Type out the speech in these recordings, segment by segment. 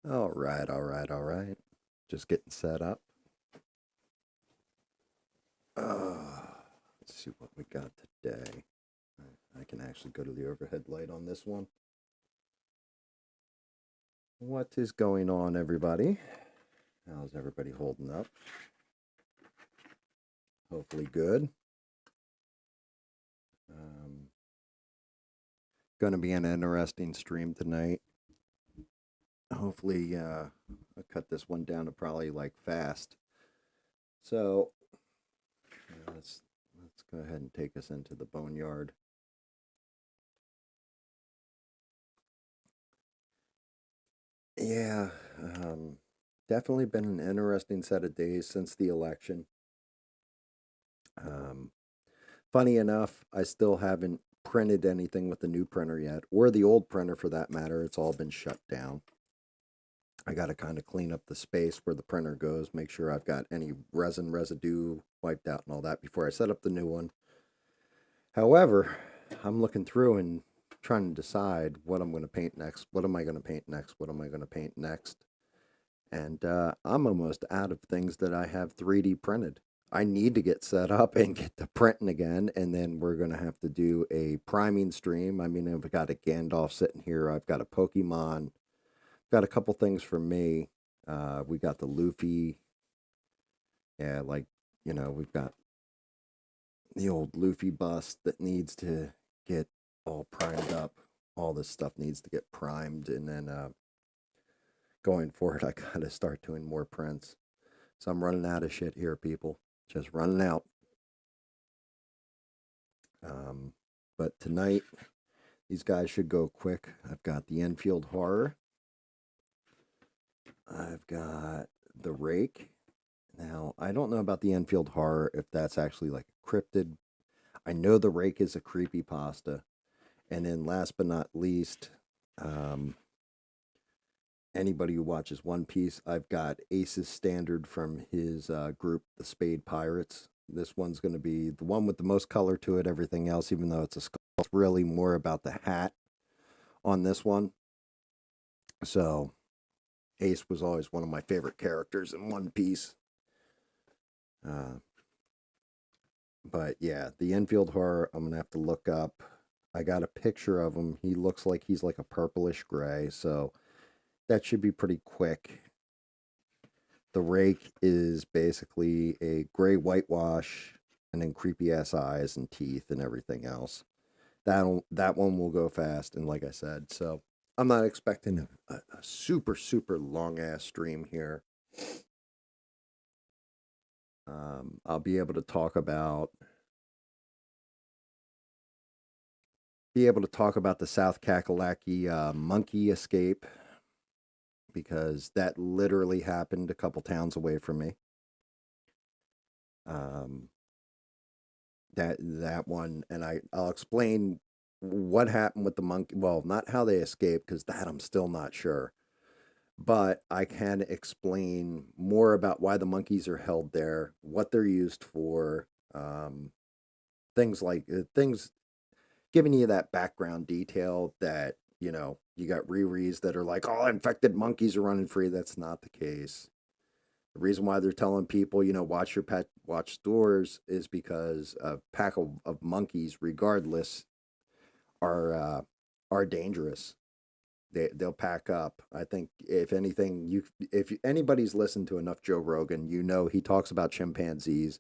All right, all right, all right. Just getting set up. Let's see what we got today. I can actually go to the overhead light on this one. What is going on, everybody? How's everybody holding up? Hopefully good. Um, going to be an interesting stream tonight. Hopefully, I'll cut this one down to probably like fast. So let's go ahead and take us into the boneyard. Yeah, definitely been an interesting set of days since the election. Um, Funny enough, I still haven't printed anything with the new printer yet, or the old printer for that matter. It's all been shut down. I got to kind of clean up the space where the printer goes, make sure I've got any resin residue wiped out and all that before I set up the new one. However, I'm looking through and trying to decide what I'm going to paint next. What am I going to paint next? What am I going to paint next? And I'm almost out of things that I have 3D printed. I need to get set up and get the printing again, and then we're going to have to do a priming stream. I mean, I've got a Gandalf sitting here. I've got a Pokemon. Got a couple things for me. We got the Luffy. Yeah, we've got the old Luffy bust that needs to get all primed up. All this stuff needs to get primed, and then going forward, I got to start doing more prints. So I'm running out of shit here, people. Just running out. But tonight, these guys should go quick. I've got the Enfield Horror. I've got the Rake. Now, I don't know about the Enfield Horror, if that's actually like a cryptid. I know the Rake is a creepy pasta. And then last but not least, anybody who watches One Piece, I've got Ace's Standard from his group, the Spade Pirates. This one's going to be the one with the most color to it. Everything else, even though it's a skull, it's really more about the hat on this one. So Ace was always one of my favorite characters in One Piece. But yeah, the Enfield Horror, I'm going to have to look up. I got a picture of him. He looks like he's like a purplish gray. So that should be pretty quick. The Rake is basically a gray whitewash and then creepy ass eyes and teeth and everything else. That one will go fast. And like I said, so I'm not expecting a super, super long ass stream here. I'll be able to talk about the South Kakalaki monkey escape because that literally happened a couple towns away from me. Um, that one, and I'll explain what happened with the monkey. Well, not how they escaped because that I'm still not sure, but I can explain more about why the monkeys are held there, what they're used for, things like things giving you that background detail that you got rereads that are like all infected monkeys are running free. That's not the case. The reason why they're telling people, watch your pet, watch stores, is because a pack of monkeys, regardless, are dangerous. They'll pack up. I think if anything, if anybody's listened to enough Joe Rogan, he talks about chimpanzees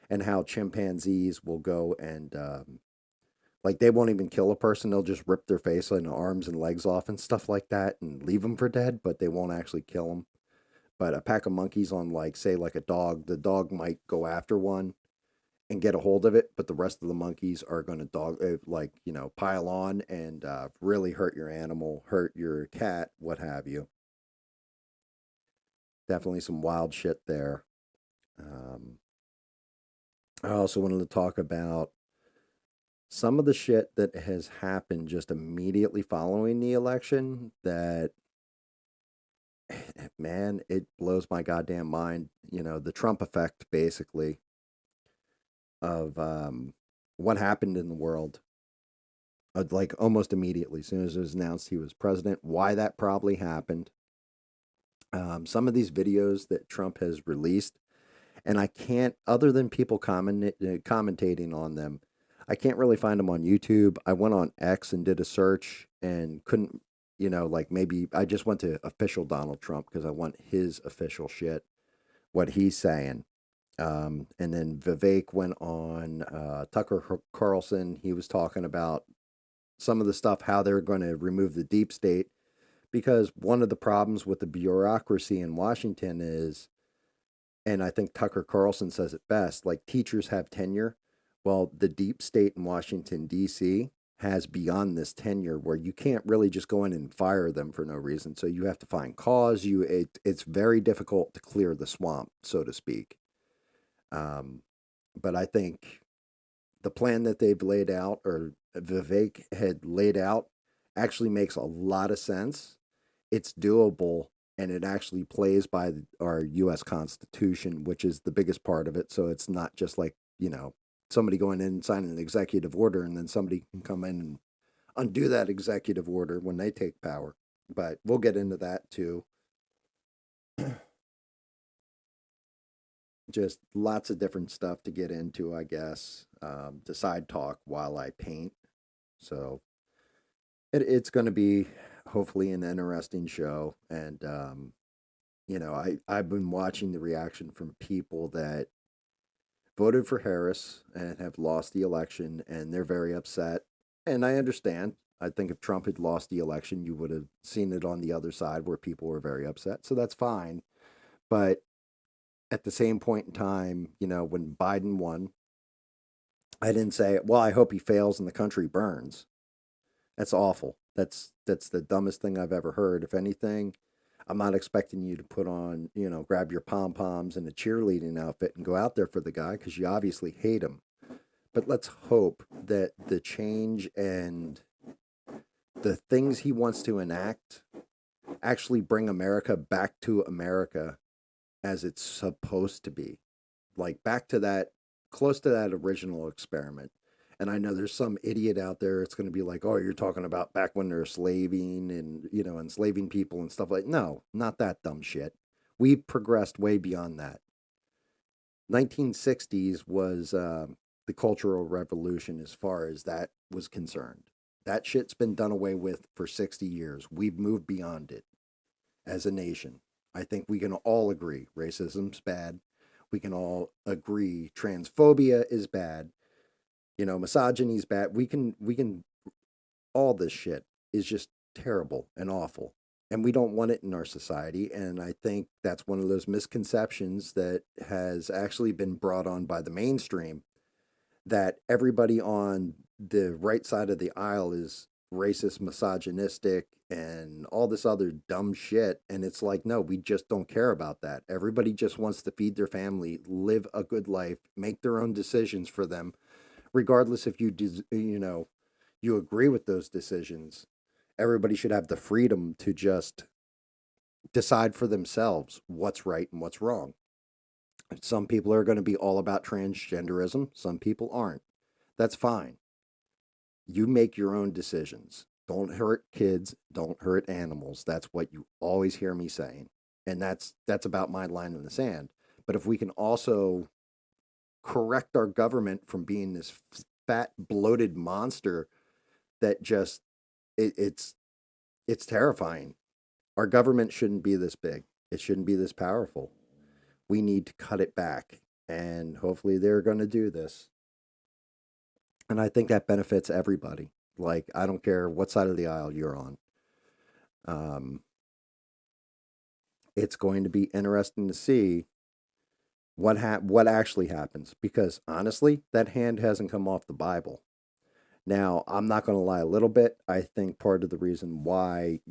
and how chimpanzees will go and like they won't even kill a person. They'll just rip their face and arms and legs off and stuff like that and leave them for dead, but they won't actually kill them. But a pack of monkeys on, like, say, like a dog, the dog might go after one and get a hold of it, but the rest of the monkeys are going to pile on and really hurt your animal, hurt your cat, what have you. Definitely some wild shit there. Um, I also wanted to talk about some of the shit that has happened just immediately following the election that man, it blows my goddamn mind. The Trump effect, basically, of what happened in the world. Like almost immediately, as soon as it was announced he was president, why that probably happened. Some of these videos that Trump has released, and I can't, other than people commentating on them, I can't really find them on YouTube. I went on X and did a search and couldn't, like maybe I just went to official Donald Trump because I want his official shit, what he's saying. And then Vivek went on Tucker Carlson. He was talking about some of the stuff, how they're going to remove the deep state, because one of the problems with the bureaucracy in Washington is, and I think Tucker Carlson says it best, like teachers have tenure. Well, the deep state in Washington, D.C. has beyond this tenure where you can't really just go in and fire them for no reason. So you have to find cause. It's very difficult to clear the swamp, so to speak. Um, but I think the plan that they've laid out, or Vivek had laid out, actually makes a lot of sense. It's doable, and it actually plays by our U.S. Constitution, which is the biggest part of it. So it's not just like, somebody going in and signing an executive order, and then somebody can come in and undo that executive order when they take power. But we'll get into that too. Just lots of different stuff to get into, I guess, to side talk while I paint. So it's going to be hopefully an interesting show. And, I've been watching the reaction from people that voted for Harris and have lost the election, and they're very upset. And I understand. I think if Trump had lost the election, you would have seen it on the other side where people were very upset. So that's fine. But at the same point in time, when Biden won, I didn't say, well, I hope he fails and the country burns. That's awful. That's the dumbest thing I've ever heard. If anything, I'm not expecting you to put on, grab your pom poms and a cheerleading outfit and go out there for the guy because you obviously hate him. But let's hope that the change and the things he wants to enact actually bring America back to America as it's supposed to be. Like back to that, close to that original experiment. And I know there's some idiot out there. It's going to be like, oh, you're talking about back when they're slaving and, enslaving people and stuff like, no, not that dumb shit. We've progressed way beyond that. 1960s was the Cultural Revolution as far as that was concerned. That shit's been done away with for 60 years. We've moved beyond it as a nation. I think we can all agree racism's bad. We can all agree transphobia is bad. Misogyny's bad. We can all this shit is just terrible and awful. And we don't want it in our society. And I think that's one of those misconceptions that has actually been brought on by the mainstream, that everybody on the right side of the aisle is racist, misogynistic, and all this other dumb shit. And it's like, no, we just don't care about that. Everybody just wants to feed their family, live a good life, make their own decisions for them, regardless if you agree with those decisions. Everybody should have the freedom to just decide for themselves what's right and what's wrong. Some people are going to be all about transgenderism. Some people aren't. That's fine. You make your own decisions. Don't hurt kids. Don't hurt animals. That's what you always hear me saying. And that's about my line in the sand. But if we can also correct our government from being this fat, bloated monster that just, it's terrifying. Our government shouldn't be this big. It shouldn't be this powerful. We need to cut it back. And hopefully they're going to do this. And I think that benefits everybody. Like, I don't care what side of the aisle you're on. Um, it's going to be interesting to see what actually happens, because honestly, that hand hasn't come off the Bible. Now, I'm not going to lie a little bit. I think part of the reason why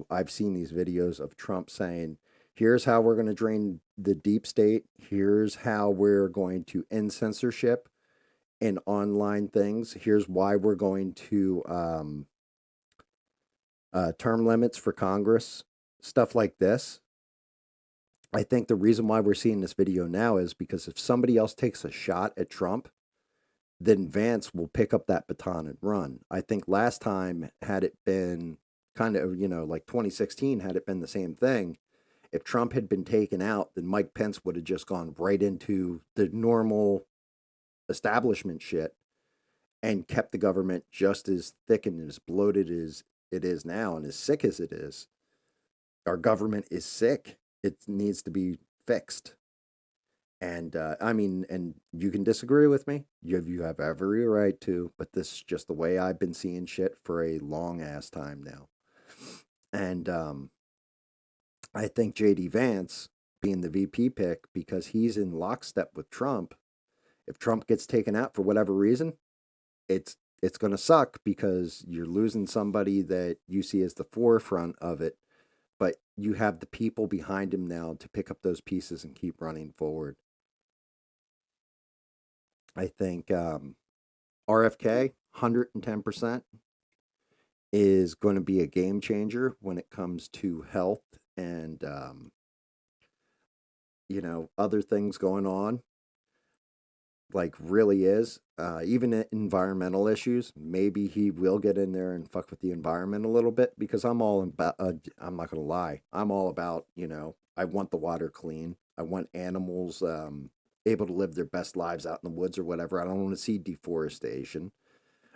I've seen these videos of Trump saying, here's how we're going to drain the deep state. Here's how we're going to end censorship and online things. Here's why we're going to term limits for Congress, stuff like this. I think the reason why we're seeing this video now is because if somebody else takes a shot at Trump, then Vance will pick up that baton and run. I think last time, had it been kind of, like 2016, had it been the same thing, If Trump had been taken out, then Mike Pence would have just gone right into the normal establishment shit and kept the government just as thick and as bloated as it is now and as sick as it is. Our government is sick. It needs to be fixed. And I mean, and you can disagree with me. You have every right to, but this is just the way I've been seeing shit for a long ass time now. And I think JD Vance being the VP pick because he's in lockstep with Trump. If Trump gets taken out for whatever reason, it's going to suck because you're losing somebody that you see as the forefront of it, but you have the people behind him now to pick up those pieces and keep running forward. I think RFK 110% is going to be a game changer when it comes to health and other things going on, like really is. Even environmental issues, maybe he will get in there and fuck with the environment a little bit because I'm all about, I'm not going to lie, I'm all about, I want the water clean. I want animals able to live their best lives out in the woods or whatever. I don't want to see deforestation.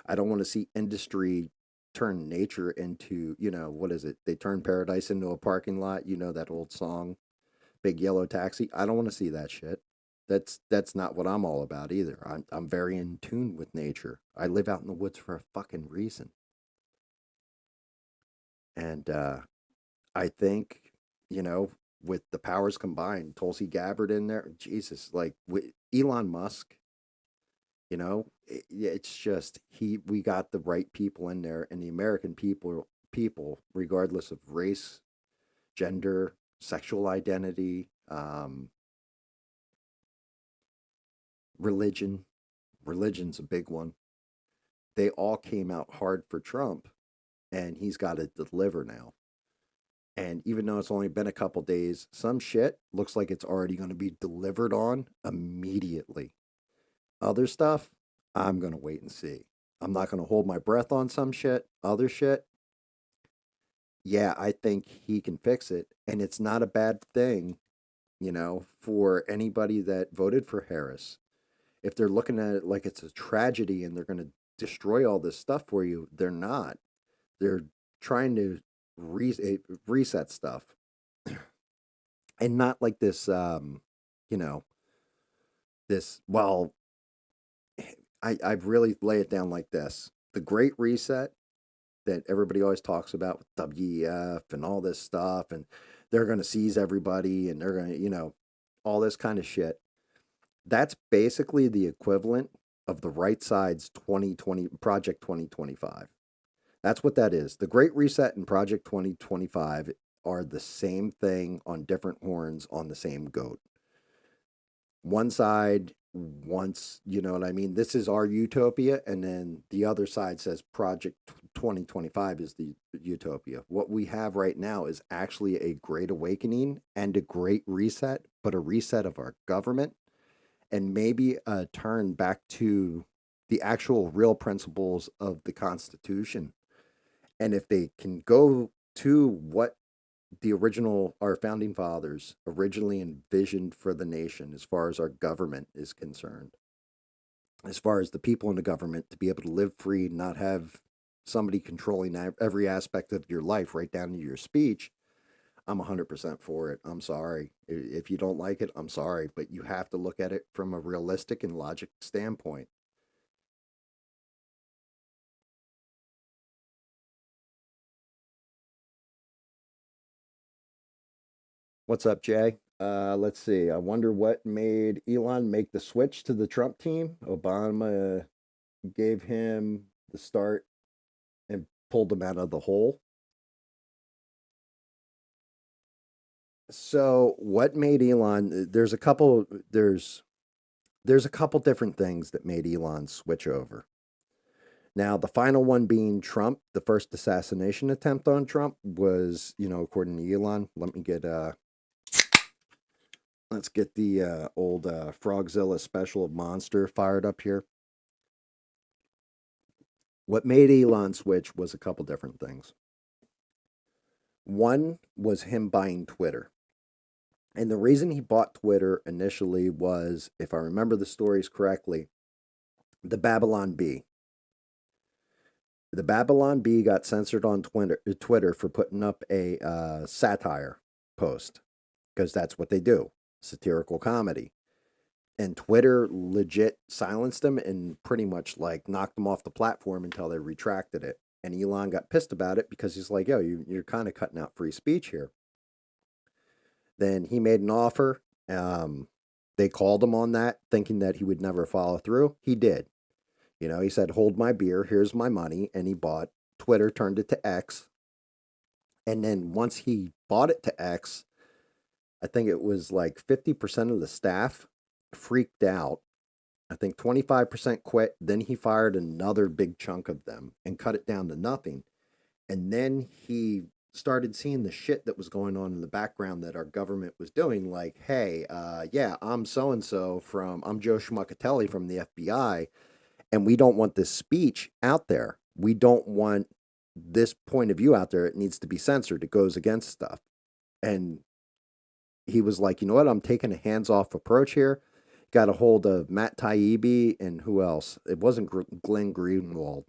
I don't want to see industry turn nature into, what is it? They turn paradise into a parking lot. You know that old song, Big Yellow Taxi. I don't want to see that shit. That's not what I'm all about either. I'm very in tune with nature. I live out in the woods for a fucking reason. And I think, with the powers combined, Tulsi Gabbard in there, Jesus, like with Elon Musk, it's just we got the right people in there, and the American people, regardless of race, gender, sexual identity, religion. Religion's a big one. They all came out hard for Trump, and he's got to deliver now. And even though it's only been a couple days, some shit looks like it's already going to be delivered on immediately. Other stuff, I'm going to wait and see. I'm not going to hold my breath on some shit. Other shit, yeah, I think he can fix it. And it's not a bad thing, for anybody that voted for Harris. If they're looking at it like it's a tragedy and they're going to destroy all this stuff for you, they're not. They're trying to reset stuff. And not like this, you know, well, I really lay it down like this. The Great Reset that everybody always talks about with WEF and all this stuff, and they're going to seize everybody and they're going to, all this kind of shit. That's basically the equivalent of the right side's 2020 Project 2025. That's what that is. The Great Reset and Project 2025 are the same thing on different horns on the same goat. One side wants, you know what I mean? This is our utopia. And then the other side says Project 2025 is the utopia. What we have right now is actually a great awakening and a great reset, but a reset of our government and maybe a turn back to the actual real principles of the Constitution. And if they can go to what our founding fathers originally envisioned for the nation as far as our government is concerned, as far as the people in the government to be able to live free, not have somebody controlling every aspect of your life right down to your speech, I'm 100% for it. I'm sorry. If you don't like it, I'm sorry. But you have to look at it from a realistic and logic standpoint. What's up, Jay? Let's see. I wonder what made Elon make the switch to the Trump team. Obama gave him the start and pulled him out of the hole. So, what made Elon? There's a couple different things that made Elon switch over. Now, the final one being Trump, the first assassination attempt on Trump was, according to Elon. Let's get the old Frogzilla special of Monster fired up here. What made Elon switch was a couple different things. One was him buying Twitter. And the reason he bought Twitter initially was, if I remember the stories correctly, the Babylon Bee. The Babylon Bee got censored on Twitter for putting up a satire post, because that's what they do, satirical comedy. And Twitter legit silenced them and pretty much like knocked them off the platform until they retracted it. And Elon got pissed about it because he's like, yo, you're kind of cutting out free speech here. Then he made an offer. They called him on that, thinking that he would never follow through. He did. You know, he said, hold my beer, here's my money. And he bought Twitter, turned it to X. And then once he bought it to X, I think it was like 50% of the staff freaked out. I think 25% quit. Then he fired another big chunk of them and cut it down to nothing. And then he started seeing the shit that was going on in the background that our government was doing. Like, hey, yeah, I'm so and so I'm Joe Schmuckatelli from the FBI, and we don't want this speech out there. We don't want this point of view out there. It needs to be censored. It goes against stuff. And he was like, you know what? I'm taking a hands-off approach here. Got a hold of Matt Taibbi and who else? It wasn't Glenn Greenwald.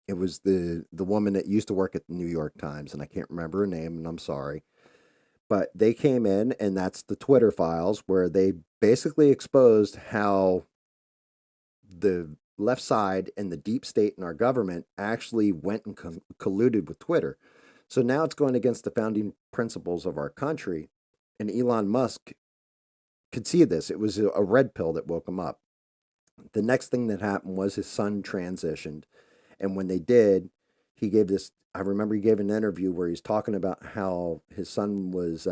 It was the woman that used to work at the New York Times, and I can't remember her name, and I'm sorry. But they came in, and that's the Twitter files, where they basically exposed how the left side and the deep state in our government actually went and colluded with Twitter. So now it's going against the founding principles of our country. And Elon Musk could see this. It was a red pill that woke him up. The next thing that happened was his son transitioned. And when they did, he gave this, I remember he gave an interview where he's talking about how his son was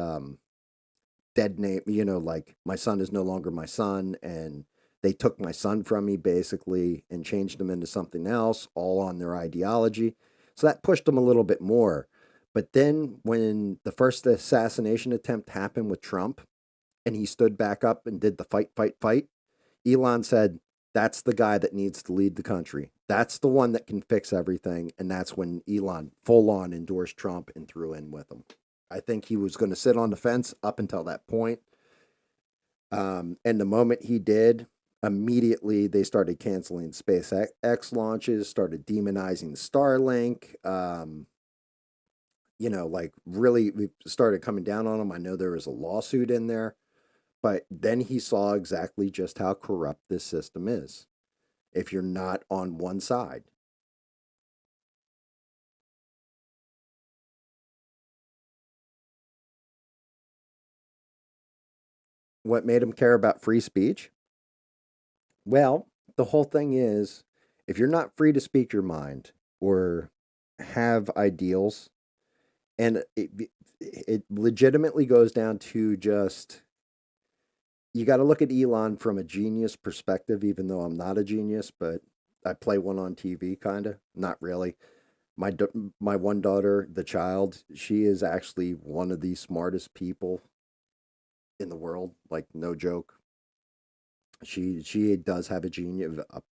dead name, you know, like, my son is no longer my son. And they took my son from me, basically, and changed him into something else, all on their ideology. So that pushed him a little bit more. But then when the first assassination attempt happened with Trump, and he stood back up and did the fight, Elon said, that's the guy that needs to lead the country. That's the one that can fix everything. And that's when Elon full on endorsed Trump and threw in with him. I think he was going to sit on the fence up until that point. And the moment he did, immediately they started canceling SpaceX launches, started demonizing Starlink. You know, like, really, we started coming down on him. I know there was a lawsuit in there. But then he saw exactly just how corrupt this system is if you're not on one side. What made him care about free speech? Well, the whole thing is, if you're not free to speak your mind or have ideals, and it legitimately goes down to just, you got to look at Elon from a genius perspective, even though I'm not a genius, but I play one on TV, kind of. Not really. My one daughter, the child, she is actually one of the smartest people in the world. Like, no joke. She does have a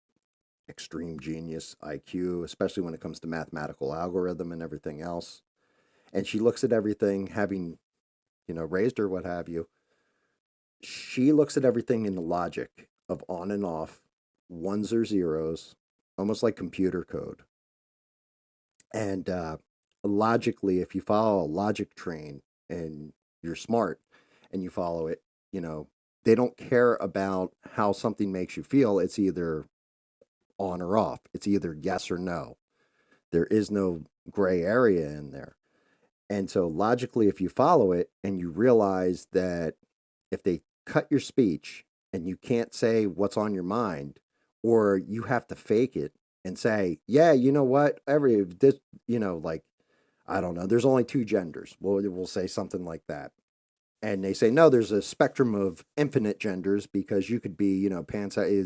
extreme genius IQ, especially when it comes to mathematical algorithm and everything else. And she looks at everything, having, you know, raised her, what have you. She looks at everything in the logic of on and off, ones or zeros, almost like computer code. And logically, if you follow a logic train and you're smart and you follow it, you know, they don't care about how something makes you feel. It's either on or off, it's either yes or no. There is no gray area in there. And so, logically, if you follow it and you realize that if they cut your speech and you can't say what's on your mind, or you have to fake it and say, yeah, you know what, this, you know, like, I don't know, there's only two genders. We'll say something like that. And they say, no, there's a spectrum of infinite genders because you could be, you know,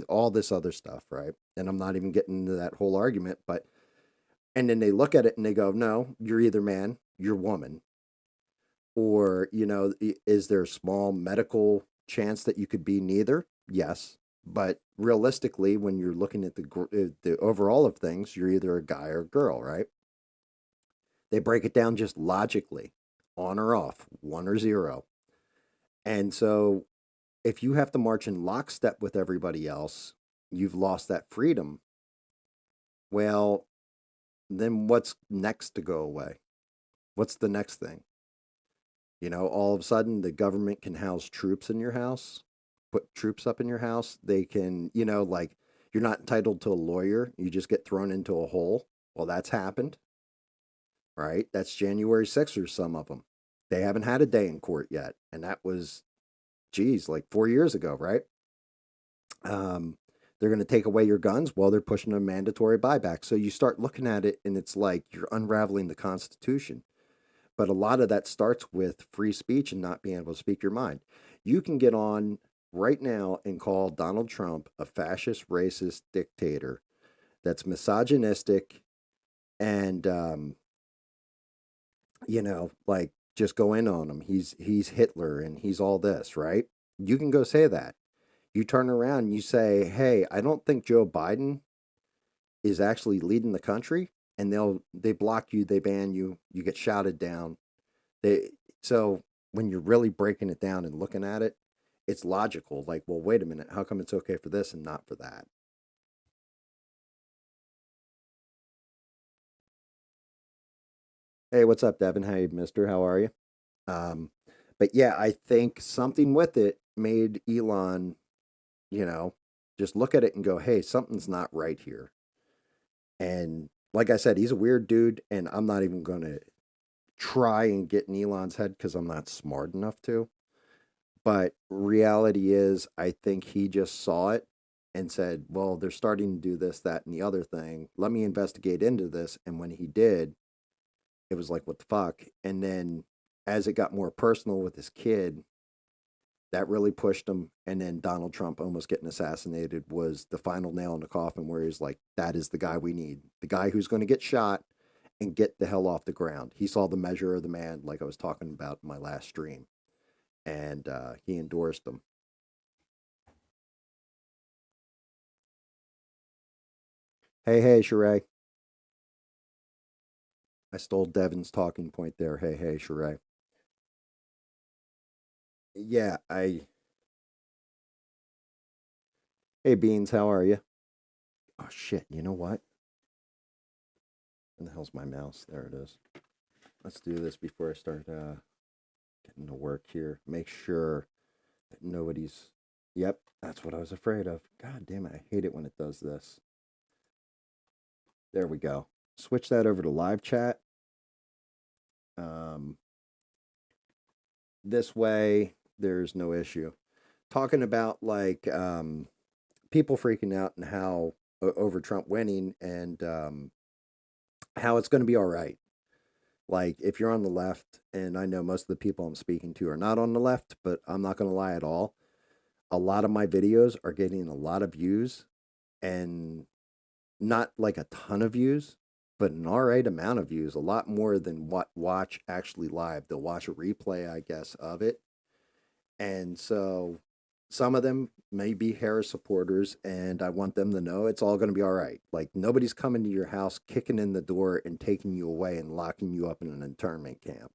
all this other stuff, right? And I'm not even getting into that whole argument, but, and then they look at it and they go, no, you're either man, you're woman, or, you know, is there a small medical chance that you could be neither? Yes. But realistically, when you're looking at the overall of things, you're either a guy or a girl, right? They break it down just logically, on or off, one or zero. And so if you have to march in lockstep with everybody else, you've lost that freedom. Well, then what's next to go away? What's the next thing? All of a sudden the government can house troops in your house, put troops up in your house. They can, like you're not entitled to a lawyer. You just get thrown into a hole. Well, that's happened, right? That's January 6th or some of them. They haven't had a day in court yet. And that was, geez, like 4 years ago, right? Um, they're going to take away your guns. Well, they're pushing a mandatory buyback. So you start looking at it and it's like you're unraveling the Constitution. But a lot of that starts with free speech and not being able to speak your mind. You can get on right now and call Donald Trump a fascist, racist dictator that's misogynistic and, like just go in on him. He's Hitler and he's all this, right? You can go say that. You turn around and you say, "Hey, I don't think Joe Biden is actually leading the country," and they block you, they ban you, you get shouted down. They so when you're really breaking it down and looking at it, it's logical. Like, well, wait a minute, how come it's okay for this and not for that? Hey, what's up, Devin? Hey, Mister, how are you? Um, but yeah, I think something with it made Elon, you know, just look at it and go, "Hey, something's not right here." And like I said, he's a weird dude, and I'm not even going to try and get in Elon's head because I'm not smart enough to. But reality is, I think he just saw it and said, well, they're starting to do this, that, and the other thing. Let me investigate into this. And when he did, it was like, what the fuck? And then as it got more personal with his kid, that really pushed him. And then Donald Trump almost getting assassinated was the final nail in the coffin where he's like, that is the guy we need. The guy who's going to get shot and get the hell off the ground. He saw the measure of the man, like I was talking about in my last stream, and he endorsed him. Hey, hey, Sheree. I stole Devin's talking point there. Hey, hey, Sheree. Yeah, Hey, Beans, how are you? Oh, shit. You know what? Where the hell's my mouse? There it is. Let's do this before I start getting to work here. Make sure that nobody's. Yep, that's what I was afraid of. God damn it. I hate it when it does this. There we go. Switch that over to live chat. Um, this way, there's no issue. Talking about like people freaking out and how over Trump winning and how it's going to be all right. Like if you're on the left, and I know most of the people I'm speaking to are not on the left, but I'm not going to lie at all. A lot of my videos are getting a lot of views and not like a ton of views, but an all right amount of views, a lot more than what watch actually live. They'll watch a replay, I guess, of it. And so some of them may be Harris supporters, and I want them to know it's all going to be all right. Like nobody's coming to your house, kicking in the door, and taking you away and locking you up in an internment camp.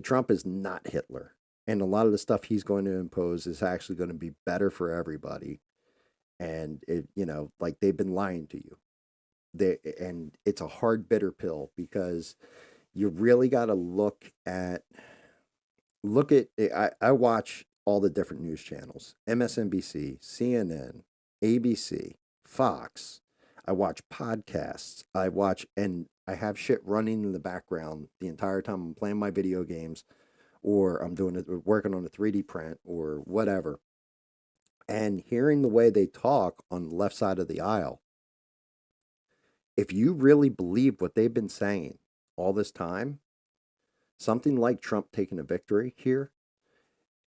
Trump is not Hitler, and a lot of the stuff he's going to impose is actually going to be better for everybody. And like they've been lying to you. And it's a hard, bitter pill because you really got to look at I watch all the different news channels: MSNBC, CNN, ABC, Fox. I watch podcasts. I watch and I have shit running in the background the entire time I'm playing my video games or I'm doing it working on a 3D print or whatever. And hearing the way they talk on the left side of the aisle, if you really believe what they've been saying all this time, something like Trump taking a victory here,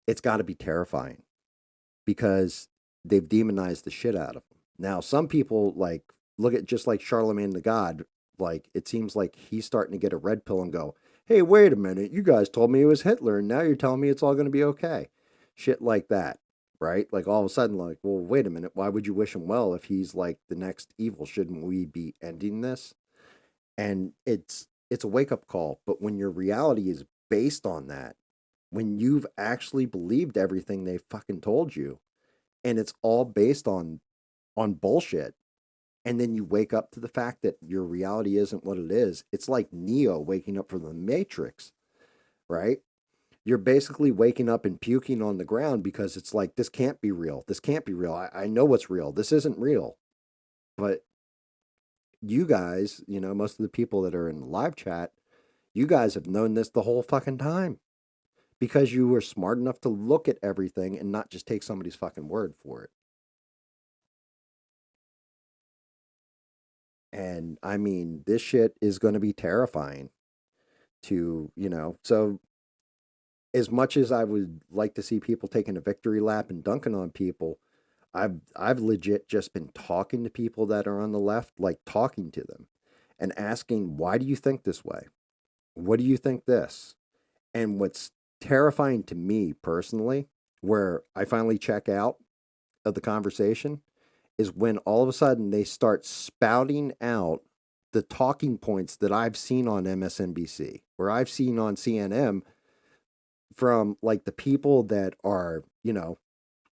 it's got to be terrifying because they've demonized the shit out of him. Now, some people like look at just like Charlemagne the God, like it seems like he's starting to get a red pill and go, "Hey, wait a minute, you guys told me it was Hitler, and now you're telling me it's all going to be okay." Shit like that, right? Like all of a sudden, like, well, wait a minute, why would you wish him well if he's like the next evil? Shouldn't we be ending this? And it's a wake up call. But when your reality is based on that, when you've actually believed everything they fucking told you, and it's all based on bullshit. And then you wake up to the fact that your reality isn't what it is. It's like Neo waking up from the Matrix, right? You're basically waking up and puking on the ground because it's like, this can't be real. This can't be real. I know what's real. This isn't real. But you guys, most of the people that are in the live chat, you guys have known this the whole fucking time because you were smart enough to look at everything and not just take somebody's fucking word for it. And I mean, this shit is going to be terrifying so as much as I would like to see people taking a victory lap and dunking on people, I've legit just been talking to people that are on the left, like talking to them and asking, why do you think this way? What do you think this? And what's terrifying to me personally, where I finally check out of the conversation, is when all of a sudden they start spouting out the talking points that I've seen on MSNBC or I've seen on CNN from like the people that are,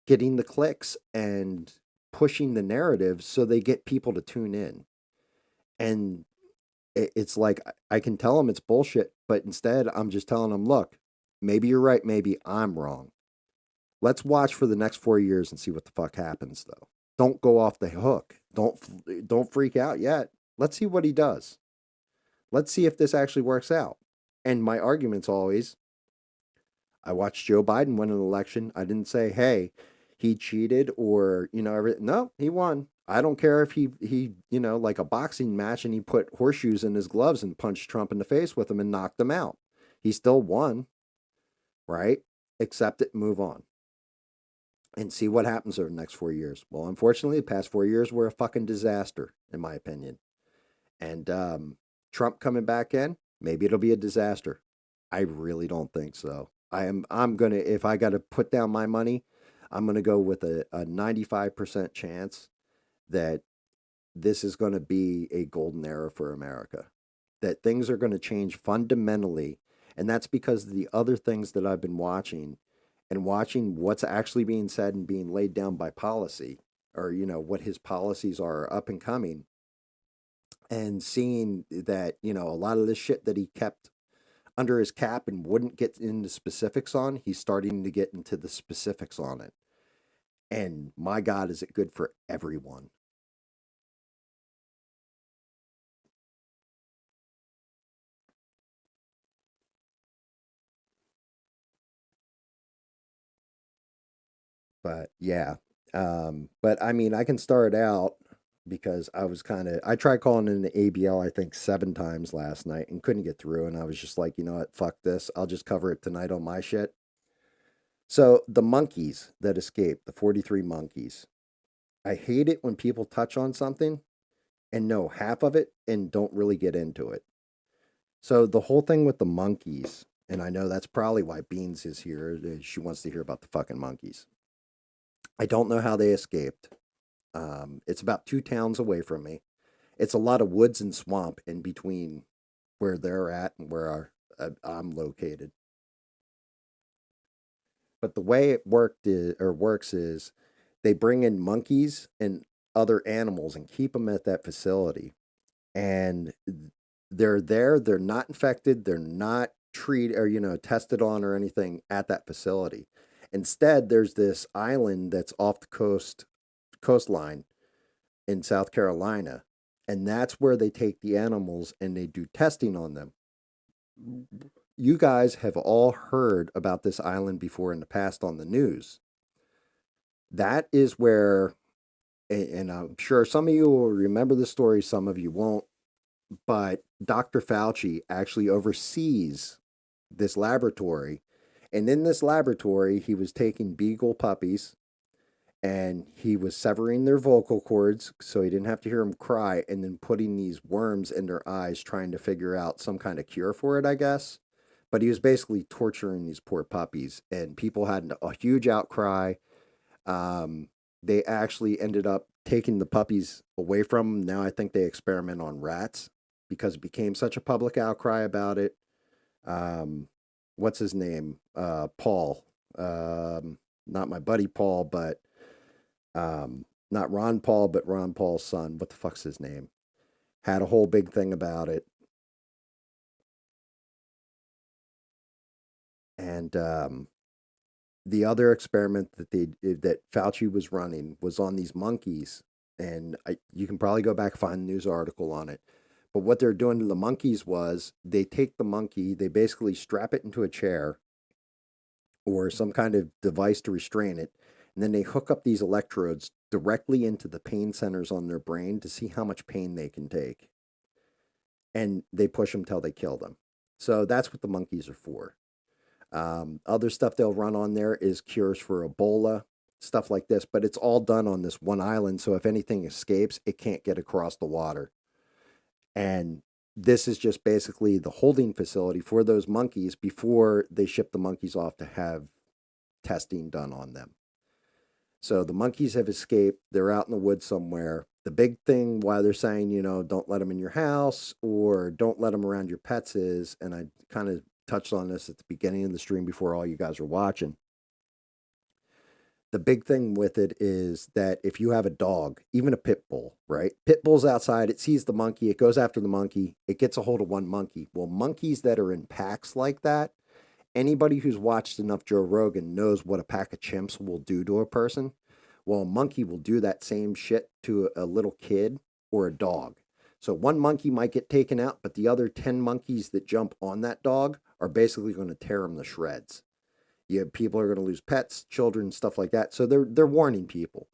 getting the clicks and pushing the narrative so they get people to tune in. And it's like, I can tell them it's bullshit, but instead I'm just telling them, look, maybe you're right, maybe I'm wrong. Let's watch for the next 4 years and see what the fuck happens, though. Don't go off the hook. Don't freak out yet. Let's see what he does. Let's see if this actually works out. And my argument's always, I watched Joe Biden win an election. I didn't say, hey, he cheated or, everything. No, he won. I don't care if he, like a boxing match and he put horseshoes in his gloves and punched Trump in the face with them and knocked him out. He still won, right? Accept it, move on. And see what happens over the next 4 years. Well, unfortunately, the past 4 years were a fucking disaster, in my opinion. And Trump coming back in, maybe it'll be a disaster. I really don't think so. I'm gonna, if I got to put down my money, I'm gonna go with a 95% chance that this is going to be a golden era for America. That things are going to change fundamentally, and that's because of the other things that I've been watching and watching what's actually being said and being laid down by policy, or what his policies are up and coming, and seeing that a lot of this shit that he kept under his cap and wouldn't get into specifics on, he's starting to get into the specifics on it. And my God, is it good for everyone? But yeah, but I mean, I can start out because I tried calling in the ABL, I think 7 times last night and couldn't get through. And I was just like, you know what, fuck this. I'll just cover it tonight on my shit. So the monkeys that escaped, the 43 monkeys, I hate it when people touch on something and know half of it and don't really get into it. So the whole thing with the monkeys, and I know that's probably why Beans is here. She wants to hear about the fucking monkeys. I don't know how they escaped. It's about 2 towns away from me. It's a lot of woods and swamp in between where they're at and where I'm located. But the way it works is they bring in monkeys and other animals and keep them at that facility. And they're there. They're not infected. They're not treated or tested on or anything at that facility. Instead, there's this island that's off the coastline in South Carolina, and that's where they take the animals and they do testing on them. You guys have all heard about this island before in the past on the news. That is where, and I'm sure some of you will remember the story, some of you won't, but Dr. Fauci actually oversees this laboratory. And in this laboratory, he was taking beagle puppies and he was severing their vocal cords so he didn't have to hear them cry, and then putting these worms in their eyes trying to figure out some kind of cure for it, I guess. But he was basically torturing these poor puppies, and people had a huge outcry. They actually ended up taking the puppies away from them. Now I think they experiment on rats because it became such a public outcry about it. what's his name? Paul. Not my buddy Paul, but not Ron Paul, but Ron Paul's son. What the fuck's his name? Had a whole big thing about it. And the other experiment that Fauci was running was on these monkeys, and you can probably go back and find a news article on it. But what they're doing to the monkeys was they take the monkey, they basically strap it into a chair or some kind of device to restrain it, and then they hook up these electrodes directly into the pain centers on their brain to see how much pain they can take, and they push them till they kill them. So that's what the monkeys are for. Other stuff they'll run on there is cures for Ebola, stuff like this, but it's all done on this one island. So if anything escapes, it can't get across the water. And this is just basically the holding facility for those monkeys before they ship the monkeys off to have testing done on them. So the monkeys have escaped. They're out in the woods somewhere. The big thing why they're saying, don't let them in your house or don't let them around your pets is, and I kind of touched on this at the beginning of the stream before all you guys were watching. The big thing with it is that if you have a dog, even a pit bull, right? Pit bull's outside, it sees the monkey, it goes after the monkey, it gets a hold of one monkey. Well, monkeys that are in packs like that, anybody who's watched enough Joe Rogan knows what a pack of chimps will do to a person. Well, a monkey will do that same shit to a little kid or a dog. So one monkey might get taken out, but the other 10 monkeys that jump on that dog are basically going to tear him to shreds. People are going to lose pets, children, stuff like that. So they're warning people.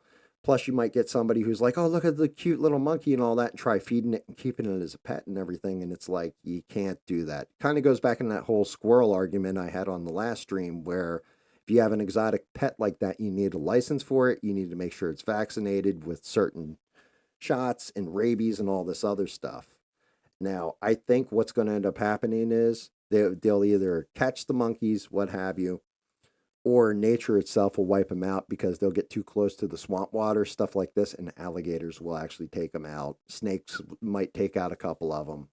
Plus, you might get somebody who's like, "Oh, look at the cute little monkey and all that," and try feeding it and keeping it as a pet and everything. And it's like you can't do that. Kind of goes back in that whole squirrel argument I had on the last stream, where if you have an exotic pet like that, you need a license for it. You need to make sure it's vaccinated with certain shots and rabies and all this other stuff. Now, I think what's going to end up happening is they'll either catch the monkeys, what have you, or nature itself will wipe them out because they'll get too close to the swamp water, stuff like this, and alligators will actually take them out. Snakes might take out a couple of them.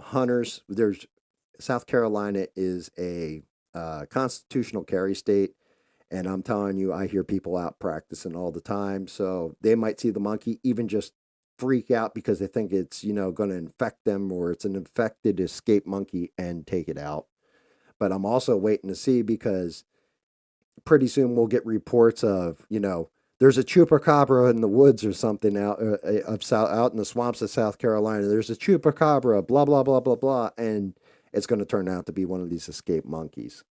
Hunters, South Carolina is a constitutional carry state, and I'm telling you, I hear people out practicing all the time. So they might see the monkey, even just freak out because they think it's, going to infect them or it's an infected escaped monkey and take it out. But I'm also waiting to see because pretty soon we'll get reports of, there's a chupacabra in the woods or something out in the swamps of South Carolina. There's a chupacabra, blah, blah, blah, blah, blah. And it's going to turn out to be one of these escaped monkeys.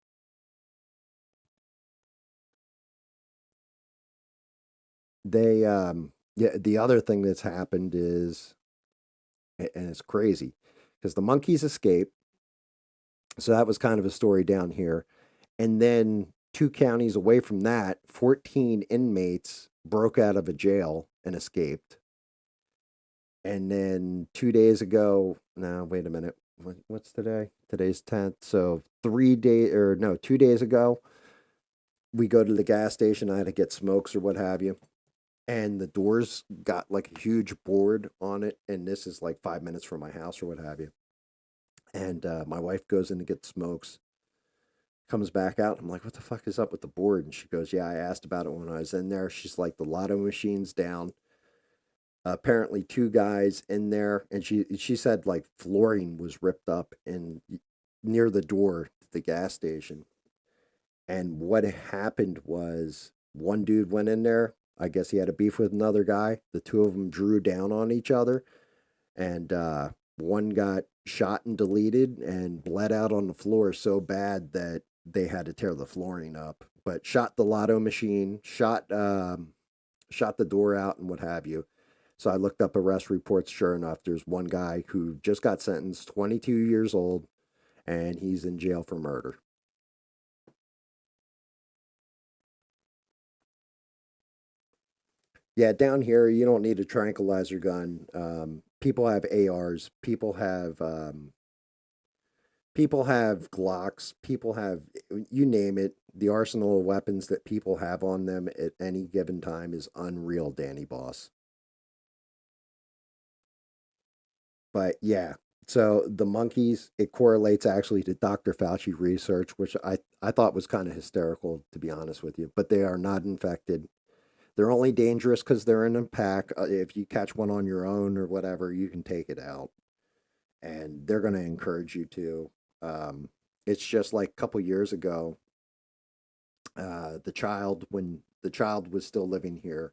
The other thing that's happened is, and it's crazy, because the monkeys escaped. So that was kind of a story down here. And then 2 counties away from that, 14 inmates broke out of a jail and escaped. And then 2 days ago, no, wait a minute. What's today? Today's 10th. So 2 days ago, we go to the gas station. I had to get smokes or what have you. And the doors got like a huge board on it. And this is like 5 minutes from my house or what have you. And my wife goes in to get smokes, comes back out. I'm like, what the fuck is up with the board? And she goes, yeah, I asked about it when I was in there. She's like, the lotto machine's down. Apparently 2 guys in there. And she said like flooring was ripped up in near the door to the gas station. And what happened was one dude went in there. I guess he had a beef with another guy. The two of them drew down on each other. And one got shot and deleted and bled out on the floor so bad that they had to tear the flooring up. But shot the lotto machine, shot the door out and what have you. So I looked up arrest reports. Sure enough, there's one guy who just got sentenced, 22 years old, and he's in jail for murder. Yeah, down here you don't need a tranquilizer gun. People have ARs. People have Glocks. People have, you name it. The arsenal of weapons that people have on them at any given time is unreal, Danny Boss. But yeah, So the monkeys, it correlates actually to Dr. Fauci research, which I thought was kind of hysterical, to be honest with you. But they are not infected. They're only dangerous because they're in a pack. If you catch one on your own or whatever, you can take it out, and they're going to encourage you to. It's just like a couple years ago, when the child was still living here,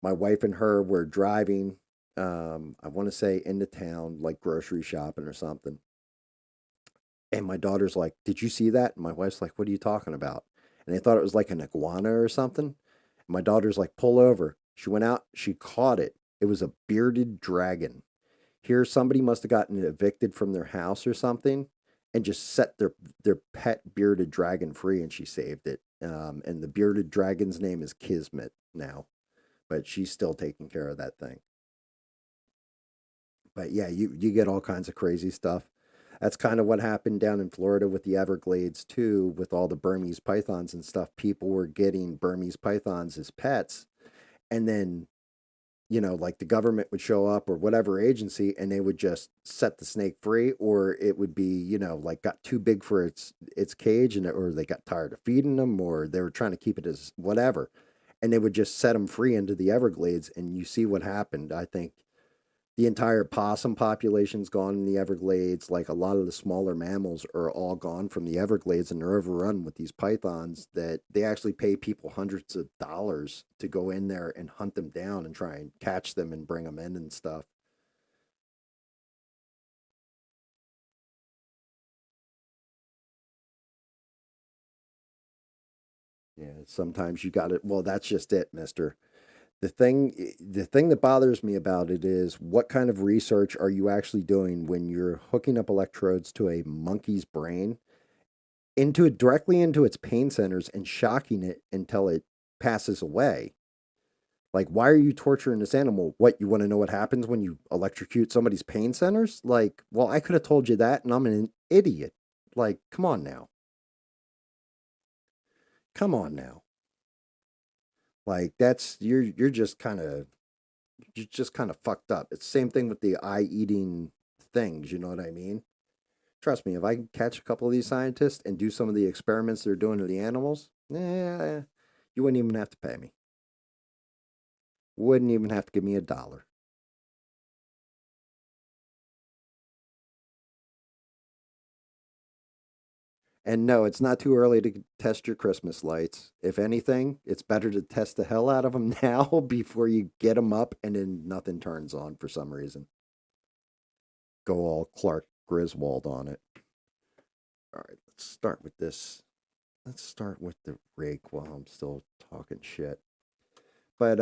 my wife and her were driving. I want to say into town, like grocery shopping or something. And my daughter's like, "Did you see that?" And my wife's like, "What are you talking about?" And they thought it was like an iguana or something. And my daughter's like, "Pull over." She went out, she caught it. It was a bearded dragon. Here, somebody must have gotten evicted from their house or something and just set their pet bearded dragon free, and she saved it. And the bearded dragon's name is Kismet now, but she's still taking care of that thing. But yeah, you get all kinds of crazy stuff. That's kind of what happened down in Florida with the Everglades too, with all the Burmese pythons and stuff. People were getting Burmese pythons as pets, and then like the government would show up or whatever agency, and they would just set the snake free, or it would be like got too big for its cage, or they got tired of feeding them, or they were trying to keep it as whatever, and they would just set them free into the Everglades, and you see what happened. I think the entire possum population's gone in the Everglades. Like a lot of the smaller mammals are all gone from the Everglades, and they're overrun with these pythons that they actually pay people hundreds of dollars to go in there and hunt them down and try and catch them and bring them in and stuff. Yeah, sometimes you got it. Well, that's just it, mister. The thing that bothers me about it is what kind of research are you actually doing when you're hooking up electrodes to a monkey's brain directly into its pain centers and shocking it until it passes away. Like, why are you torturing this animal? What, you want to know what happens when you electrocute somebody's pain centers? Like, well, I could have told you that, and I'm an idiot. Like, come on now. Come on now. Like, that's you're just kind of fucked up. It's the same thing with the eye eating things, you know what I mean? Trust me, if I can catch a couple of these scientists and do some of the experiments they're doing to the animals, you wouldn't even have to pay me. Wouldn't even have to give me $1. And no, it's not too early to test your Christmas lights. If anything, it's better to test the hell out of them now before you get them up and then nothing turns on for some reason. Go all Clark Griswold on it. All right, let's start with this. Let's start with the rake while I'm still talking shit. But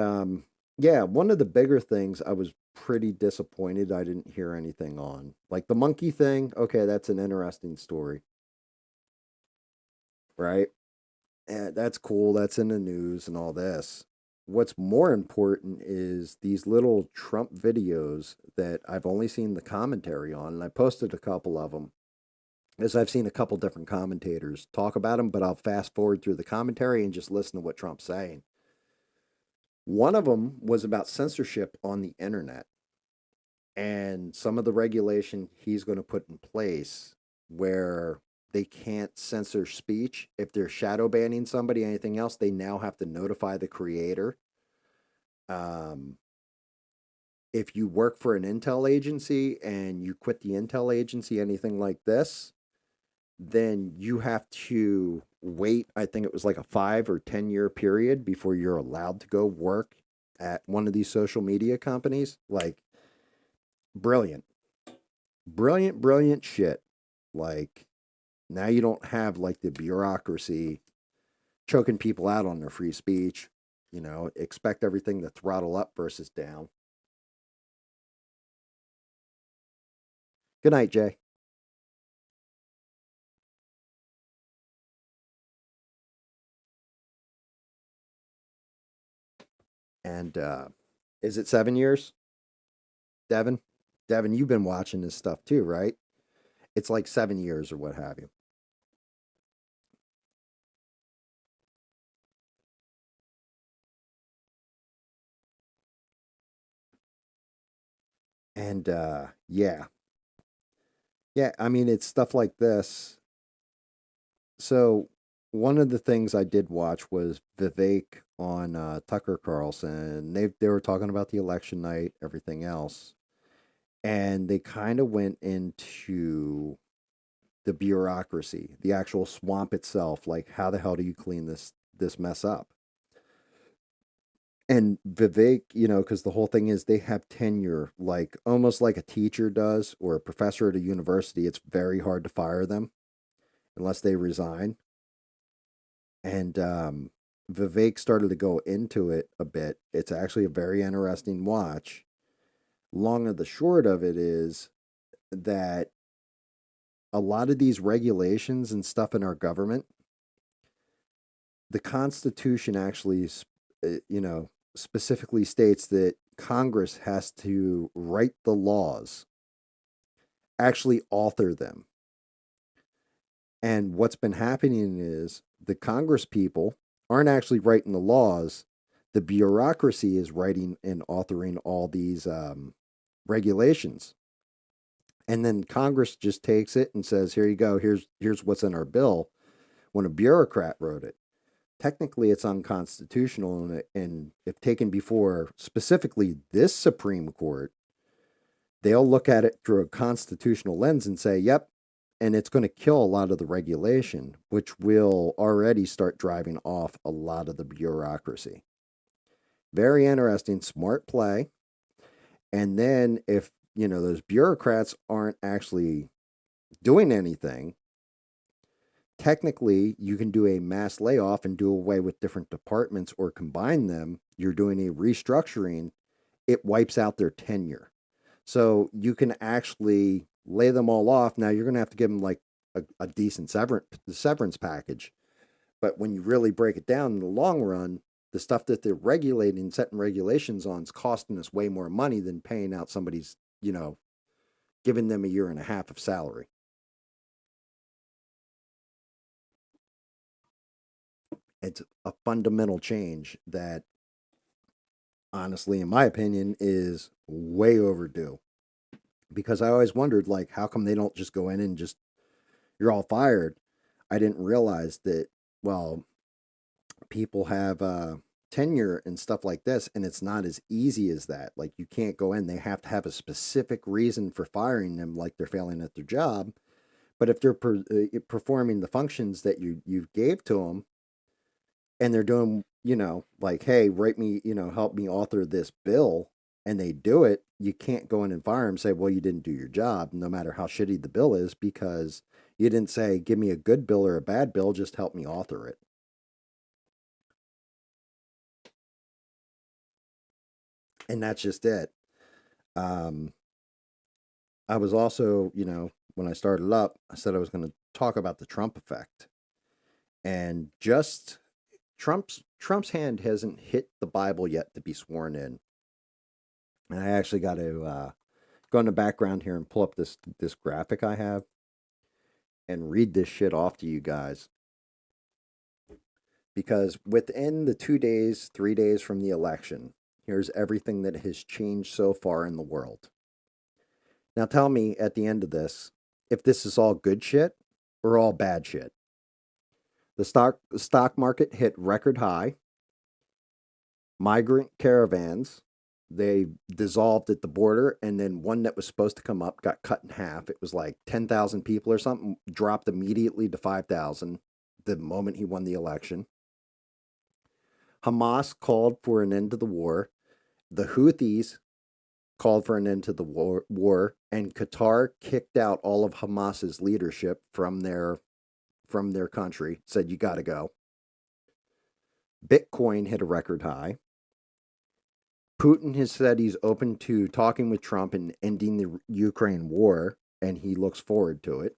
yeah, one of the bigger things I was pretty disappointed I didn't hear anything on. Like the monkey thing, okay, that's an interesting story, right? That's cool. That's in the news and all this. What's more important is these little Trump videos that I've only seen the commentary on, and I posted a couple of them as I've seen a couple different commentators talk about them, but I'll fast forward through the commentary and just listen to what Trump's saying. One of them was about censorship on the internet and some of the regulation he's going to put in place where they can't censor speech. If they're shadow banning somebody, anything else, they now have to notify the creator. Um, if you work for an intel agency and you quit the intel agency, anything like this, then you have to wait. I think it was like a 5 or 10 year period before you're allowed to go work at one of these social media companies. Like, brilliant, brilliant, brilliant shit. Like, now you don't have like the bureaucracy choking people out on their free speech. Expect everything to throttle up versus down. Good night, Jay. And is it 7 years, Devin? Devin, you've been watching this stuff too, right? It's like 7 years or what have you. And yeah, Yeah, I mean, it's stuff like this. So, one of the things I did watch was Vivek on Tucker Carlson. They were talking about the election night, everything else, and they kind of went into the bureaucracy, the actual swamp itself. Like, how the hell do you clean this mess up? And Vivek, because the whole thing is they have tenure, like almost like a teacher does or a professor at a university. It's very hard to fire them unless they resign. And Vivek started to go into it a bit. It's actually a very interesting watch. Long of the short of it is that a lot of these regulations and stuff in our government, the Constitution actually, specifically states that Congress has to write the laws, actually author them. And what's been happening is the Congress people aren't actually writing the laws. The bureaucracy is writing and authoring all these regulations. And then Congress just takes it and says, here you go, here's what's in our bill. When a bureaucrat wrote it, technically it's unconstitutional, and if taken before specifically this Supreme Court, they'll look at it through a constitutional lens and say, yep, and it's going to kill a lot of the regulation, which will already start driving off a lot of the bureaucracy. Very interesting, smart play. And then if, those bureaucrats aren't actually doing anything, technically you can do a mass layoff and do away with different departments or combine them. You're doing a restructuring. It wipes out their tenure. So you can actually lay them all off. Now you're going to have to give them like a decent severance package. But when you really break it down in the long run, the stuff that they're regulating, setting regulations on, is costing us way more money than paying out somebody's, giving them a year and a half of salary. It's a fundamental change that, honestly, in my opinion, is way overdue. Because I always wondered, like, how come they don't just go in and just, you're all fired? I didn't realize that, well, people have tenure and stuff like this, and it's not as easy as that. Like, you can't go in, they have to have a specific reason for firing them, like they're failing at their job. But if they're performing the functions that you gave to them, and they're doing, like, hey, write me, help me author this bill, and they do it, you can't go in and fire them and say, well, you didn't do your job, no matter how shitty the bill is, because you didn't say, give me a good bill or a bad bill, just help me author it. And that's just it. Um, I was also, when I started up, I said I was going to talk about the Trump effect. And just Trump's hand hasn't hit the Bible yet to be sworn in. And I actually got to go in the background here and pull up this graphic I have and read this shit off to you guys. Because within the 2 days, 3 days from the election, here's everything that has changed so far in the world. Now tell me at the end of this if this is all good shit or all bad shit. The stock market hit record high. Migrant caravans, they dissolved at the border, and then one that was supposed to come up got cut in half. It was like 10,000 people or something, dropped immediately to 5,000 the moment he won the election. Hamas called for an end to the war. The Houthis called for an end to the war, and Qatar kicked out all of Hamas's leadership from their country, said you got to go. Bitcoin hit a record high. Putin has said he's open to talking with Trump and ending the Ukraine war, and he looks forward to it.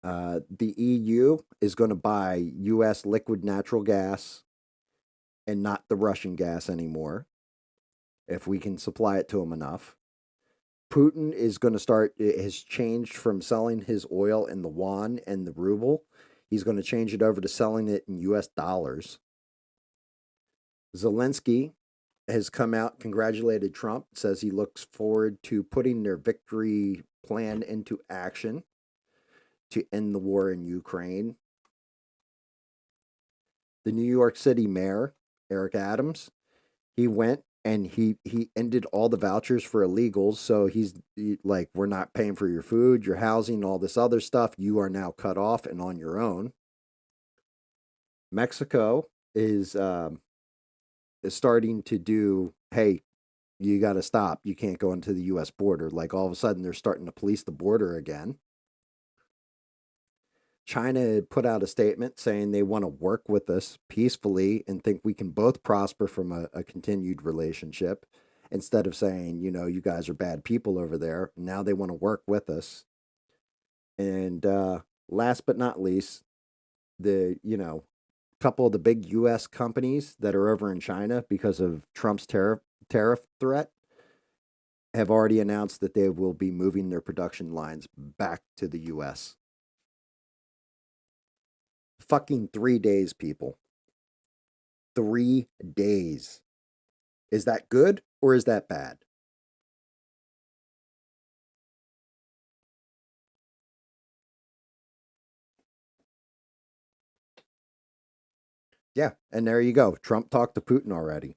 The EU is going to buy U.S. liquid natural gas and not the Russian gas anymore, if we can supply it to them enough. Putin is going to has changed from selling his oil in the yuan and the ruble. He's going to change it over to selling it in U.S. dollars. Zelensky has come out, congratulated Trump, says he looks forward to putting their victory plan into action to end the war in Ukraine. The New York City mayor, Eric Adams, he went and he ended all the vouchers for illegals. So like, we're not paying for your food, your housing, all this other stuff. You are now cut off and on your own. Mexico is starting to do, hey, you got to stop. You can't go into the U.S. border. Like, all of a sudden, they're starting to police the border again. China put out a statement saying they want to work with us peacefully and think we can both prosper from a continued relationship, instead of saying, you guys are bad people over there. Now they want to work with us. And last but not least, the, couple of the big U.S. companies that are over in China because of Trump's tariff threat have already announced that they will be moving their production lines back to the U.S. Fucking 3 days, people. 3 days. Is that good or is that bad? Yeah, and there you go. Trump talked to Putin already.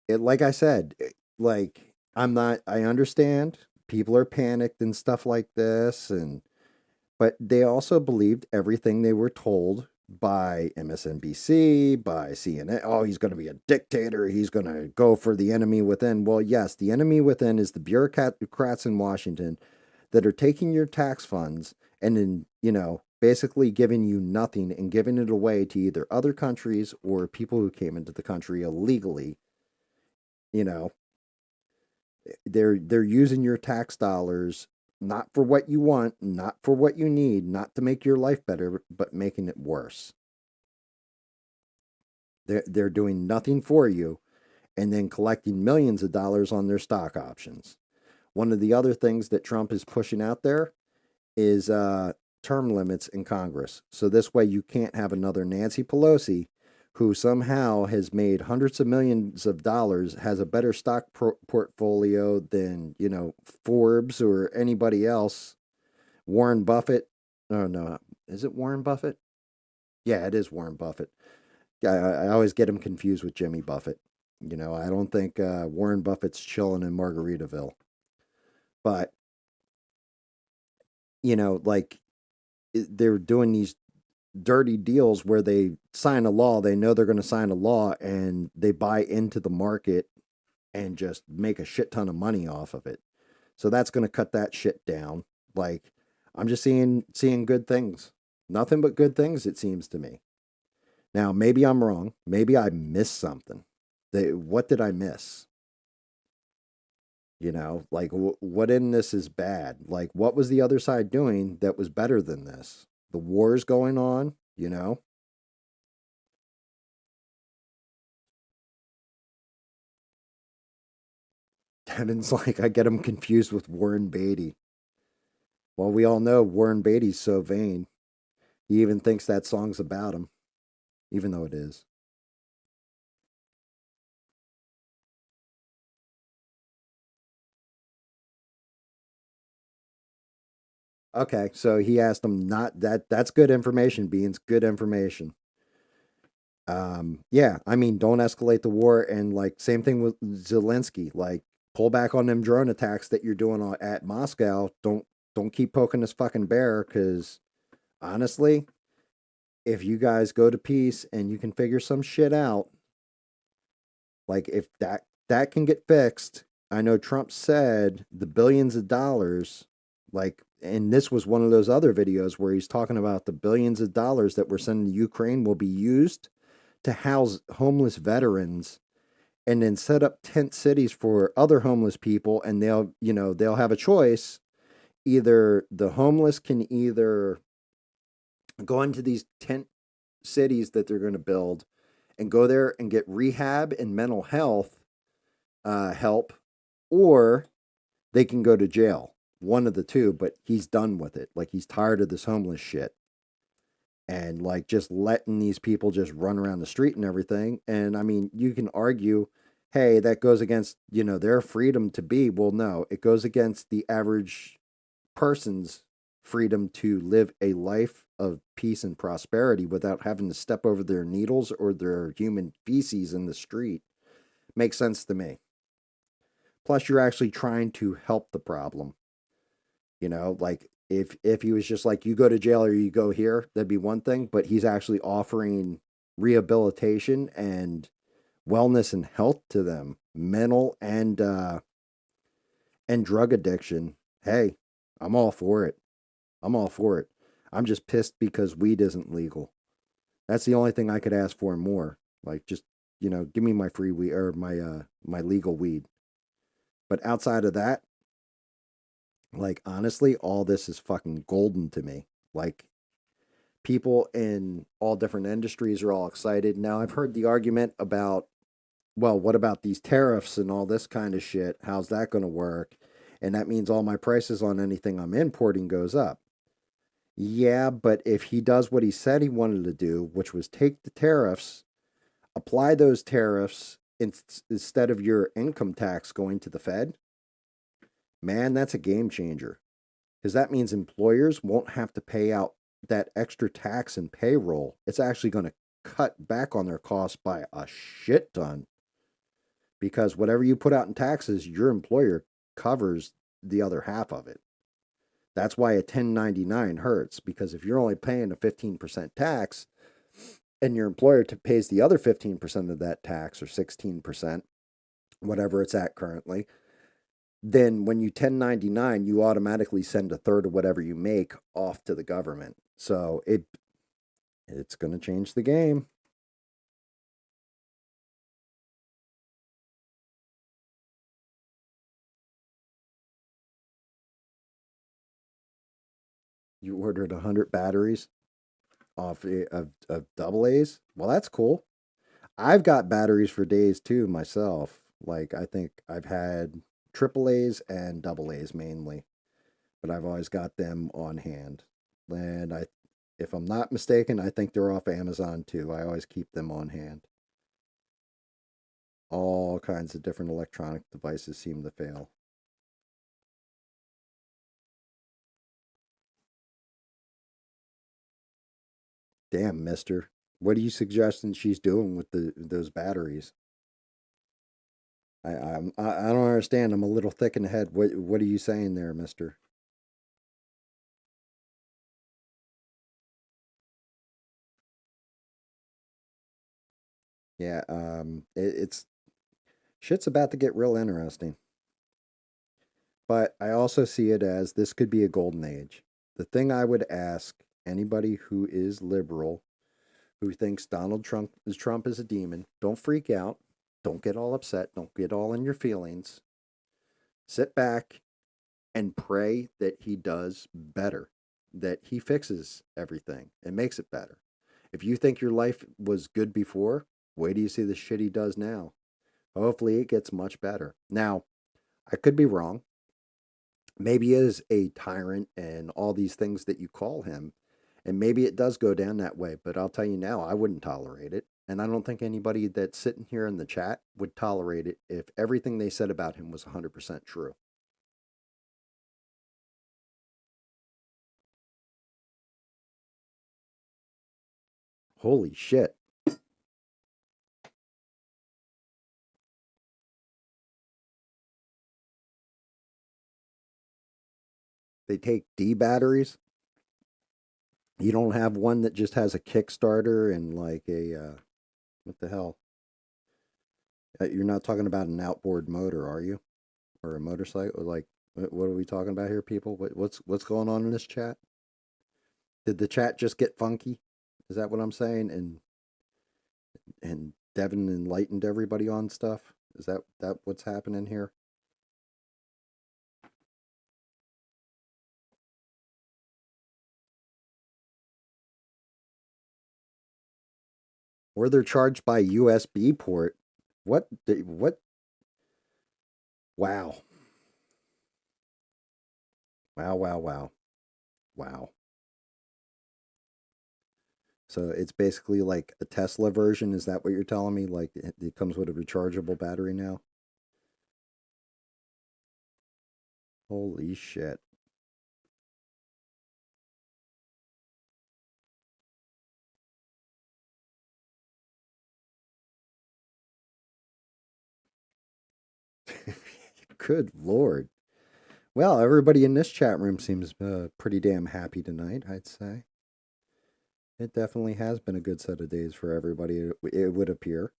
Like I said, like, I understand people are panicked and stuff like this, but they also believed everything they were told by MSNBC, by CNN. Oh, he's going to be a dictator. He's going to go for the enemy within. Well, yes, the enemy within is the bureaucrats in Washington that are taking your tax funds and then, basically giving you nothing and giving it away to either other countries or people who came into the country illegally. You know, they're using your tax dollars not for what you want, not for what you need, not to make your life better, but making it worse. They're doing nothing for you and then collecting millions of dollars on their stock options. One of the other things that Trump is pushing out there is term limits in Congress. So this way you can't have another Nancy Pelosi who somehow has made hundreds of millions of dollars, has a better stock portfolio than, Forbes or anybody else. Warren Buffett. Oh, no. Is it Warren Buffett? Yeah, it is Warren Buffett. I always get him confused with Jimmy Buffett. I don't think Warren Buffett's chilling in Margaritaville. But, like, they're doing these dirty deals where they sign a law, they know they're going to sign a law, and they buy into the market and just make a shit ton of money off of it. So that's going to cut that shit down. Like, I'm just seeing good things. Nothing but good things, it seems to me. Now, maybe I'm wrong. Maybe I missed something. What did I miss? Like, what in this is bad? Like, what was the other side doing that was better than this? The wars going on, Devin's like, I get him confused with Warren Beatty. Well, we all know Warren Beatty's so vain. He even thinks that song's about him, even though it is. Okay, so he asked him not that's good information, Beans, good information. Yeah, I mean, don't escalate the war, and like same thing with Zelensky, like pull back on them drone attacks that you're doing at Moscow. Don't keep poking this fucking bear, cuz honestly, if you guys go to peace and you can figure some shit out, like if that can get fixed. I know Trump said the billions of dollars, like, and this was one of those other videos where he's talking about the billions of dollars that we're sending to Ukraine will be used to house homeless veterans and then set up tent cities for other homeless people, and they'll have a choice. Either the homeless can either go into these tent cities that they're going to build and go there and get rehab and mental health help, or they can go to jail. One of the two, but he's done with it. Like, he's tired of this homeless shit and like just letting these people just run around the street and everything. And I mean, you can argue, hey, that goes against, their freedom to be. Well, no, it goes against the average person's freedom to live a life of peace and prosperity without having to step over their needles or their human feces in the street. Makes sense to me. Plus, you're actually trying to help the problem. Like if he was just like, you go to jail or you go here, that'd be one thing. But he's actually offering rehabilitation and wellness and health to them, mental and drug addiction. Hey, I'm all for it. I'm all for it. I'm just pissed because weed isn't legal. That's the only thing I could ask for more. Like, just, give me my free weed or my legal weed. But outside of that, like, honestly, all this is fucking golden to me. Like, people in all different industries are all excited. Now, I've heard the argument about, well, what about these tariffs and all this kind of shit? How's that going to work? And that means all my prices on anything I'm importing goes up. Yeah, but if he does what he said he wanted to do, which was take the tariffs, apply those tariffs instead of your income tax going to the Fed, man, that's a game changer. Because that means employers won't have to pay out that extra tax and payroll. It's actually going to cut back on their costs by a shit ton. Because whatever you put out in taxes, your employer covers the other half of it. That's why a 1099 hurts, because if you're only paying a 15% tax and your employer pays the other 15% of that tax, or 16%, whatever it's at currently, then when you 1099, you automatically send a third of whatever you make off to the government. So it's going to change the game. You ordered 100 batteries off of double A's. Well, that's cool. I've got batteries for days too myself. Like, I think I've had triple A's and double A's mainly, but I've always got them on hand. And if I'm not mistaken, I think they're off Amazon too. I always keep them on hand. All kinds of different electronic devices seem to fail. Damn, mister. What are you suggesting she's doing with those batteries? I don't understand. I'm a little thick in the head. What are you saying there, mister? Yeah, it's shit's about to get real interesting. But I also see it as this could be a golden age. The thing I would ask anybody who is liberal, who thinks Trump is a demon, don't freak out. Don't get all upset. Don't get all in your feelings. Sit back and pray that he does better, that he fixes everything and makes it better. If you think your life was good before, wait till you see the shit he does now. Hopefully, it gets much better. Now, I could be wrong. Maybe he is a tyrant and all these things that you call him. And maybe it does go down that way. But I'll tell you now, I wouldn't tolerate it. And I don't think anybody that's sitting here in the chat would tolerate it if everything they said about him was 100% true. Holy shit. They take D batteries. You don't have one that just has a Kickstarter and like what the hell? You're not talking about an outboard motor, are you? Or a motorcycle? Like, what are we talking about here, people? What's going on in this chat? Did the chat just get funky? Is that what I'm saying? And Devin enlightened everybody on stuff. Is that what's happening here? Or they're charged by USB port? What? Wow! Wow! Wow! Wow! Wow! So it's basically like a Tesla version. Is that what you're telling me? Like it comes with a rechargeable battery now? Holy shit. Good Lord. Well, everybody in this chat room seems pretty damn happy tonight, I'd say. It definitely has been a good set of days for everybody, it would appear.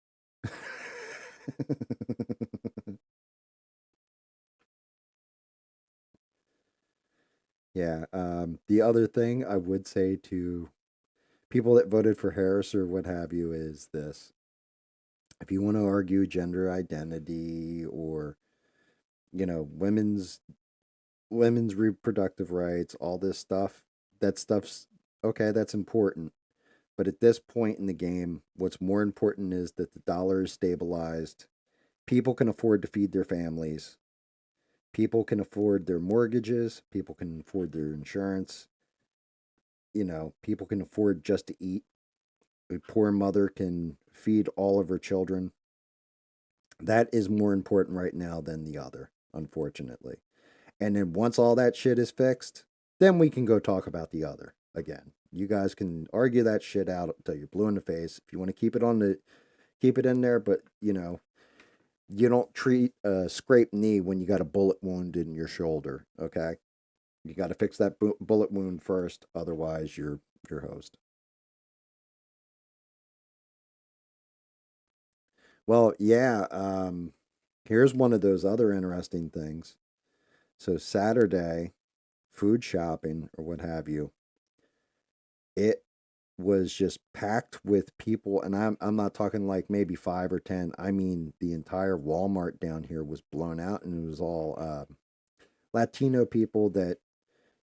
Yeah. The other thing I would say to people that voted for Harris or what have you is this. If you want to argue gender identity or, women's reproductive rights, all this stuff, that stuff's okay, that's important. But at this point in the game, what's more important is that the dollar is stabilized. People can afford to feed their families. People can afford their mortgages. People can afford their insurance. People can afford just to eat. A poor mother can feed all of her children. That is more important right now than the other, unfortunately. And then once all that shit is fixed, then we can go talk about the other again. You guys can argue that shit out until you're blue in the face. If you want to keep it in there, but you don't treat a scraped knee when you got a bullet wound in your shoulder. Okay, you got to fix that bullet wound first, otherwise you're host. Well, yeah. Here's one of those other interesting things. So Saturday, food shopping or what have you, it was just packed with people, and I'm not talking like maybe 5 or 10. I mean, the entire Walmart down here was blown out, and it was all Latino people that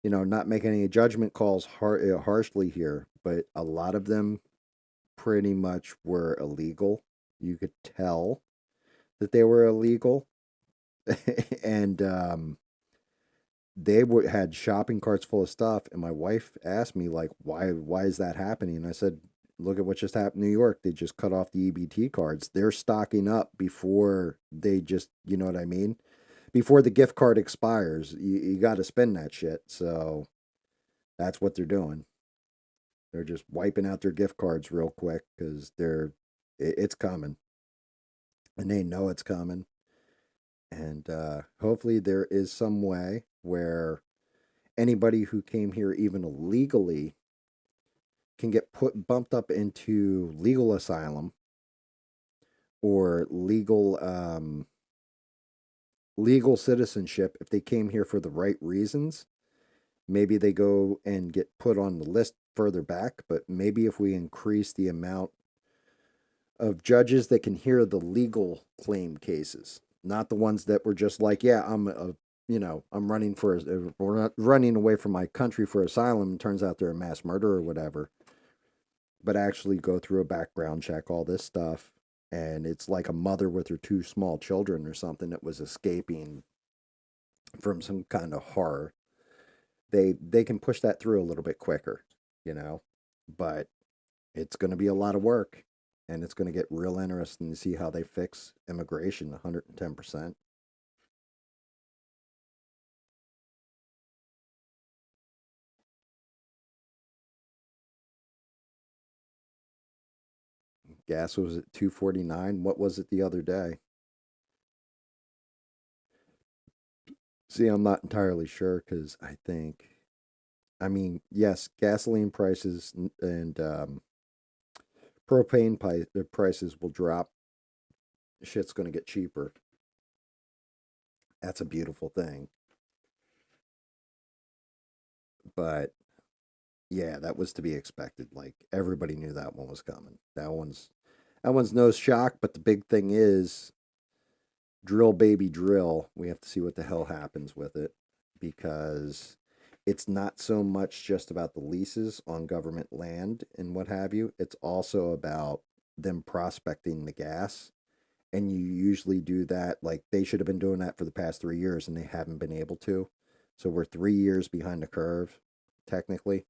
not making any judgment calls harshly here, but a lot of them pretty much were illegal. You could tell that they were illegal, and had shopping carts full of stuff. And my wife asked me like, why is that happening? And I said, look at what just happened in New York. They just cut off the EBT cards. They're stocking up before they just, you know what I mean? Before the gift card expires, you got to spend that shit. So that's what they're doing. They're just wiping out their gift cards real quick because it's coming, and they know it's coming. And hopefully there is some way where anybody who came here even illegally can get bumped up into legal asylum or legal citizenship if they came here for the right reasons. Maybe they go and get put on the list further back, but maybe if we increase the amount of judges that can hear the legal claim cases, not the ones that were just like, yeah, I'm we're not running away from my country for asylum. And turns out they're a mass murderer or whatever, but actually go through a background check, all this stuff. And it's like a mother with her 2 small children or something that was escaping from some kind of horror. They can push that through a little bit quicker, you know, but it's going to be a lot of work, and it's going to get real interesting to see how they fix immigration 110%. Gas was at 249. What was it the other day? See, I'm not entirely sure because I mean, yes, gasoline prices and propane prices will drop. Shit's going to get cheaper. That's a beautiful thing. But yeah, that was to be expected. Like everybody knew that one was coming. That one's no shock. But the big thing is, drill baby drill. We have to see what the hell happens with it, because it's not so much just about the leases on government land and what have you. It's also about them prospecting the gas. And you usually do that, like they should have been doing that for the past 3 years and they haven't been able to. So we're 3 years behind the curve, technically.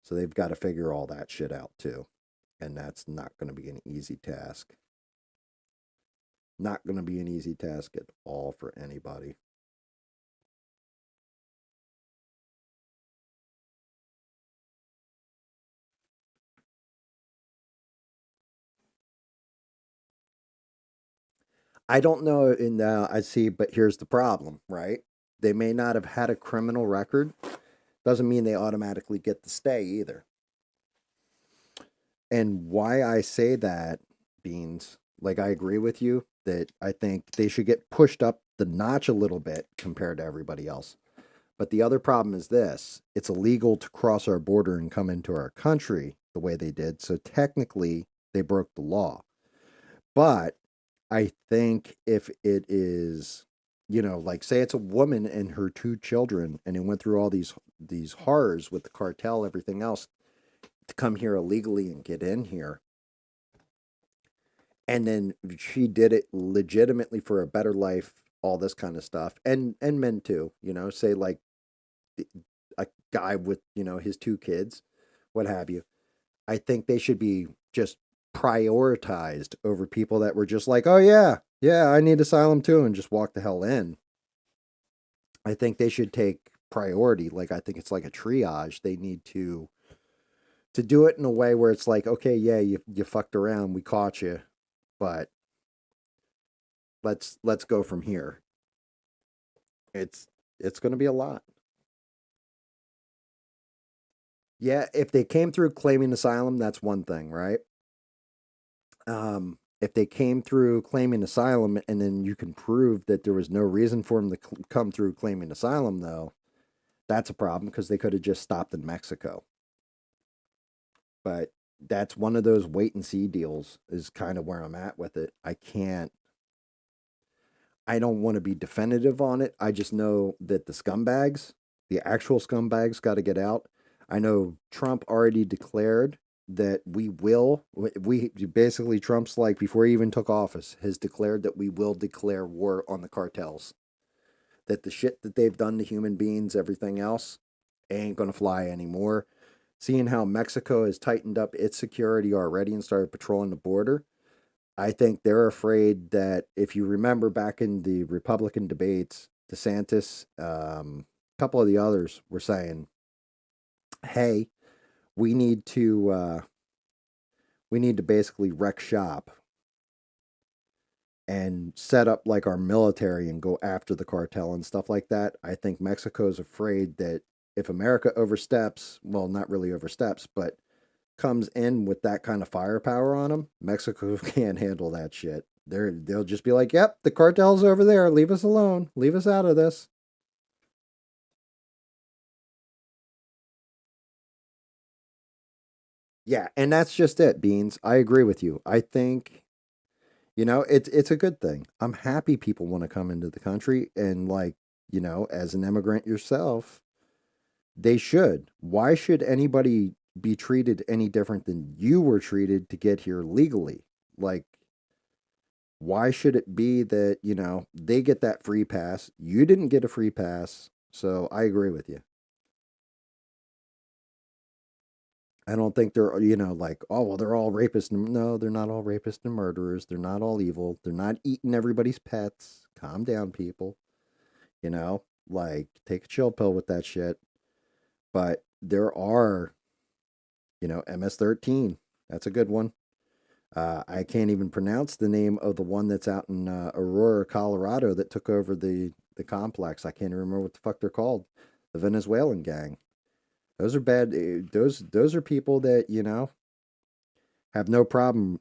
So they've got to figure all that shit out too. And that's not going to be an easy task. Not going to be an easy task at all for anybody. I don't know. I see, but here's the problem, right? They may not have had a criminal record. Doesn't mean they automatically get to stay either. And why I say that, Beans, like I agree with you that I think they should get pushed up the notch a little bit compared to everybody else. But the other problem is this: it's illegal to cross our border and come into our country the way they did. So technically, they broke the law. But I think if it is, like say it's a woman and her two children, and it went through all these horrors with the cartel, everything else, to come here illegally and get in here, and then she did it legitimately for a better life, all this kind of stuff, and men too, say like a guy with his two kids, what have you. I think they should be just prioritized over people that were just like, oh yeah, I need asylum too, and just walk the hell in. I think they should take priority. Like I think it's like a triage. They need to do it in a way where it's like, okay, yeah, you fucked around, we caught you, but let's go from here. It's going to be a lot. Yeah, if they came through claiming asylum, that's one thing, right? If they came through claiming asylum and then you can prove that there was no reason for them to come through claiming asylum, though, that's a problem because they could have just stopped in Mexico. But that's one of those wait and see deals, is kind of where I'm at with it. I don't want to be definitive on it. I just know that the actual scumbags, got to get out. I know Trump already declared that we basically, Trump's like, before he even took office, has declared that we will declare war on the cartels. That the shit that they've done to human beings, everything else, ain't going to fly anymore. Seeing how Mexico has tightened up its security already and started patrolling the border, I think they're afraid that, if you remember back in the Republican debates, DeSantis, a couple of the others were saying, "Hey, we need to uh, we need to basically wreck shop and set up like our military and go after the cartel and stuff like that." I think Mexico's afraid that if America oversteps, well, not really oversteps, but comes in with that kind of firepower on them, Mexico can't handle that shit. They'll just be like, "Yep, the cartel's over there. Leave us alone. Leave us out of this." Yeah, and that's just it, Beans. I agree with you. I think it's a good thing. I'm happy people want to come into the country, and like, as an immigrant yourself, they should. Why should anybody be treated any different than you were treated to get here legally? Like, why should it be that, they get that free pass? You didn't get a free pass. So I agree with you. I don't think they're, like, oh, well, they're all rapists. No, they're not all rapists and murderers. They're not all evil. They're not eating everybody's pets. Calm down, people. Like, take a chill pill with that shit. But there are, MS-13. That's a good one. I can't even pronounce the name of the one that's out in Aurora, Colorado, that took over the complex. I can't even remember what the fuck they're called. The Venezuelan gang. Those are bad. Those are people that have no problem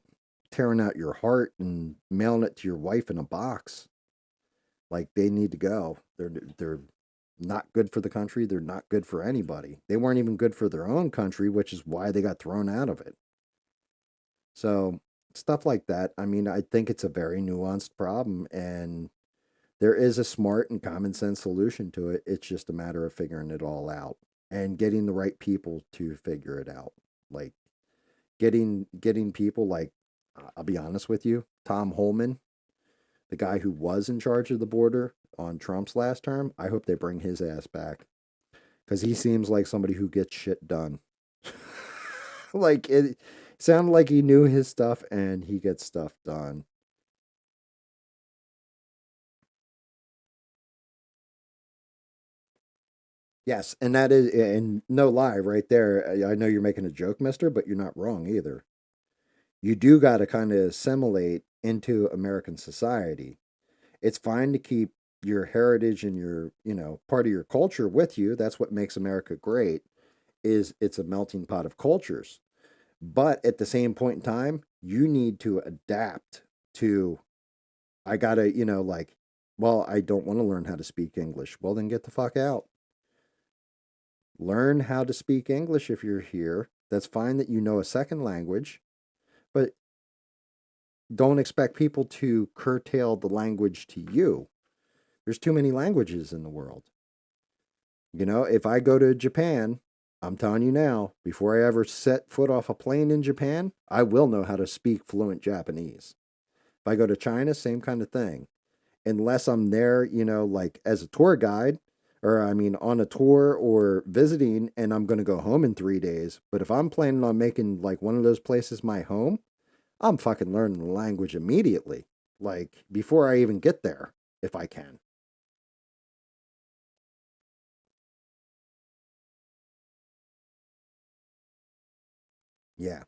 tearing out your heart and mailing it to your wife in a box. Like, they need to go. They're not good for the country. They're not good for anybody. They weren't even good for their own country, which is why they got thrown out of it. So stuff like that. I mean, I think it's a very nuanced problem, and there is a smart and common sense solution to it. It's just a matter of figuring it all out and getting the right people to figure it out. Like, getting people like, I'll be honest with you, Tom Holman, the guy who was in charge of the border on Trump's last term. I hope they bring his ass back because he seems like somebody who gets shit done. Like it sounded like he knew his stuff and he gets stuff done. Yes, and that is, and no lie, right there. I know you're making a joke, mister, but you're not wrong either. You do got to kind of assimilate into American society. It's fine to keep your heritage and your, part of your culture with you. That's what makes America great, is it's a melting pot of cultures. But at the same point in time, you need to adapt to, I got to, like, well, I don't want to learn how to speak English. Well, then get the fuck out. Learn how to speak English if you're here. That's fine that you know a second language, but don't expect people to curtail the language to you. There's too many languages in the world. If I go to Japan, I'm telling you now, before I ever set foot off a plane in Japan, I will know how to speak fluent Japanese. If I go to China, same kind of thing. Unless I'm there, like as a tour guide, or I mean on a tour or visiting, and I'm going to go home in 3 days. But if I'm planning on making like one of those places my home, I'm fucking learning the language immediately. Like before I even get there, if I can. Yeah.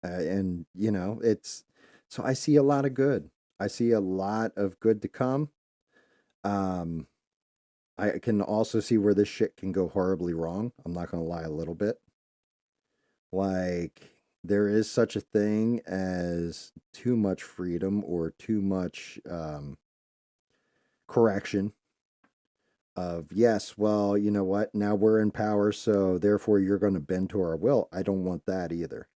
And, it's so I see a lot of good. I see a lot of good to come. Um, I can also see where this shit can go horribly wrong. I'm not going to lie a little bit. Like, there is such a thing as too much freedom or too much correction of, yes, well, you know what? Now we're in power, so therefore you're going to bend to our will. I don't want that either.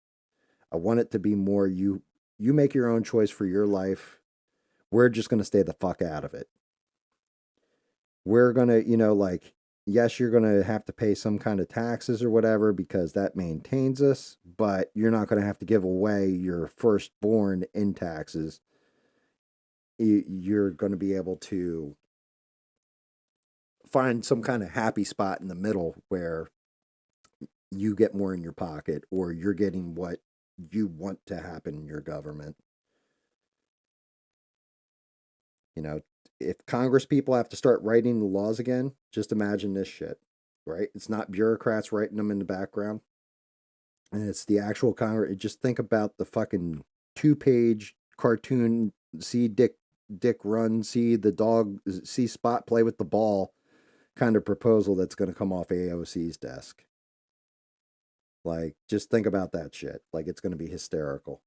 I want it to be more you make your own choice for your life. We're just going to stay the fuck out of it. We're going to, like, yes, you're going to have to pay some kind of taxes or whatever because that maintains us, but you're not going to have to give away your firstborn in taxes. You're going to be able to find some kind of happy spot in the middle where you get more in your pocket or you're getting what you want to happen in your government. You know, if Congress people have to start writing the laws again, just imagine this shit, right? It's not bureaucrats writing them in the background, and it's the actual Congress. Just think about the fucking 2-page cartoon. See Dick run. See the dog. See Spot play with the ball. Kind of proposal that's going to come off AOC's desk. Like, just think about that shit. Like, it's going to be hysterical.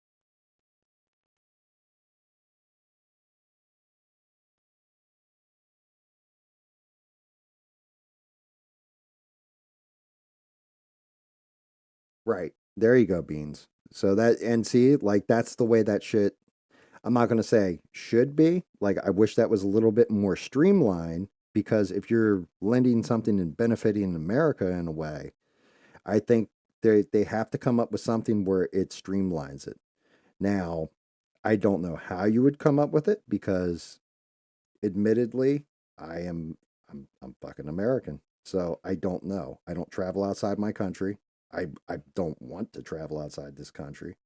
Right. There you go, Beans. So that, and see, like, that's the way that shit, I'm not going to say should be. Like, I wish that was a little bit more streamlined because if you're lending something and benefiting America in a way, I think they have to come up with something where it streamlines it. Now, I don't know how you would come up with it because admittedly, I'm fucking American. So I don't know. I don't travel outside my country. I don't want to travel outside this country.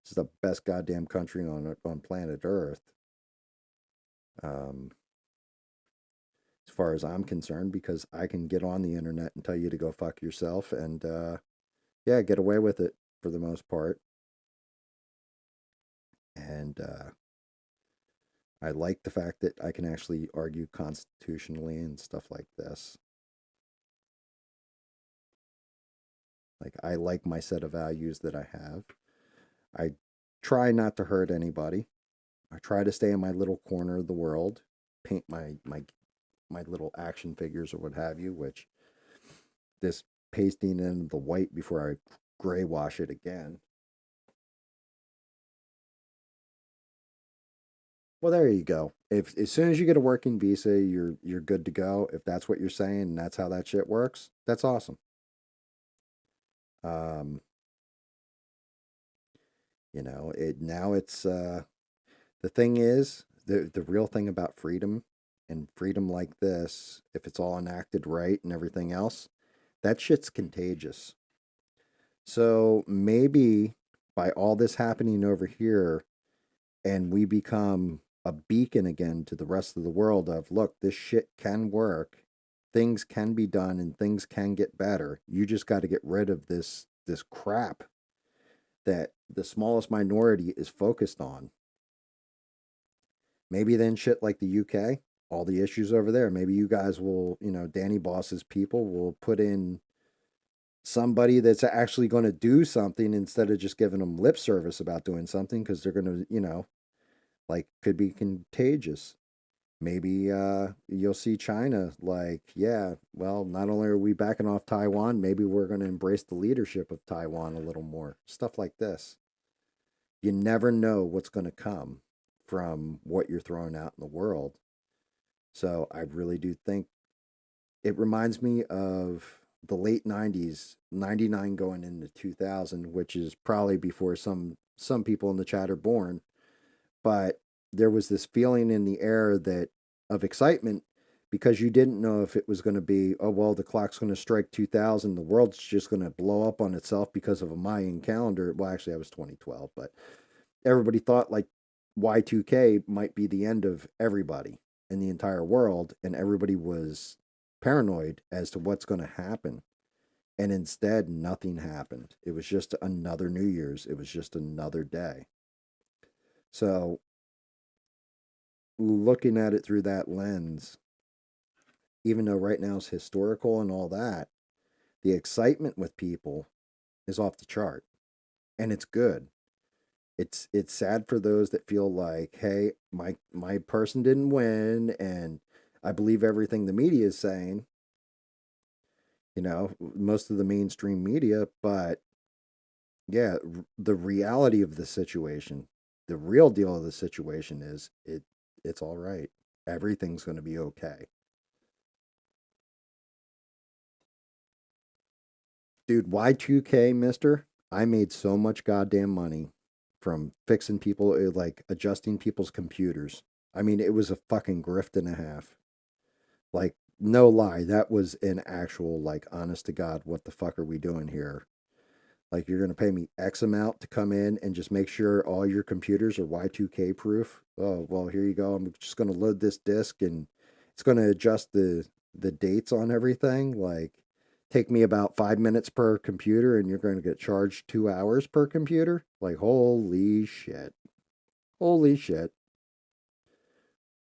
This is the best goddamn country on planet Earth. Um, as far as I'm concerned, because I can get on the internet and tell you to go fuck yourself, and yeah, get away with it for the most part. And I like the fact that I can actually argue constitutionally and stuff like this. Like, I like my set of values that I have. I try not to hurt anybody. I try to stay in my little corner of the world, paint my little action figures or what have you, which this pasting in the white before I gray wash it again. Well, there you go. If as soon as you get a working visa, you're good to go. If that's what you're saying and that's how that shit works, that's awesome. Um, it now it's the thing is the real thing about freedom and freedom like this, if it's all enacted right and everything else, that shit's contagious. So maybe by all this happening over here, and we become a beacon again to the rest of the world of, look, this shit can work, things can be done, and things can get better. You just got to get rid of this crap that the smallest minority is focused on. Maybe then shit like the UK, all the issues over there, maybe you guys will, Danny Boss's people will put in somebody that's actually going to do something instead of just giving them lip service about doing something, because they're going to, like, could be contagious. Maybe you'll see China like, yeah, well, not only are we backing off Taiwan, maybe we're going to embrace the leadership of Taiwan a little more. Stuff like this. You never know what's going to come from what you're throwing out in the world. So I really do think it reminds me of the late 90s, 99 going into 2000, which is probably before some people in the chat are born, but there was this feeling in the air that of excitement, because you didn't know if it was going to be, oh well, the clock's going to strike 2000, the world's just going to blow up on itself because of a Mayan calendar. Well, actually that was 2012, but everybody thought like Y2K might be the end of everybody in the entire world, and everybody was paranoid as to what's going to happen. And instead, nothing happened. It was just another New Year's. It was just another day. So, looking at it through that lens, even though right now it's historical and all that, the excitement with people is off the chart, and it's good. It's sad for those that feel like, hey, my person didn't win, and I believe everything the media is saying, most of the mainstream media, but yeah, the reality of the situation, the real deal of the situation is it's all right. Everything's going to be okay. Dude, Y2K, mister, I made so much goddamn money from fixing people, like adjusting people's computers. I mean, it was a fucking grift and a half. Like, no lie, that was an actual, like, honest to God, what the fuck are we doing here? Like, you're going to pay me X amount to come in and just make sure all your computers are Y2K proof. Oh, well, here you go. I'm just going to load this disk, and it's going to adjust the dates on everything. Like, take me about 5 minutes per computer, and you're going to get charged 2 hours per computer. Like, holy shit. Holy shit.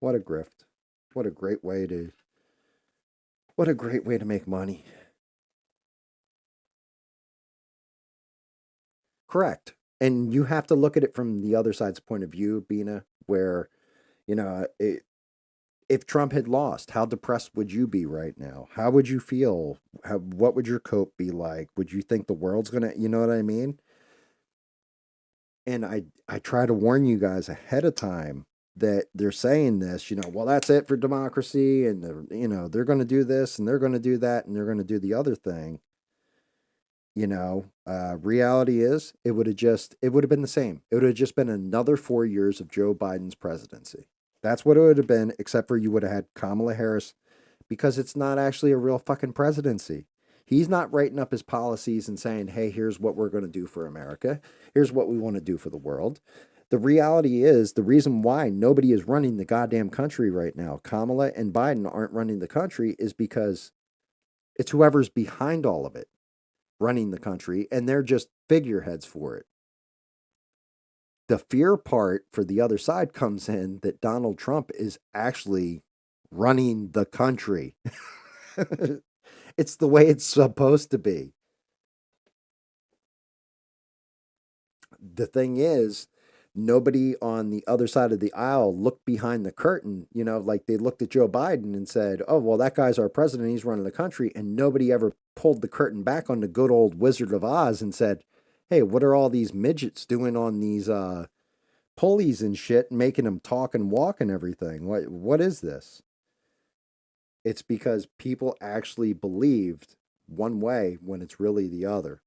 What a grift. What a great way to what a great way to make money. Correct. And you have to look at it from the other side's point of view, Bina, where, you know, it, if Trump had lost, how depressed would you be right now? How would you feel? What would your cope be like? Would you think the world's gonna, you know what I mean? And I try to warn you guys ahead of time that they're saying this, well, that's it for democracy, and they're going to do this and they're going to do that and they're going to do the other thing. Reality is it would have been the same. It would have just been another 4 years of Joe Biden's presidency. That's what it would have been, except for you would have had Kamala Harris, because it's not actually a real fucking presidency. He's not writing up his policies and saying, hey, here's what we're going to do for America. Here's what we want to do for the world. The reality is, the reason why nobody is running the goddamn country right now, Kamala and Biden aren't running the country, is because it's whoever's behind all of it running the country, and they're just figureheads for it. The fear part for the other side comes in that Donald Trump is actually running the country. It's the way it's supposed to be. The thing is, nobody on the other side of the aisle looked behind the curtain, like they looked at Joe Biden and said, oh, well, that guy's our president. He's running the country. And nobody ever pulled the curtain back on the good old Wizard of Oz and said, hey, what are all these midgets doing on these pulleys and shit, making them talk and walk and everything? What is this? It's because people actually believed one way when it's really the other.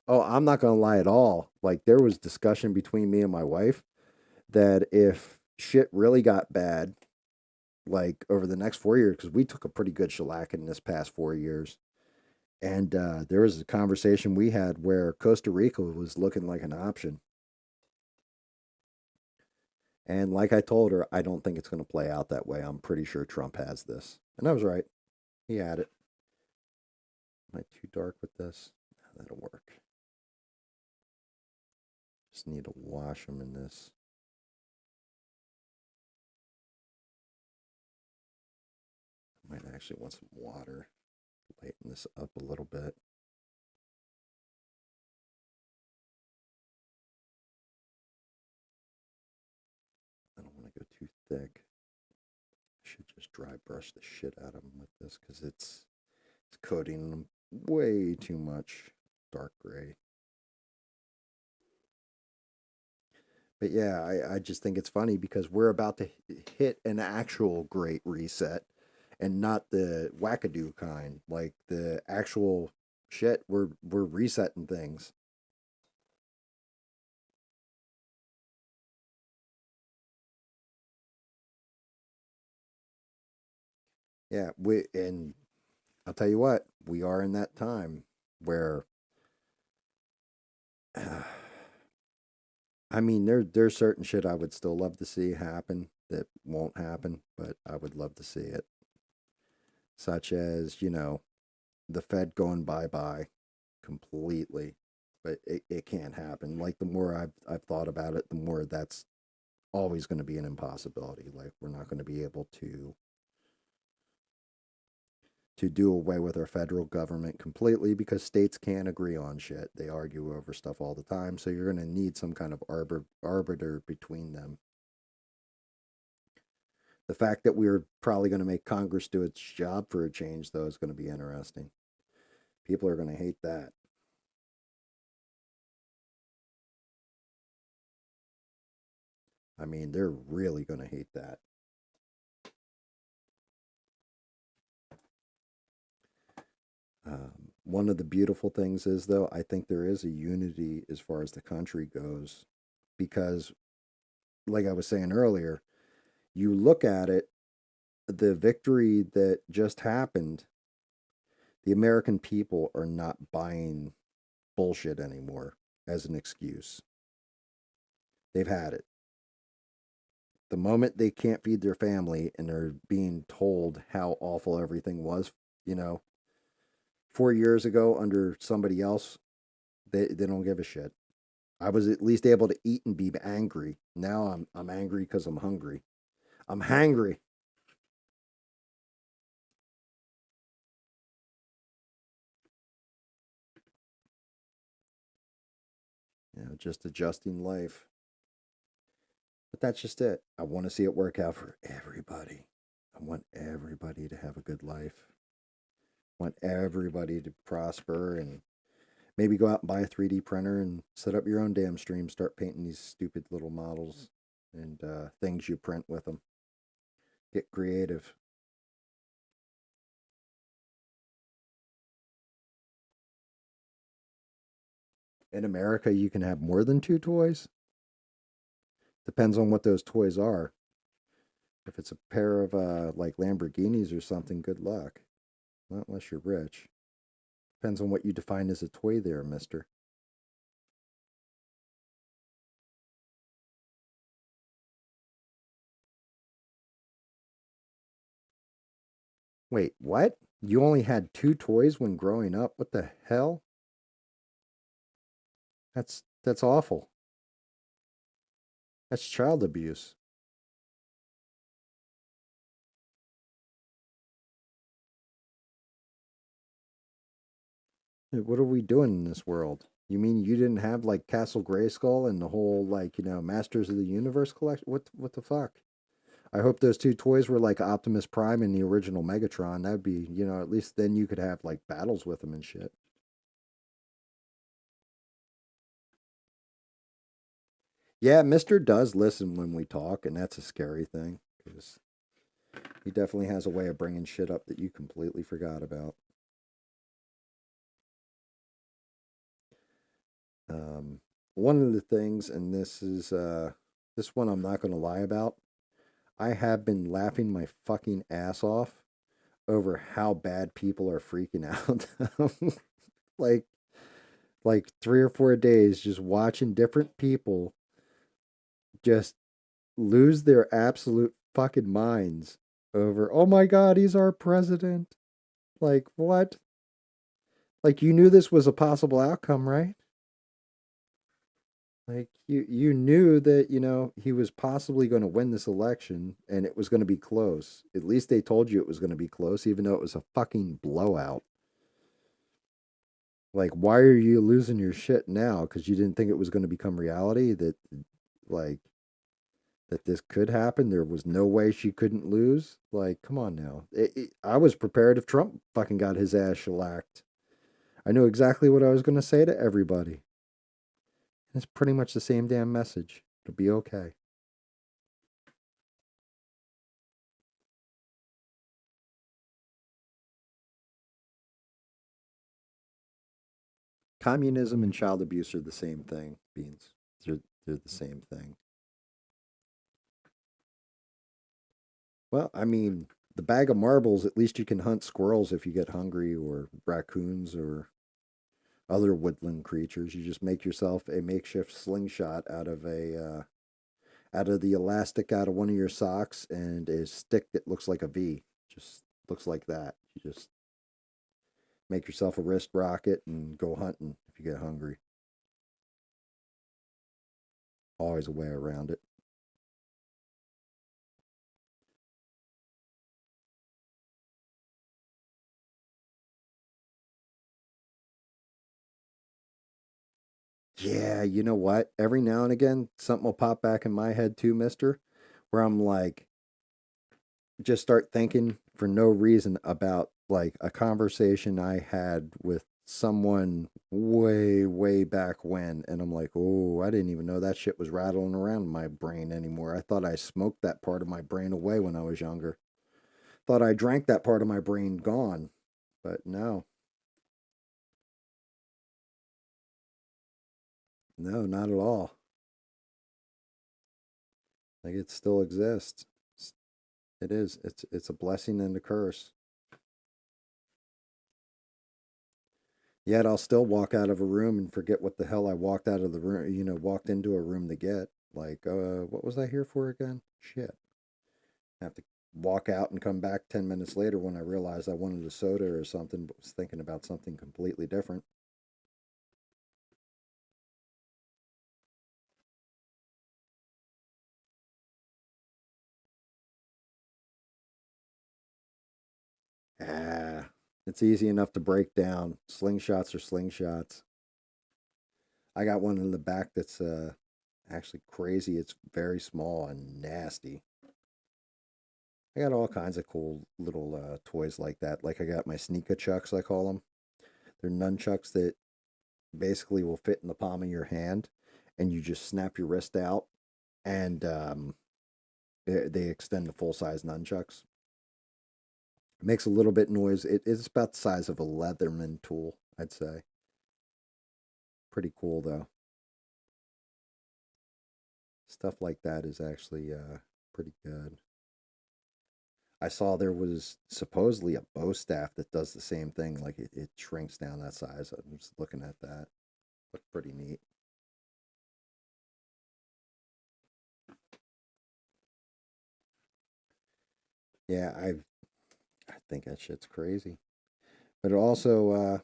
Oh, I'm not going to lie at all. Like, there was discussion between me and my wife that if shit really got bad, like over the next 4 years, because we took a pretty good shellacking this past 4 years. And there was a conversation we had where Costa Rica was looking like an option. And like I told her, I don't think it's going to play out that way. I'm pretty sure Trump has this. And I was right. He had it. Am I too dark with this? That'll work. Just need to wash them in this. Might actually want some water. Lighten this up a little bit. I don't want to go too thick. I should just dry brush the shit out of them with this because it's coating them way too much dark gray. But yeah, I just think it's funny because we're about to hit an actual great reset and not the wackadoo kind, like the actual shit. We're resetting things. Yeah, we and I'll tell you what, we are in that time where I mean there's certain shit I would still love to see happen that won't happen, but I would love to see it. Such as, the Fed going bye-bye completely. But it can't happen. Like the more I've thought about it, the more that's always going to be an impossibility. Like we're not going to be able to do away with our federal government completely because states can't agree on shit. They argue over stuff all the time. So you're going to need some kind of arbiter between them. The fact that we're probably going to make Congress do its job for a change, though, is going to be interesting. People are going to hate that. I mean, they're really going to hate that. One of the beautiful things is, though, I think there is a unity as far as the country goes because, like I was saying earlier, you look at it, the victory that just happened, the American people are not buying bullshit anymore as an excuse. They've had it. The moment they can't feed their family and they're being told how awful everything was, you know, 4 years ago under somebody else, they don't give a shit. I was at least able to eat and be angry. Now I'm angry because I'm hungry. I'm hangry. Just adjusting life. But that's just it. I want to see it work out for everybody. I want everybody to have a good life. I want everybody to prosper and maybe go out and buy a 3D printer and set up your own damn stream. Start painting these stupid little models and things you print with them. Get creative. In America, you can have more than two toys. Depends on what those toys are. If it's a pair of like Lamborghinis or something, good luck. Not unless you're rich. Depends on what you define as a toy there, mister. Wait, what? You only had two toys when growing up? What the hell? That's awful. That's child abuse. What are we doing in this world? You mean you didn't have like Castle Grayskull and the whole like, Masters of the Universe collection? What the fuck? I hope those two toys were like Optimus Prime and the original Megatron. That'd be, at least then you could have like battles with them and shit. Yeah, Mister does listen when we talk, and that's a scary thing because he definitely has a way of bringing shit up that you completely forgot about. One of the things, and this is this one I'm not going to lie about. I have been laughing my fucking ass off over how bad people are freaking out. like like 3 or 4 days just watching different people just lose their absolute fucking minds over, oh my god, he's our president. Like what? Like you knew this was a possible outcome, right? Like you knew that, he was possibly going to win this election and it was going to be close. At least they told you it was going to be close, even though it was a fucking blowout. Like, why are you losing your shit now? Because you didn't think it was going to become reality that, like, that this could happen. There was no way she couldn't lose. Like, come on now. I was prepared if Trump fucking got his ass shellacked. I knew exactly what I was going to say to everybody. It's pretty much the same damn message. It'll be okay. Communism and child abuse are the same thing, Beans. They're the same thing. Well, I mean, the bag of marbles, at least you can hunt squirrels if you get hungry, or raccoons, or other woodland creatures. You just make yourself a makeshift slingshot out of the elastic out of one of your socks and a stick that looks like a V. Just looks like that. You just make yourself a wrist rocket and go hunting if you get hungry. Always a way around it. Yeah, you know what? Every now and again, something will pop back in my head too, mister, where I'm like, just start thinking for no reason about like a conversation I had with someone way, way back when. And I'm like, oh, I didn't even know that shit was rattling around in my brain anymore. I thought I smoked that part of my brain away when I was younger. Thought I drank that part of my brain gone. But no, no, not at all. Like it still exists. It is. It's a blessing and a curse. Yet I'll still walk out of a room and forget what the hell I walked out of the room, walked into a room to get. Like, what was I here for again? Shit. I have to walk out and come back 10 minutes later when I realized I wanted a soda or something, but was thinking about something completely different. Ah, it's easy enough to break down. Slingshots are slingshots. I got one in the back that's actually crazy. It's very small and nasty. I got all kinds of cool little toys like that. Like I got my sneaker chucks, I call them. They're nunchucks that basically will fit in the palm of your hand, and you just snap your wrist out, and they extend to full size nunchucks. It makes a little bit noise. It's about the size of a Leatherman tool, I'd say. Pretty cool though. Stuff like that is actually pretty good. I saw there was supposedly a bow staff that does the same thing. Like it shrinks down that size. I'm just looking at that. Looked pretty neat. Yeah, I think that shit's crazy. But it also,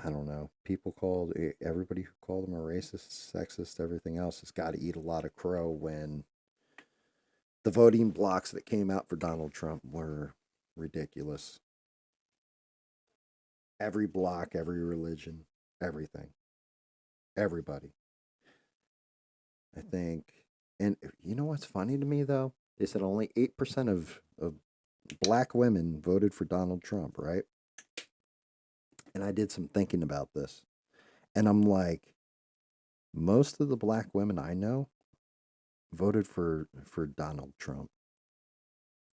I don't know. People called everybody who called him a racist, sexist, everything else has got to eat a lot of crow when the voting blocks that came out for Donald Trump were ridiculous. Every block, every religion, everything, everybody. I think, and you know what's funny to me though? They said only 8% of black women voted for Donald Trump, right? And I did some thinking about this. And I'm like, most of the black women I know voted for Donald Trump.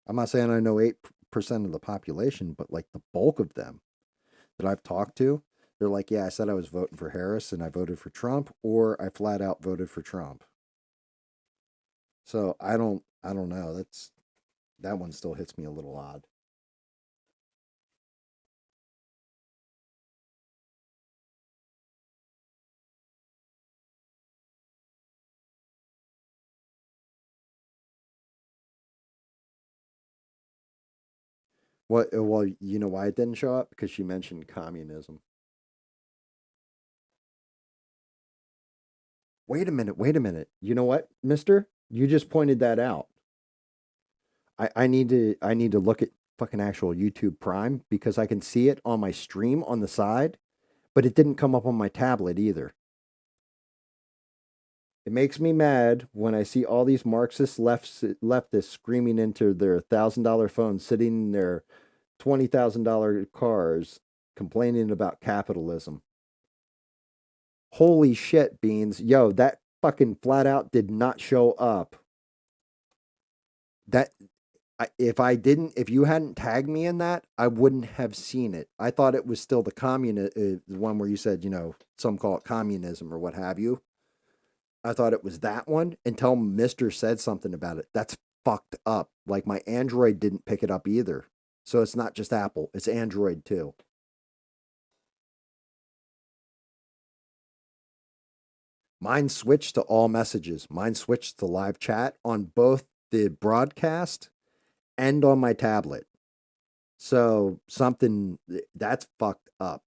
I'm not saying I know 8% of the population, but like the bulk of them that I've talked to, they're like, yeah, I said I was voting for Harris and I voted for Trump, or I flat out voted for Trump. So I don't know. That one still hits me a little odd. What? Well, you know why it didn't show up? Because she mentioned communism. Wait a minute. Wait a minute. You know what, Mister? You just pointed that out. I need to look at fucking actual YouTube Prime because I can see it on my stream on the side, but it didn't come up on my tablet either. It makes me mad when I see all these Marxist leftists screaming into their $1,000 phones, sitting in their $20,000 cars, complaining about capitalism. Holy shit, Beans. Yo, that fucking flat out did not show up. That if you hadn't tagged me in that, I wouldn't have seen it. I thought it was still the communist one where you said, some call it communism or what have you. I thought it was that one until Mister said something about it. That's fucked up. Like my Android didn't pick it up either. So it's not just Apple, it's Android too. Mine switched to all messages. Mine switched to live chat on both the broadcast and on my tablet. So something that's fucked up.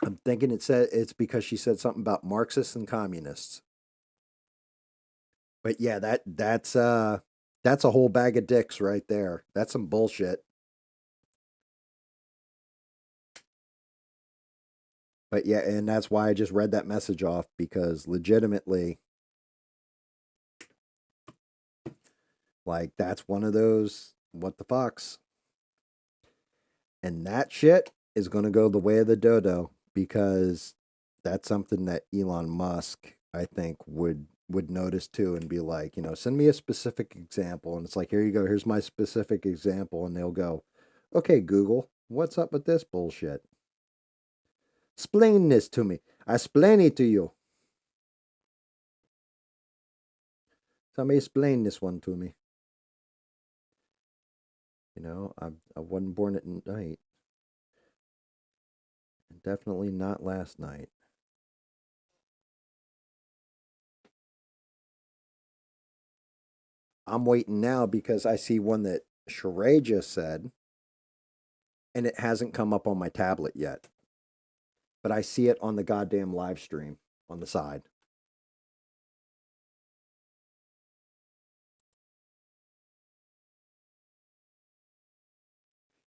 I'm thinking it said it's because she said something about Marxists and communists. But yeah, that's a whole bag of dicks right there. That's some bullshit. But yeah, and that's why I just read that message off because legitimately, like, that's one of those what the fucks. And that shit is going to go the way of the dodo because that's something that Elon Musk, I think, would notice too and be like, send me a specific example. And it's like, here you go, here's my specific example. And they'll go, okay, Google, what's up with this bullshit? Explain this to me. I explain it to you. Somebody explain this one to me. I wasn't born at night. Definitely not last night. I'm waiting now because I see one that Sheree just said, and it hasn't come up on my tablet yet. But I see it on the goddamn live stream on the side.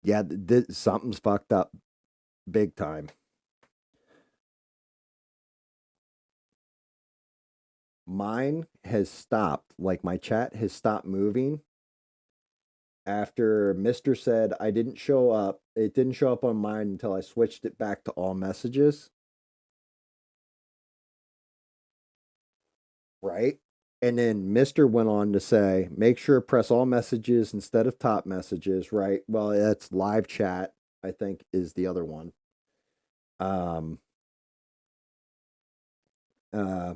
Yeah, something's fucked up big time. Mine has stopped. Like my chat has stopped moving after Mister said I didn't show up. It didn't show up on mine until I switched it back to all messages. Right? And then Mister went on to say, make sure press all messages instead of top messages, right? Well, that's live chat, I think, is the other one. Um, uh,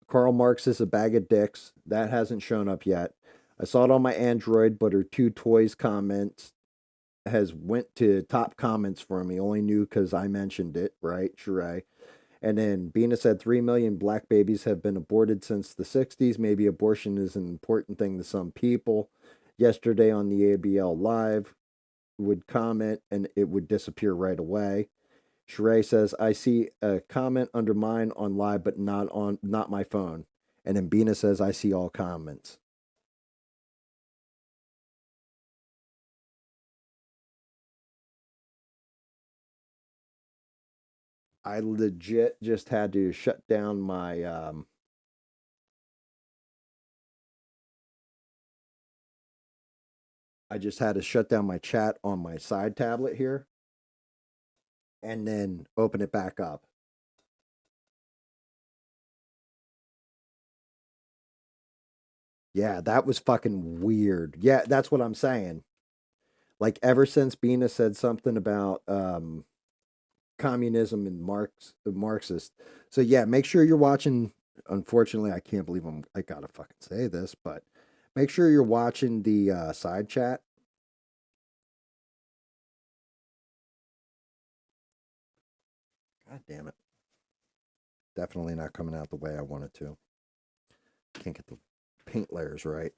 Karl Marx is a bag of dicks. That hasn't shown up yet. I saw it on my Android, but her two toys comments has went to top comments for me. Only knew because I mentioned it, right, Sheree? And then Bina said 3 million black babies have been aborted since the 60s. Maybe abortion is an important thing to some people. Yesterday on the ABL Live, would comment and it would disappear right away. Sheree says, I see a comment under mine on live, but not my phone. And then Bina says, I see all comments. I legit just had to shut down my I just had to shut down my chat on my side tablet here and then open it back up. Yeah, that was fucking weird. Yeah, that's what I'm saying. Like ever since Bina said something about communism and Marxist. So yeah, make sure you're watching. Unfortunately, I can't believe I gotta fucking say this, but make sure you're watching the side chat. God damn it! Definitely not coming out the way I wanted to. Can't get the paint layers right.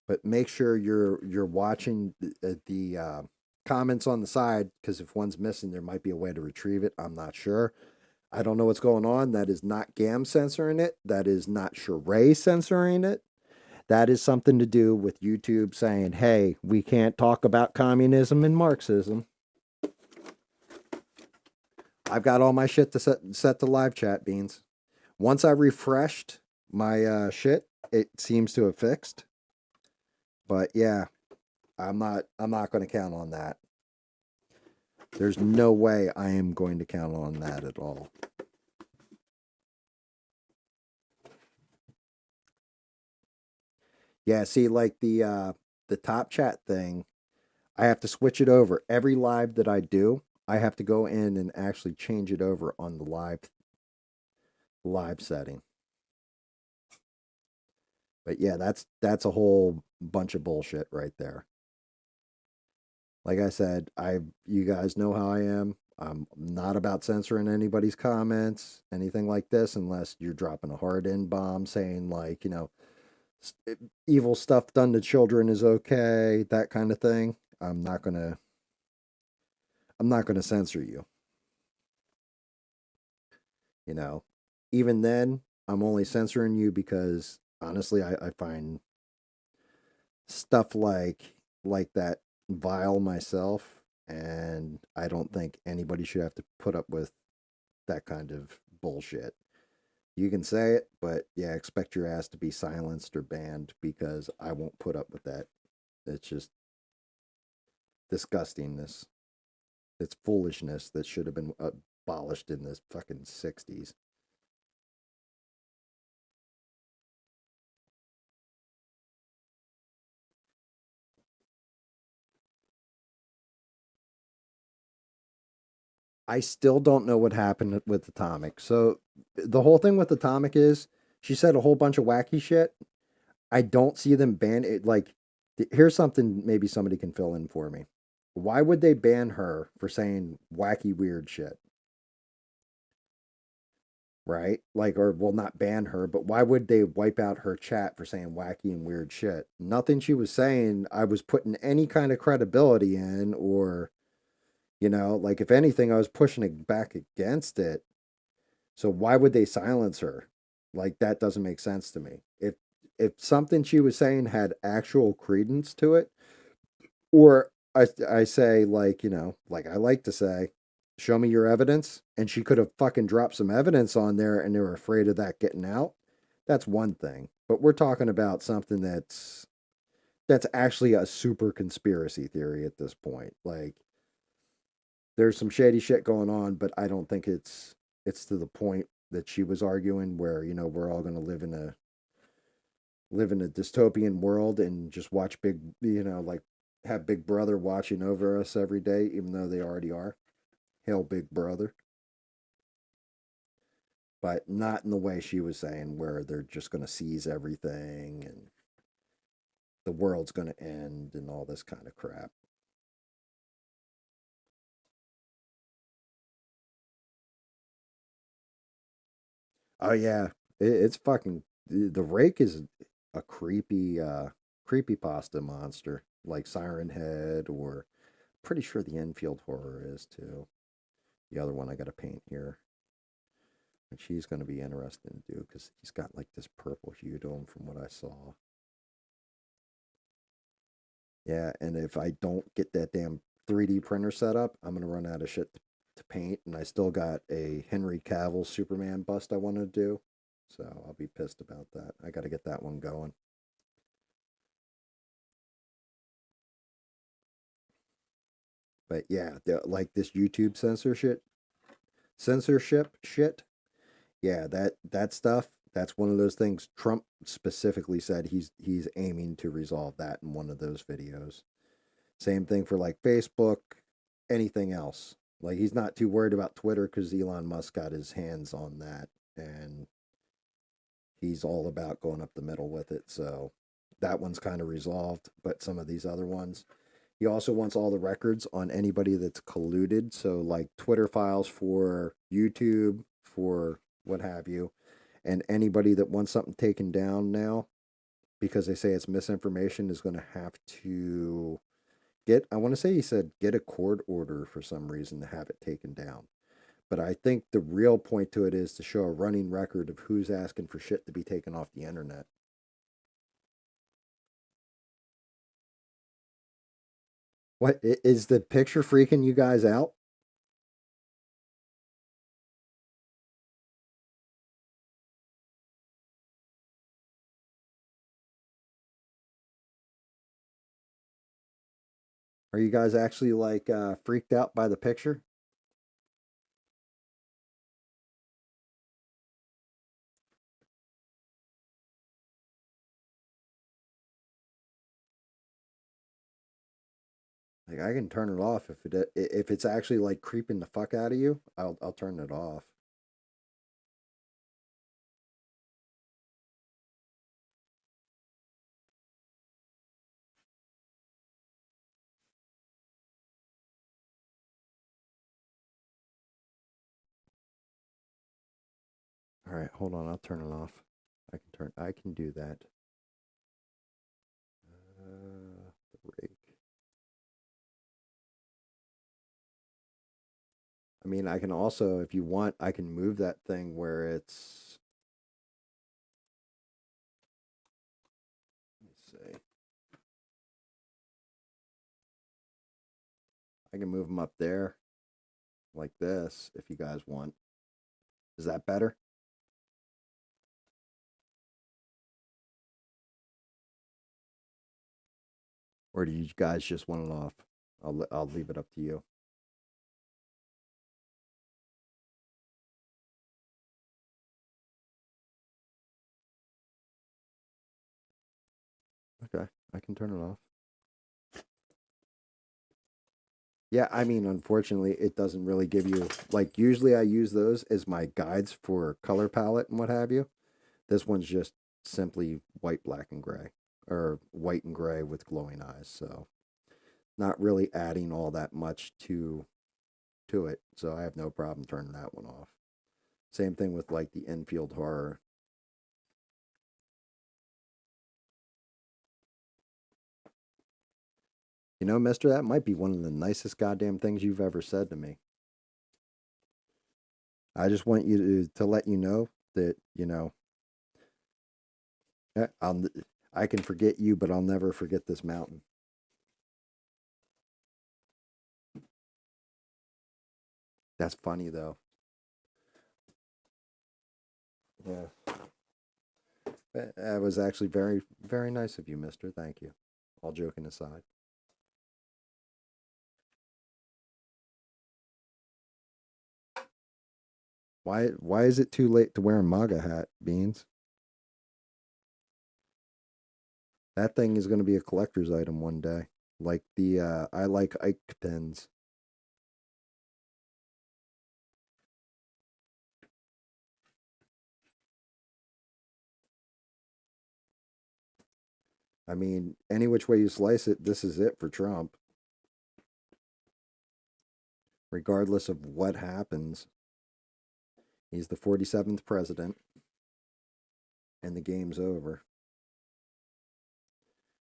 But make sure you're watching the comments on the side, because if one's missing, there might be a way to retrieve it. I'm not sure. I don't know what's going on. That is not GAM censoring it. That is not Sheree censoring it. That is something to do with YouTube saying, hey, we can't talk about communism and Marxism. I've got all my shit to set to live chat, Beans. Once I refreshed my shit, it seems to have fixed. But yeah, I'm not going to count on that. There's no way I am going to count on that at all. Yeah, see, like the top chat thing, I have to switch it over. Every live that I do, I have to go in and actually change it over on the live setting. But yeah, that's a whole bunch of bullshit right there. Like I said, you guys know how I am. I'm not about censoring anybody's comments, anything like this, unless you're dropping a hard in bomb saying like, evil stuff done to children is okay, that kind of thing. I'm not gonna censor you. You know, even then, I'm only censoring you because honestly, I find stuff like that vile myself, and I don't think anybody should have to put up with that kind of bullshit. You can say it, but yeah, expect your ass to be silenced or banned because I won't put up with that. It's just disgustingness. It's foolishness that should have been abolished in the fucking 60s. I still don't know what happened with Atomic. So the whole thing with Atomic is she said a whole bunch of wacky shit. I don't see them ban it. Like, here's something maybe somebody can fill in for me. Why would they ban her for saying wacky, weird shit? Right? Like, or well, not ban her, but why would they wipe out her chat for saying wacky and weird shit? Nothing she was saying, I was putting any kind of credibility in, or, like if anything, I was pushing it back against it. So why would they silence her? Like that doesn't make sense to me. If something she was saying had actual credence to it, or I say like, like I like to say, show me your evidence, and she could have fucking dropped some evidence on there and they were afraid of that getting out. That's one thing. But we're talking about something that's actually a super conspiracy theory at this point. Like there's some shady shit going on, but I don't think it's to the point that she was arguing where, we're all going to live in a dystopian world and just watch big, like have Big Brother watching over us every day, even though they already are. Hail Big Brother. But not in the way she was saying, where they're just going to seize everything and the world's going to end and all this kind of crap. Oh yeah, it's fucking the Rake is a creepy pasta monster like Siren Head, or pretty sure the Enfield horror is too. The other one I got to paint here, and she's going to be interesting to do because he's got like this purple hue to him from what I saw. Yeah, and if I don't get that damn 3D printer set up, I'm gonna run out of shit to paint, and I still got a Henry Cavill Superman bust I want to do, so I'll be pissed about that. I got to get that one going. But yeah, like this YouTube censorship shit. Yeah, that stuff. that's one of those things Trump specifically said he's aiming to resolve that in one of those videos. Same thing for like Facebook, anything else. Like he's not too worried about Twitter because Elon Musk got his hands on that, and he's all about going up the middle with it. So that one's kind of resolved. But some of these other ones, he also wants all the records on anybody that's colluded. So like Twitter files for YouTube, for what have you, and anybody that wants something taken down now because they say it's misinformation is going to have to get, I want to say he said, get a court order for some reason to have it taken down. But I think the real point to it is to show a running record of who's asking for shit to be taken off the internet. What is the picture freaking you guys out? Are you guys actually like freaked out by the picture? Like I can turn it off if it's actually like creeping the fuck out of you. I'll turn it off. All right, hold on. I'll turn it off. I can do that. Rake. I mean, I can also, if you want, I can move that thing where it's. Let me see. I can move them up there like this if you guys want. Is that better? Or do you guys just want it off? I'll leave it up to you. Okay, I can turn it off. Yeah, I mean, unfortunately, it doesn't really give you like usually I use those as my guides for color palette and what have you. This one's just simply white, black, and gray, or white and gray with glowing eyes. So not really adding all that much to it. So I have no problem turning that one off. Same thing with like the Enfield horror. You know, mister, that might be one of the nicest goddamn things you've ever said to me. I just want you to let you know that, I'll, I can forget you, but I'll never forget this mountain. That's funny, though. Yeah. That was actually very, very nice of you, mister. Thank you. All joking aside. Why is it too late to wear a MAGA hat, Beans? That thing is going to be a collector's item one day. Like the I like Ike pins. I mean, any which way you slice it, this is it for Trump. Regardless of what happens, he's the 47th president, and the game's over.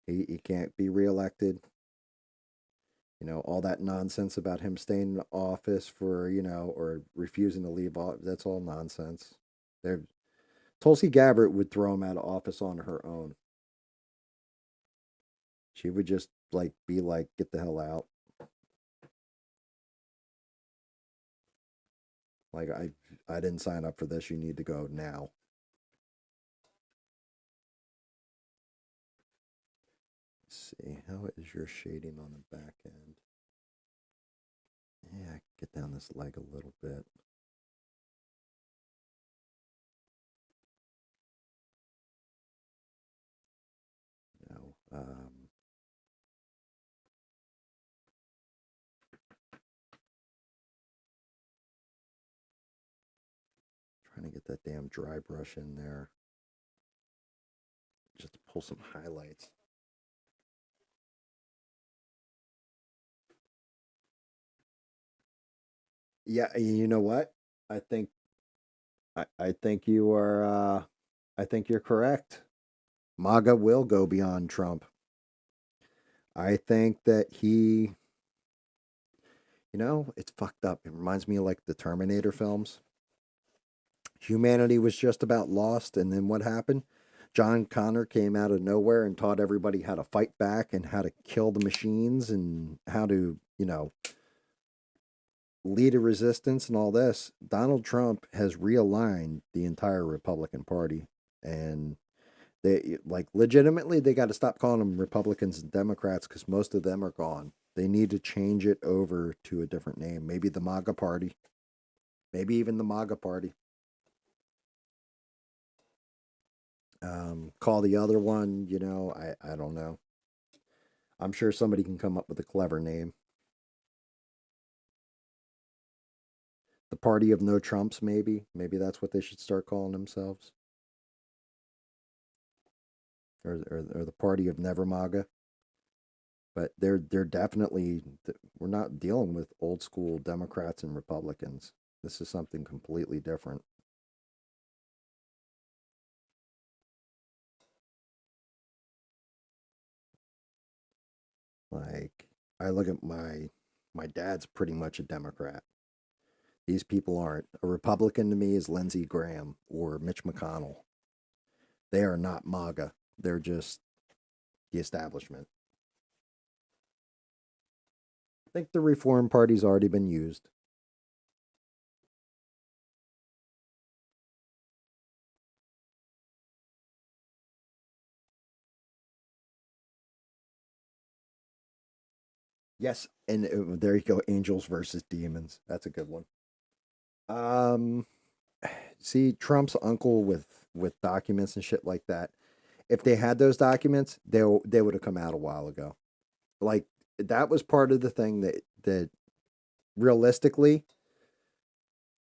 He can't be reelected. You know, all that nonsense about him staying in office for, or refusing to leave office, that's all nonsense. They're, Tulsi Gabbard would throw him out of office on her own. She would just like be like, get the hell out. Like I didn't sign up for this. You need to go now. Let's see, how is your shading on the back end? Yeah, get down this leg a little bit. Um, Trying to get that damn dry brush in there just to pull some highlights. Yeah, you know what? I think I think you are I think you're correct. MAGA will go beyond Trump. I think that it's fucked up. It reminds me of like the Terminator films. Humanity was just about lost, and then what happened? John Connor came out of nowhere and taught everybody how to fight back and how to kill the machines and how to, lead a resistance and all this. Donald Trump has realigned the entire Republican Party, and they like legitimately they got to stop calling them Republicans and Democrats because most of them are gone. They need to change it over to a different name. Maybe the MAGA Party. Maybe even the MAGA Party. Call the other one, I don't know. I'm sure somebody can come up with a clever name. The Party of No Trumps, maybe. Maybe that's what they should start calling themselves. Or the Party of Never MAGA. But they're definitely we're not dealing with old school Democrats and Republicans. This is something completely different. Like I look at my dad's pretty much a Democrat. These people aren't. A Republican to me is Lindsey Graham or Mitch McConnell. They are not MAGA. They're just the establishment. I think the Reform Party's already been used. Yes, and there you go. Angels versus demons. That's a good one. Um, See, Trump's uncle with documents and shit like that. If they had those documents, they would have come out a while ago. Like that was part of the thing that realistically,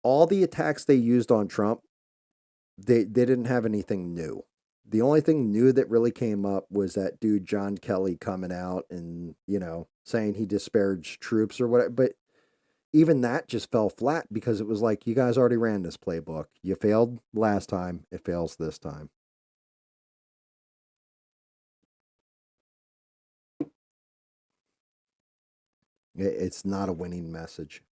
all the attacks they used on Trump, they didn't have anything new. The only thing new that really came up was that dude John Kelly coming out and saying he disparaged troops or whatever. But even that just fell flat because it was like you guys already ran this playbook. You failed last time. It fails this time. It's not a winning message.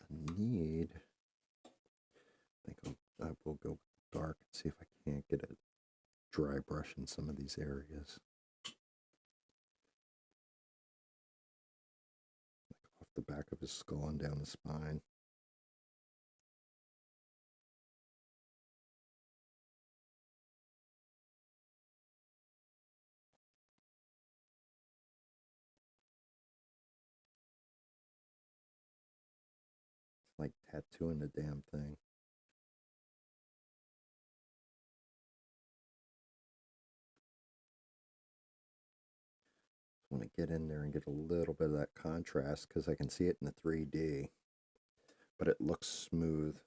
I need. I think I will go dark and see if I can't get a dry brush in some of these areas. Off the back of his skull and down the spine. It's like tattooing the damn thing. I want to get in there and get a little bit of that contrast because I can see it in the 3D, but it looks smooth.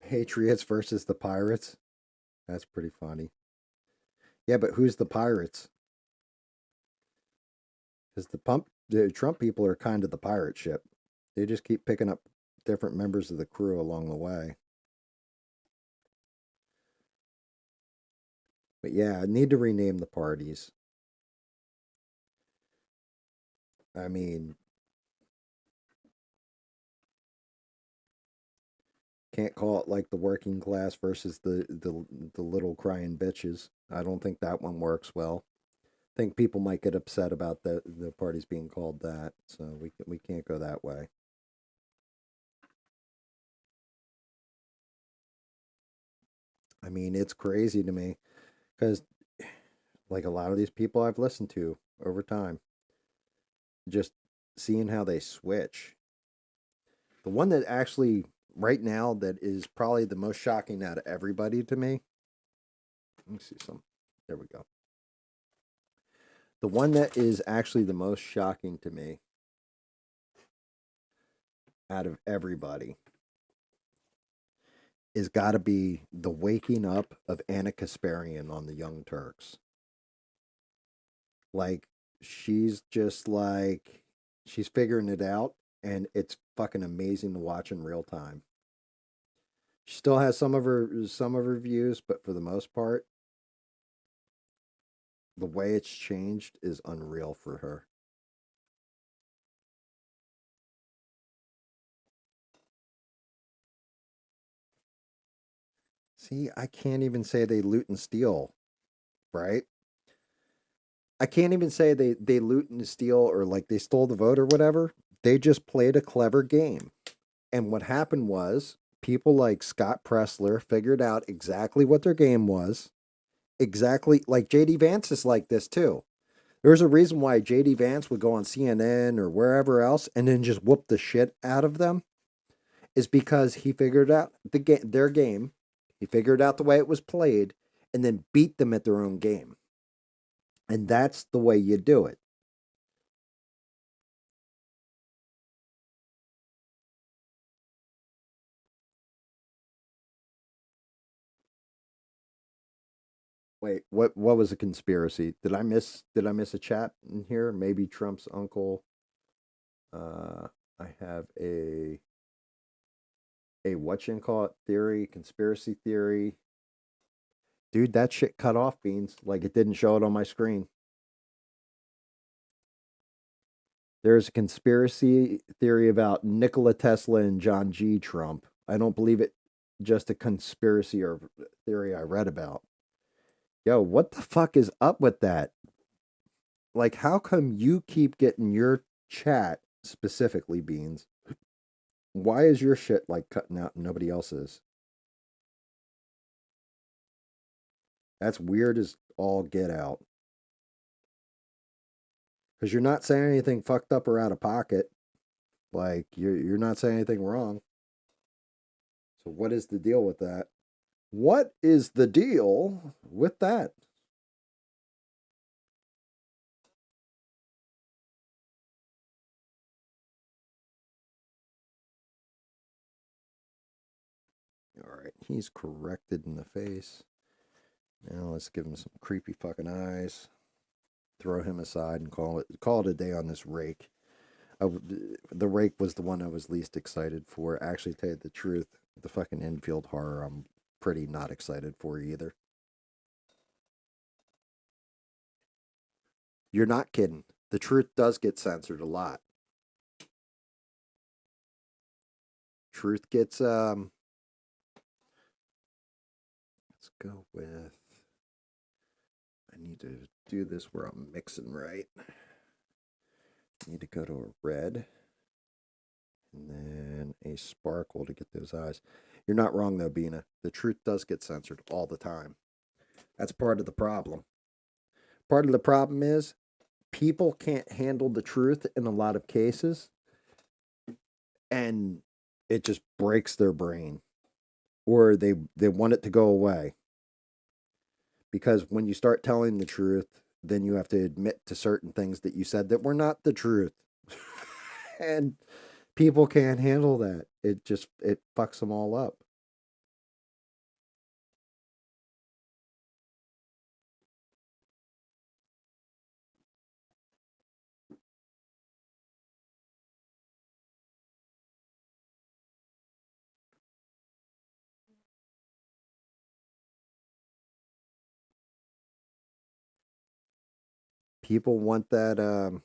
Patriots versus the Pirates. That's pretty funny. Yeah, but who's the Pirates? Because the Trump people are kind of the pirate ship. They just keep picking up different members of the crew along the way. But yeah, I need to rename the parties. I mean, can't call it like the working class versus the little crying bitches. I don't think that one works well. I think people might get upset about the parties being called that, so we can't go that way. I mean, it's crazy to me because like a lot of these people I've listened to over time, just seeing how they switch. The one that actually, right now, that is probably the most shocking out of everybody to me. Let me see some. There we go. The one that is actually the most shocking to me out of everybody is got to be the waking up of Anna Kasparian on the Young Turks. Like, she's just like, she's figuring it out, and it's fucking amazing to watch in real time. She still has some of her views, but for the most part, the way it's changed is unreal for her. See, I can't even say they loot and steal, right? I can't even say they loot and steal or like they stole the vote or whatever. They just played a clever game. And what happened was people like Scott Pressler figured out exactly what their game was. Exactly like JD Vance is like this too. There's a reason why JD Vance would go on CNN or wherever else and then just whoop the shit out of them is because he figured out their game. He figured out the way it was played and then beat them at their own game. And that's the way you do it. Wait, what was a conspiracy? Did I miss a chat in here? Maybe Trump's uncle. Uh I have a what you call it theory, conspiracy theory. Dude, that shit cut off beans. Like it didn't show it on my screen. There's a conspiracy theory about Nikola Tesla and John G. Trump. I don't believe it just a conspiracy or theory I read about. Yo, what the fuck is up with that? Like, how come you keep getting your chat specifically, Beans? Why is your shit like cutting out and nobody else's? That's weird as all get out. Because you're not saying anything fucked up or out of pocket. Like you're not saying anything wrong. So what is the deal with that? What is the deal with that? All right, he's corrected in the face. Now let's give him some creepy fucking eyes. Throw him aside and call it a day on this rake. The rake was the one I was least excited for. Actually, to tell you the truth, the fucking Enfield horror, I'm pretty not excited for either. You're not kidding. The truth does get censored a lot. Truth gets Let's go with. I need to do this where I'm mixing right. I need to go to a red and then a sparkle to get those eyes. You're not wrong though, Bina. The truth does get censored all the time. That's part of the problem. Part of the problem is people can't handle the truth in a lot of cases, and it just breaks their brain, or they want it to go away. Because when you start telling the truth, then you have to admit to certain things that you said that were not the truth. And people can't handle that. It fucks them all up. People want that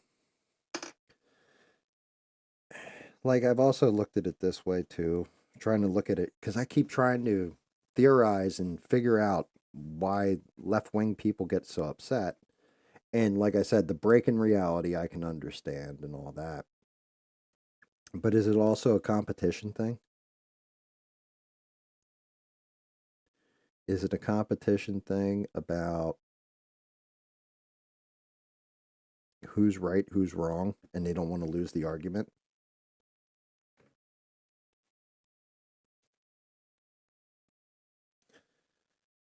like I've also looked at it this way too, trying to look at it cuz I keep trying to theorize and figure out why left-wing people get so upset. And like I said, the break in reality I can understand and all that. But is it also a competition thing? Is it a competition thing about who's right, who's wrong, and they don't want to lose the argument.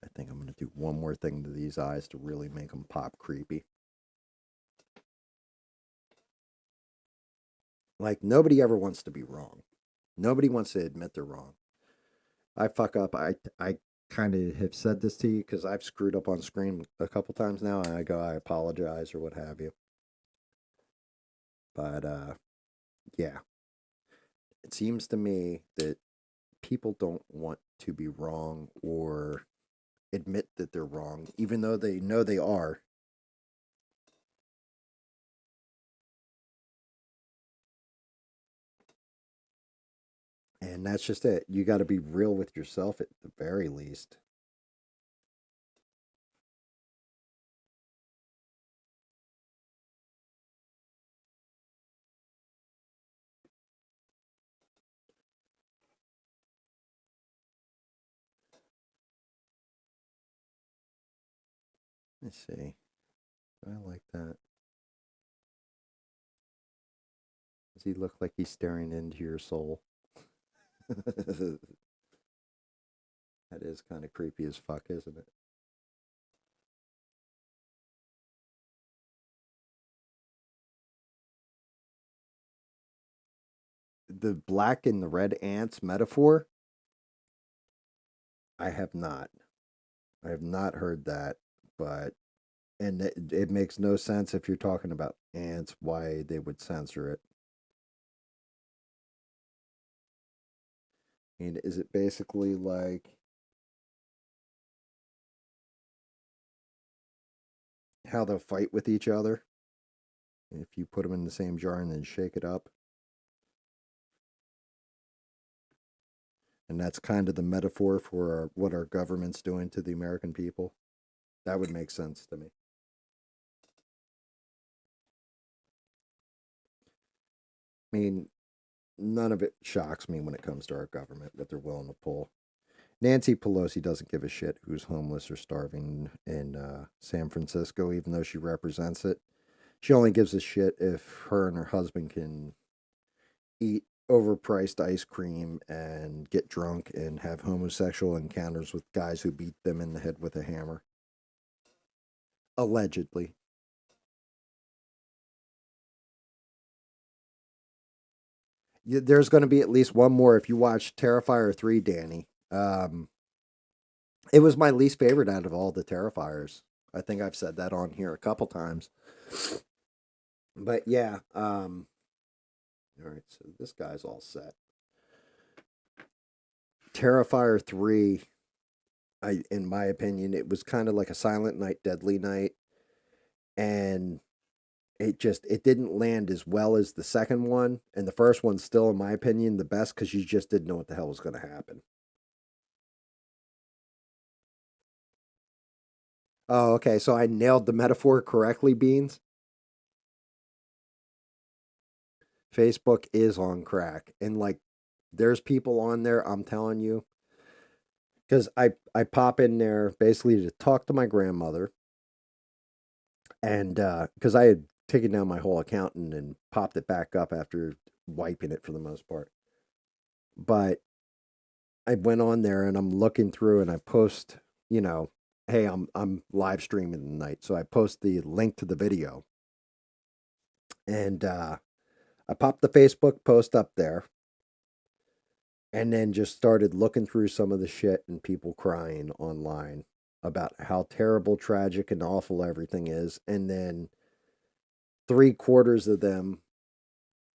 I think I'm going to do one more thing to these eyes to really make them pop creepy. Like, nobody ever wants to be wrong. Nobody wants to admit they're wrong. I fuck up. I kind of have said this to you because I've screwed up on screen a couple times now, and I go, I apologize or what have you. But yeah, it seems to me that people don't want to be wrong or admit that they're wrong, even though they know they are. And that's just it. You got to be real with yourself at the very least. Let's see. I like that. Does he look like he's staring into your soul? That is kind of creepy as fuck, isn't it? The black and the red ants metaphor, I have not. I have not heard that, but and it makes no sense if you're talking about ants why they would censor it. I mean, is it basically like how they'll fight with each other if you put them in the same jar and then shake it up? And that's kind of the metaphor for what our government's doing to the American people. That would make sense to me. I mean, none of it shocks me when it comes to our government, what they're willing to pull. Nancy Pelosi doesn't give a shit who's homeless or starving in San Francisco, even though she represents it. She only gives a shit if her and her husband can eat overpriced ice cream and get drunk and have homosexual encounters with guys who beat them in the head with a hammer. Allegedly. There's going to be at least one more if you watch Terrifier 3, Danny. It was my least favorite out of all the Terrifiers. I think I've said that on here a couple times. But yeah, all right, so this guy's all set. Terrifier 3, in my opinion, it was kind of like a Silent Night, Deadly Night, and it didn't land as well as the second one, and the first one's still, in my opinion, the best because you just didn't know what the hell was going to happen. Oh, okay, so I nailed the metaphor correctly, Beans. Facebook is on crack, and like, there's people on there. I'm telling you, because I pop in there basically to talk to my grandmother, and because I had taken down my whole account and popped it back up after wiping it for the most part. But I went on there and I'm looking through and I post, hey, I'm live streaming tonight, so I post the link to the video, and I popped the Facebook post up there, and then just started looking through some of the shit and people crying online about how terrible, tragic, and awful everything is, and then 3/4 of them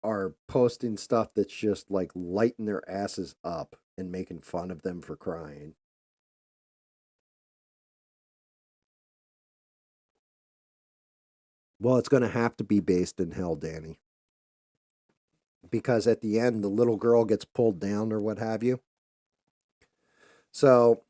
are posting stuff that's just like lighting their asses up and making fun of them for crying. Well, it's going to have to be based in hell, Danny, because at the end, the little girl gets pulled down or what have you. So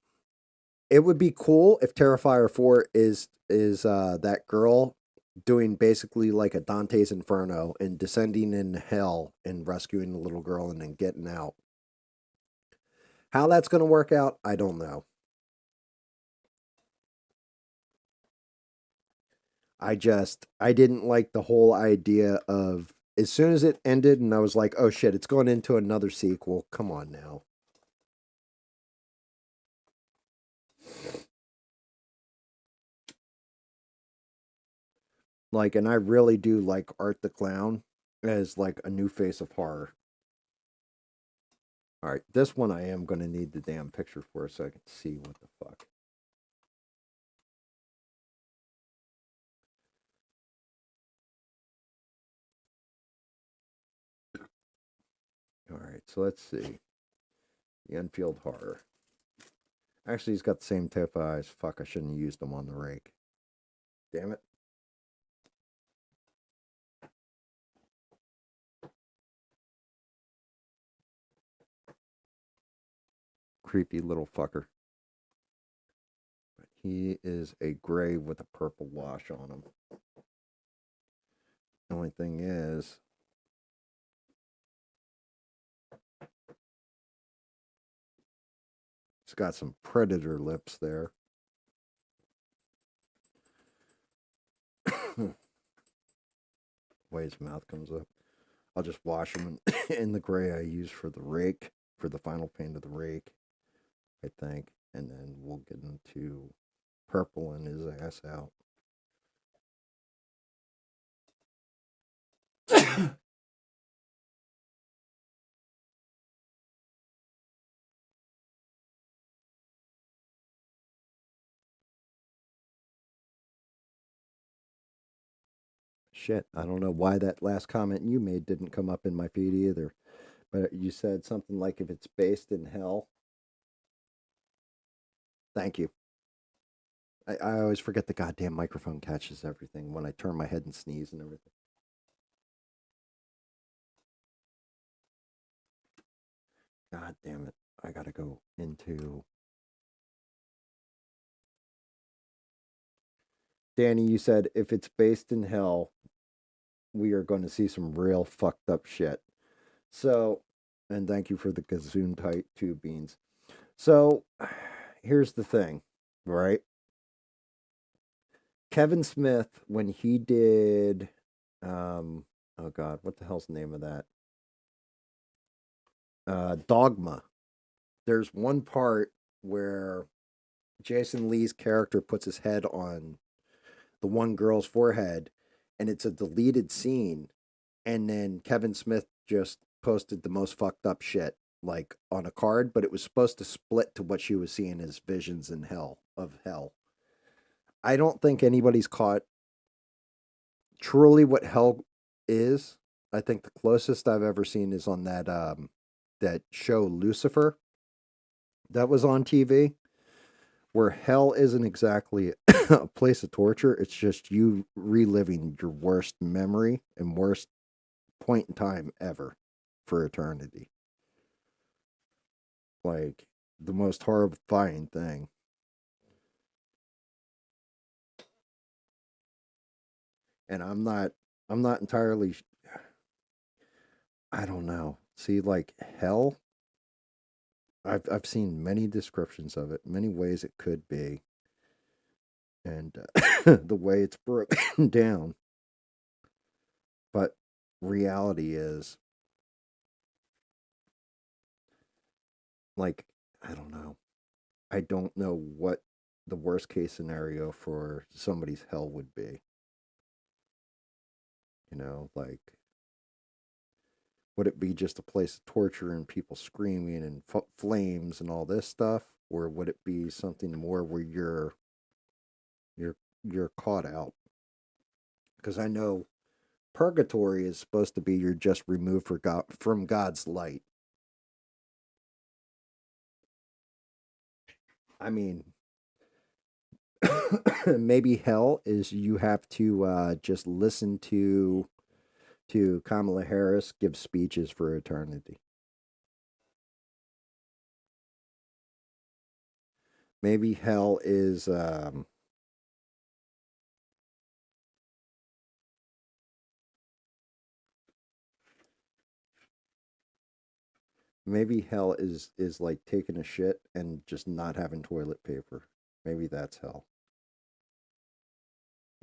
it would be cool if Terrifier 4 is that girl doing basically like a Dante's Inferno and descending in hell and rescuing the little girl and then getting out. How that's going to work out, I don't know. I didn't like the whole idea of as soon as it ended and I was like, oh shit, it's going into another sequel. Come on now. Like, and I really do like Art the Clown as like a new face of horror. All right, this one I am going to need the damn picture for so I can see what the fuck. All right, so let's see. The Enfield horror. Actually, he's got the same type of eyes. Fuck, I shouldn't have used them on the Rake. Damn it. Creepy little fucker. But he is a gray with a purple wash on him. The only thing is, he's got some predator lips there. Way his mouth comes up. I'll just wash him in the gray I use for the Rake, for the final paint of the Rake, I think. And then we'll get into purple and his ass out. Shit, I don't know why that last comment you made didn't come up in my feed either. But you said something like if it's based in hell. Thank you. I always forget the goddamn microphone catches everything when I turn my head and sneeze and everything. God damn it. I gotta go into. Danny, you said if it's based in hell, we are going to see some real fucked up shit. So, and thank you for the gazoon tight two beans. So, here's the thing, right? Kevin Smith, when he did, oh God, what the hell's the name of that? Dogma. There's one part where Jason Lee's character puts his head on the one girl's forehead, and it's a deleted scene. And then Kevin Smith just posted the most fucked up shit, like on a card, but it was supposed to split to what she was seeing as visions in hell of hell. I don't think anybody's caught truly what hell is. I think the closest I've ever seen is on that show Lucifer that was on TV, where hell isn't exactly a place of torture. It's just you reliving your worst memory and worst point in time ever for eternity. Like the most horrifying thing. And I'm not entirely I don't know. See, like hell, I've seen many descriptions of it, many ways it could be, and the way it's broken down. But reality is, like, I don't know. I don't know what the worst case scenario for somebody's hell would be. You know, like, would it be just a place of torture and people screaming and flames and all this stuff, or would it be something more where you're you're caught out? Because I know purgatory is supposed to be you're just removed for God, from God's light. I mean, maybe hell is you have to just listen to Kamala Harris give speeches for eternity. Maybe hell is maybe hell is like taking a shit and just not having toilet paper. Maybe that's hell.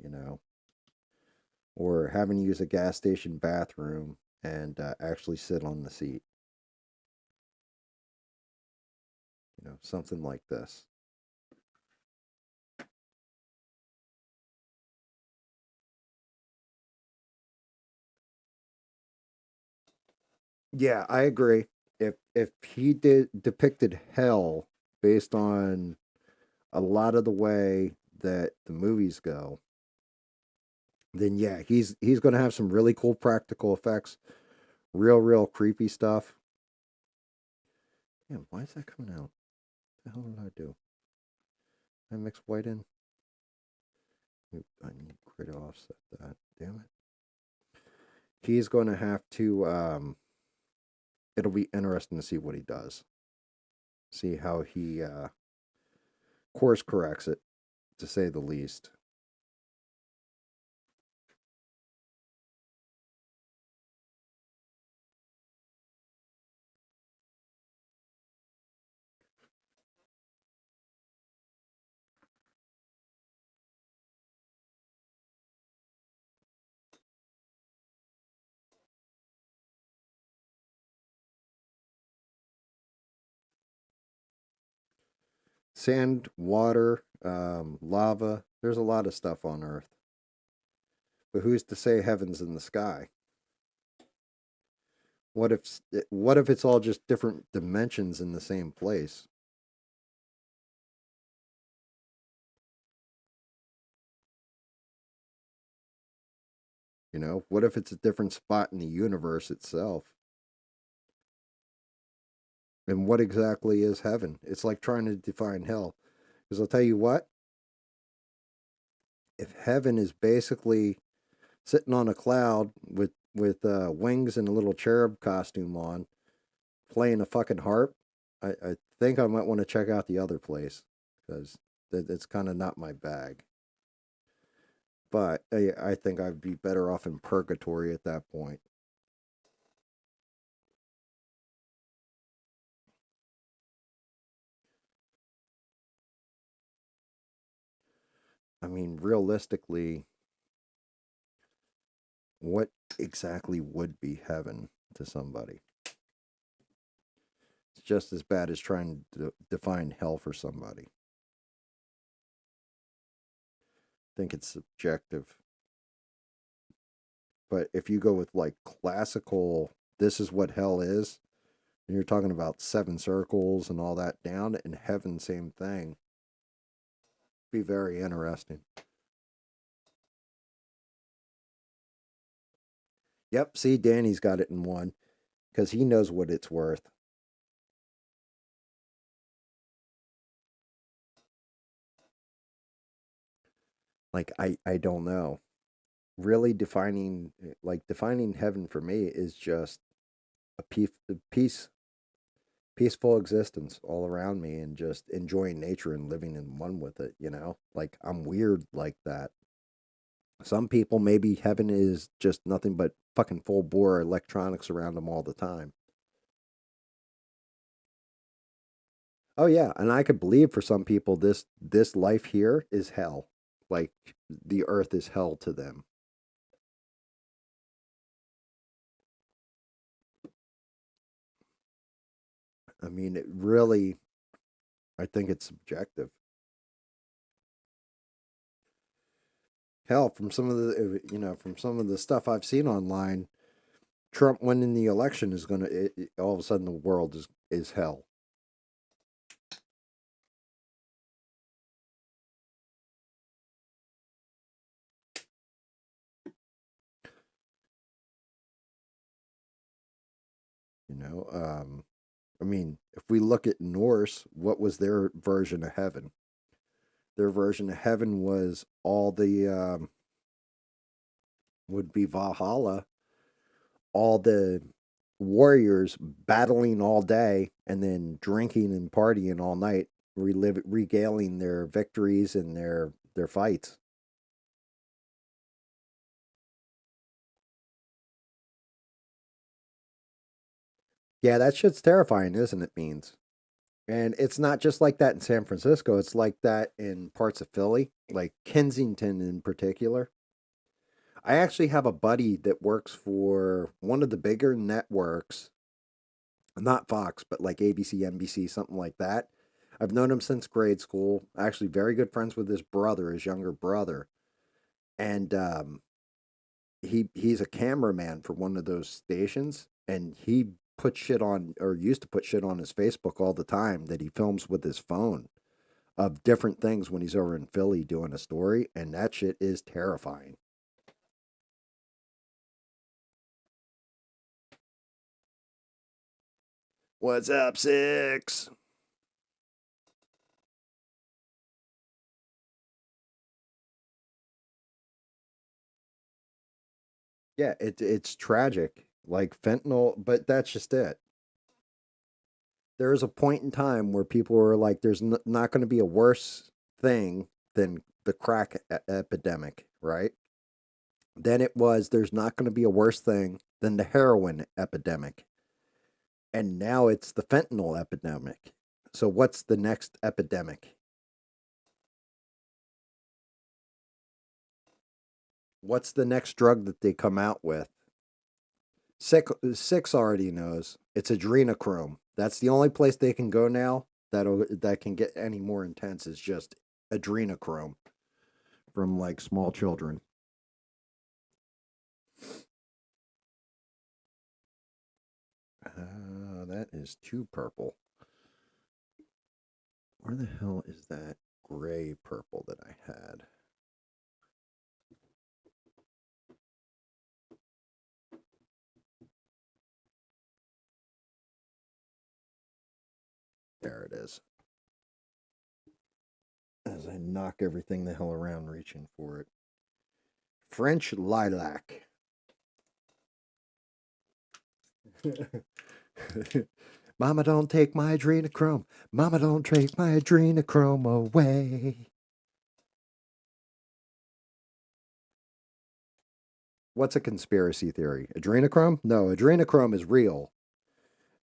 You know. or having to use a gas station bathroom and actually sit on the seat. Something like this. Yeah, I agree. If he did depicted hell based on a lot of the way that the movies go, then yeah, he's going to have some really cool practical effects, real creepy stuff. Damn, why is that coming out? What the hell did I do? I mix white in. I need grid to offset that. Damn it. He's going to have to. It'll be interesting to see what he does. See how he course corrects it, to say the least. Sand, water, lava. There's a lot of stuff on Earth. But who's to say heaven's in the sky? What if it's all just different dimensions in the same place? What if it's a different spot in the universe itself? And what exactly is heaven? It's like trying to define hell. Because I'll tell you what, if heaven is basically sitting on a cloud with wings and a little cherub costume on, playing a fucking harp, I think I might want to check out the other place because it's kind of not my bag. But I think I'd be better off in purgatory at that point. I mean, realistically, what exactly would be heaven to somebody? It's just as bad as trying to define hell for somebody. I think it's subjective. But if you go with like classical, this is what hell is, and you're talking about seven circles and all that down, and heaven, same thing. Be very interesting. Yep, see, Danny's got it in one because he knows what it's worth. Like I don't know. Really defining heaven for me is just a peaceful existence all around me and just enjoying nature and living in one with it. Like I'm weird like that. Some people, maybe heaven is just nothing but fucking full bore electronics around them all the time. Oh yeah, and I could believe for some people this life here is hell. Like the earth is hell to them. I mean, it really, I think it's subjective. Hell, from some of the stuff I've seen online, Trump winning the election is all of a sudden the world is hell. You know, I mean, if we look at Norse, what was their version of heaven? Their version of heaven was all the would be Valhalla, all the warriors battling all day and then drinking and partying all night, regaling their victories and their fights. Yeah, that shit's terrifying, isn't it, Beans? And it's not just like that in San Francisco. It's like that in parts of Philly, like Kensington in particular. I actually have a buddy that works for one of the bigger networks, not Fox, but like ABC, NBC, something like that. I've known him since grade school. Actually, very good friends with his brother, his younger brother, and he's a cameraman for one of those stations, and he put shit on, or used to put shit on his Facebook all the time that he films with his phone of different things when he's over in Philly doing a story, and that shit is terrifying. What's up, Six? Yeah, it's tragic. Like fentanyl, but that's just it. There is a point in time where people were like, there's not going to be a worse thing than the crack epidemic, right? Then it was, there's not going to be a worse thing than the heroin epidemic. And now it's the fentanyl epidemic. So what's the next epidemic? What's the next drug that they come out with? Six already knows. It's adrenochrome. That's the only place they can go now that can get any more intense is just adrenochrome from like small children. That is too purple. Where the hell is that gray purple that I had? There it is. As I knock everything the hell around reaching for it. French lilac. Mama, don't take my adrenochrome. Mama, don't take my adrenochrome away. What's a conspiracy theory? Adrenochrome? No, adrenochrome is real.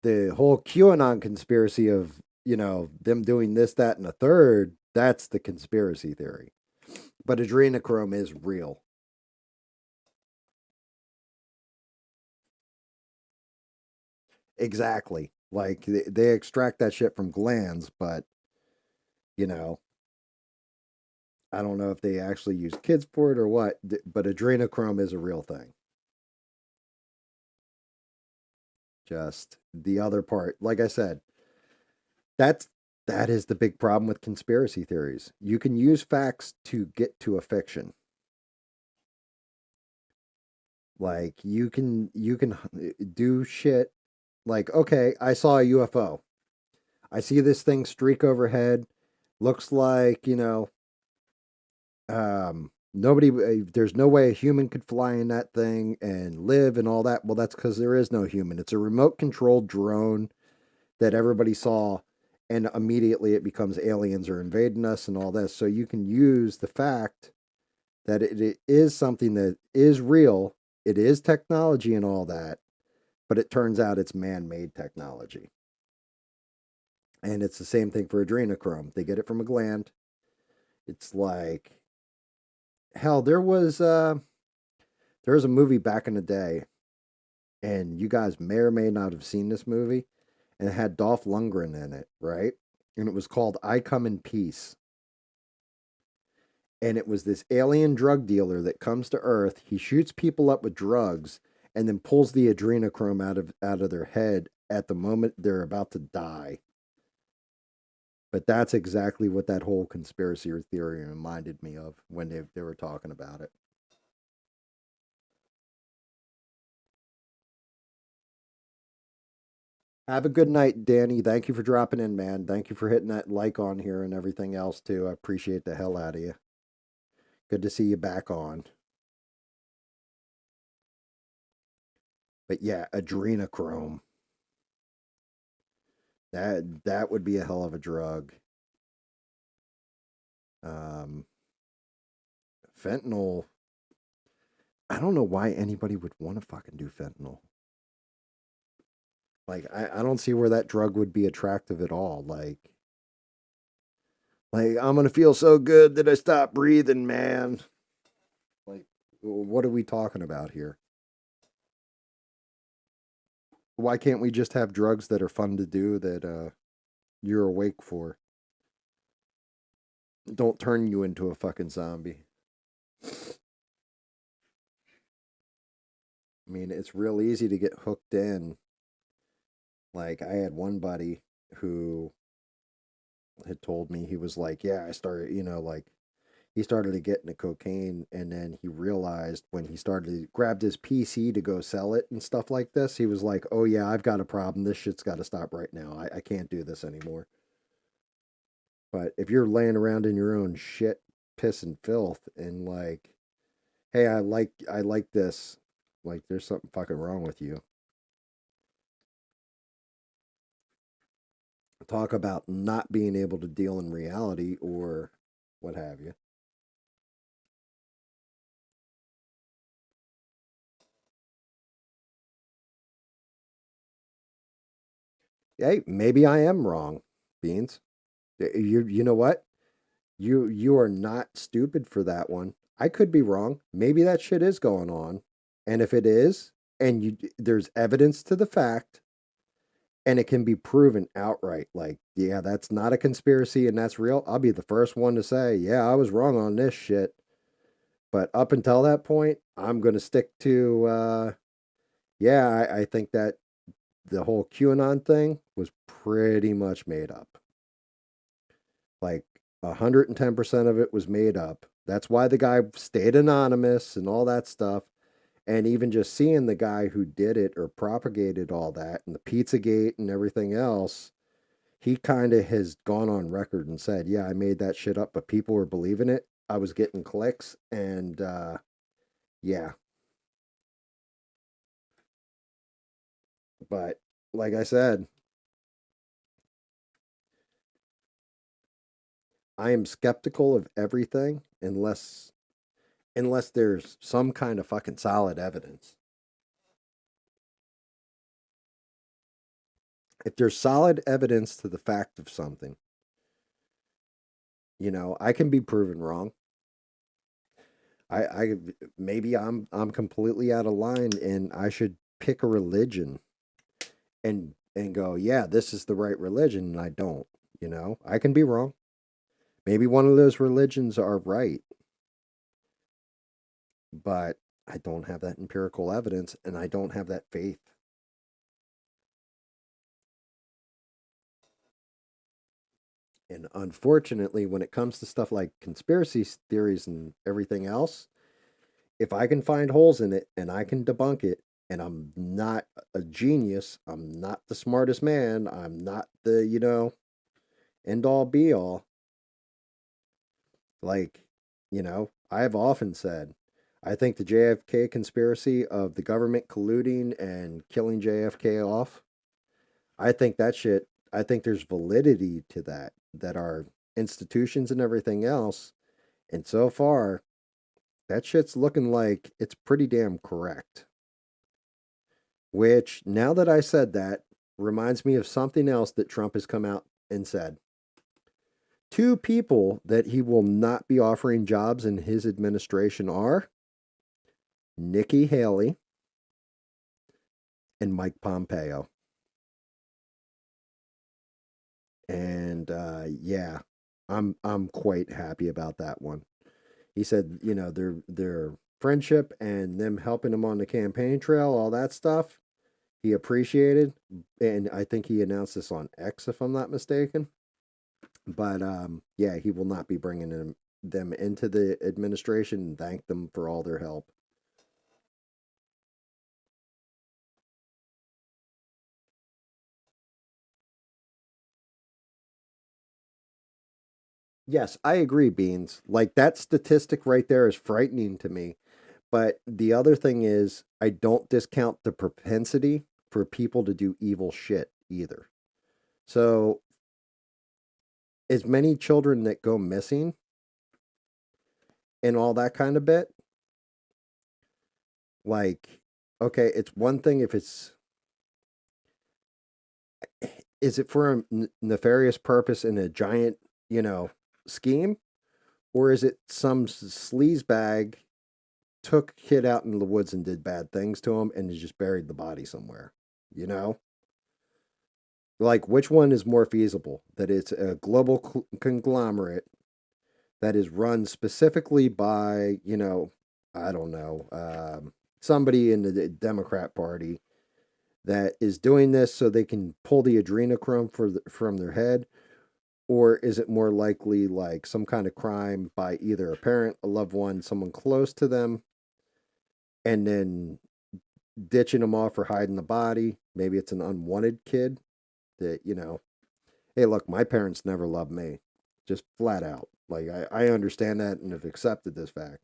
The whole QAnon conspiracy of, them doing this, that, and a third, that's the conspiracy theory. But adrenochrome is real. Exactly. Like they extract that shit from glands, but you know, I don't know if they actually use kids for it or what. But adrenochrome is a real thing. Just the other part, like I said, that's that is the big problem with conspiracy theories. You can use facts to get to a fiction. Like you can do shit like, okay, I saw a UFO. I see this thing streak overhead. Looks like, nobody, there's no way a human could fly in that thing and live and all that. Well, that's because there is no human. It's a remote controlled drone that everybody saw, and immediately it becomes aliens are invading us and all this. So you can use the fact that it is something that is real, it is technology and all that, but it turns out it's man made technology. And it's the same thing for adrenochrome. They get it from a gland. It's like hell. There was a movie back in the day, and you guys may or may not have seen this movie, and it had Dolph Lundgren in it, right? And it was called "I Come in Peace." And it was this alien drug dealer that comes to Earth. He shoots people up with drugs, and then pulls the adrenochrome out of their head at the moment they're about to die. But that's exactly what that whole conspiracy theory reminded me of when they were talking about it. Have a good night, Danny. Thank you for dropping in, man. Thank you for hitting that like on here and everything else, too. I appreciate the hell out of you. Good to see you back on. But yeah, adrenochrome. That would be a hell of a drug. Um, Fentanyl. I don't know why anybody would want to fucking do fentanyl. Like I don't see where that drug would be attractive at all. Like I'm gonna feel so good that I stop breathing, man. Like What are we talking about here? Why can't we just have drugs that are fun to do that you're awake for? Don't turn you into a fucking zombie. I mean, it's real easy to get hooked in. Like, I had one buddy who had told me, he was like, yeah, I started, like, he started to get into cocaine, and then he realized when he started grabbed his PC to go sell it and stuff like this, he was like, oh yeah, I've got a problem. This shit's got to stop right now. I can't do this anymore. But if you're laying around in your own shit, piss and filth, and like, hey, I like this, like, there's something fucking wrong with you. Talk about not being able to deal in reality or what have you. Hey, maybe I am wrong, Beans. You know what? You are not stupid for that one. I could be wrong. Maybe that shit is going on. And if it is, and there's evidence to the fact, and it can be proven outright, like, yeah, that's not a conspiracy and that's real, I'll be the first one to say, yeah, I was wrong on this shit. But up until that point, I'm going to stick to, yeah, I think that the whole QAnon thing was pretty much made up. Like 110% of it was made up. That's why the guy stayed anonymous and all that stuff. And even just seeing the guy who did it or propagated all that and the Pizzagate and everything else, he kind of has gone on record and said, yeah, I made that shit up, but people were believing it. I was getting clicks. And yeah, but like I said, I am skeptical of everything unless there's some kind of fucking solid evidence. If there's solid evidence to the fact of something, I can be proven wrong. I maybe I'm completely out of line and I should pick a religion and go, yeah, this is the right religion, and I don't. I can be wrong. Maybe one of those religions are right, but I don't have that empirical evidence and I don't have that faith. And unfortunately, when it comes to stuff like conspiracy theories and everything else, if I can find holes in it and I can debunk it, and I'm not a genius, I'm not the smartest man, I'm not the, end all be all. Like, I've often said, I think the JFK conspiracy of the government colluding and killing JFK off, I think that shit, I think there's validity to that our institutions and everything else, and so far, that shit's looking like it's pretty damn correct. Which, now that I said that, reminds me of something else that Trump has come out and said. Two people that he will not be offering jobs in his administration are Nikki Haley and Mike Pompeo. And yeah, I'm quite happy about that one. He said, their friendship and them helping him on the campaign trail, all that stuff, he appreciated. And I think he announced this on X, if I'm not mistaken. But yeah, he will not be bringing them into the administration and thank them for all their help. Yes, I agree, Beans. Like, that statistic right there is frightening to me. But the other thing is, I don't discount the propensity for people to do evil shit either. So, as many children that go missing and all that kind of bit, like, okay, it's one thing if is it for a nefarious purpose in a giant, scheme? Or is it some sleaze bag took kid out in the woods and did bad things to him and just buried the body somewhere. You know, like which one is more feasible? That it's a global conglomerate that is run specifically by, I don't know, somebody in the Democrat Party that is doing this so they can pull the adrenochrome from their head? Or is it more likely like some kind of crime by either a parent, a loved one, someone close to them, and then ditching them off or hiding the body? Maybe it's an unwanted kid that, hey, look, my parents never loved me, just flat out. Like, I understand that and have accepted this fact.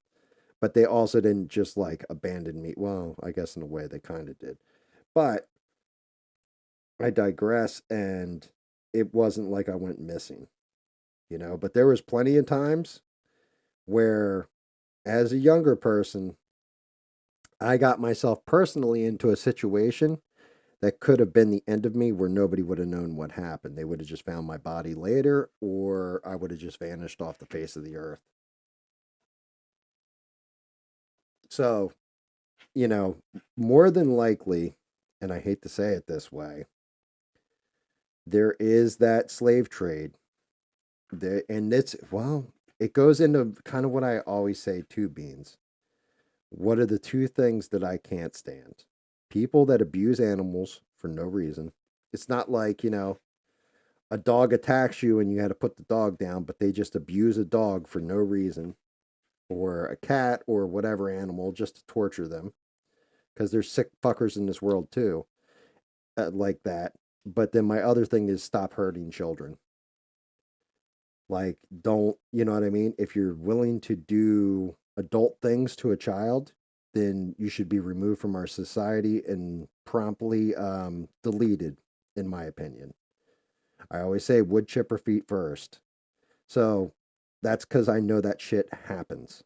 But they also didn't just like abandon me. Well, I guess in a way they kind of did. But I digress, and it wasn't like I went missing, but there was plenty of times where as a younger person, I got myself personally into a situation that could have been the end of me where nobody would have known what happened. They would have just found my body later, or I would have just vanished off the face of the earth. So, you know, more than likely, and I hate to say it this way, there is that slave trade. And it's, well, it goes into kind of what I always say, two beans. What are the two things that I can't stand? People that abuse animals for no reason. It's not like, a dog attacks you and you had to put the dog down, but they just abuse a dog for no reason, or a cat or whatever animal just to torture them. Because there's sick fuckers in this world too, like that. But then my other thing is stop hurting children. Like, don't, you know what I mean? If you're willing to do adult things to a child, then you should be removed from our society and promptly deleted, in my opinion. I always say wood chipper feet first. So that's because I know that shit happens.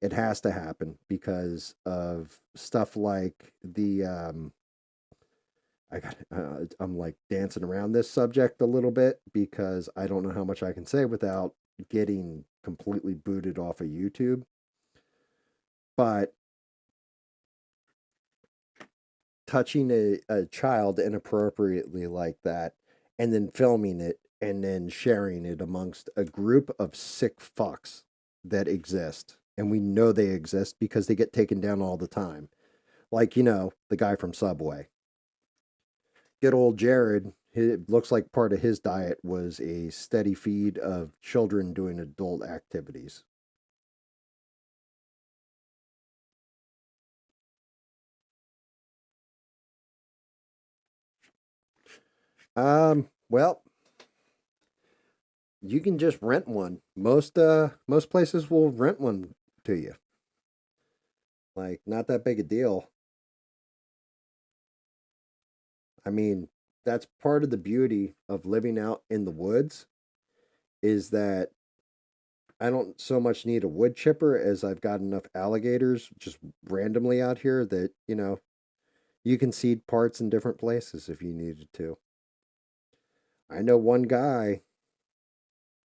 It has to happen because of stuff like I'm like dancing around this subject a little bit because I don't know how much I can say without getting completely booted off of YouTube. But touching a child inappropriately like that and then filming it and then sharing it amongst a group of sick fucks that exist. And we know they exist because they get taken down all the time. Like, the guy from Subway. Good old Jared, it looks like part of his diet was a steady feed of children doing adult activities. Well, you can just rent one. Most places will rent one to you. Like, not that big a deal. I mean, that's part of the beauty of living out in the woods is that I don't so much need a wood chipper as I've got enough alligators just randomly out here that, you can seed parts in different places if you needed to. I know one guy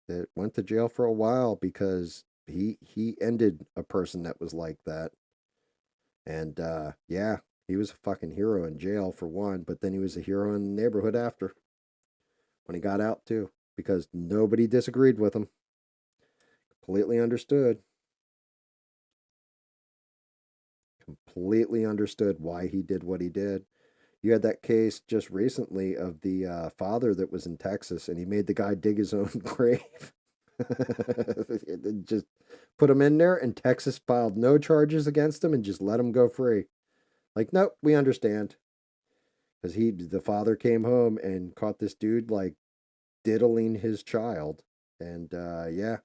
that went to jail for a while because he ended a person that was like that. And yeah, he was a fucking hero in jail for one, but then he was a hero in the neighborhood after when he got out too, because nobody disagreed with him. Completely understood. Completely understood why he did what he did. You had that case just recently of the father that was in Texas, and he made the guy dig his own grave. Just put him in there, and Texas filed no charges against him and just let him go free. Like, nope, we understand. Because the father came home and caught this dude like diddling his child, and yeah,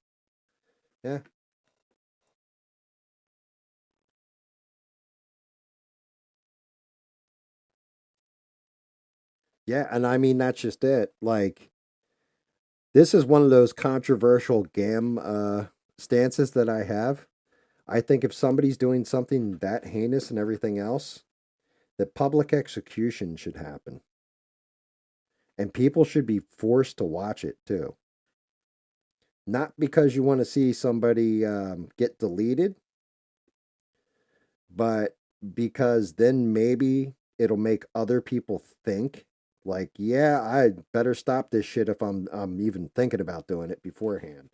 yeah, yeah, and I mean that's just it. Like, this is one of those controversial GAM stances that I have. I think if somebody's doing something that heinous and everything else, that public execution should happen. And people should be forced to watch it too. Not because you want to see somebody get deleted, but because then maybe it'll make other people think like, yeah, I better stop this shit if I'm even thinking about doing it beforehand.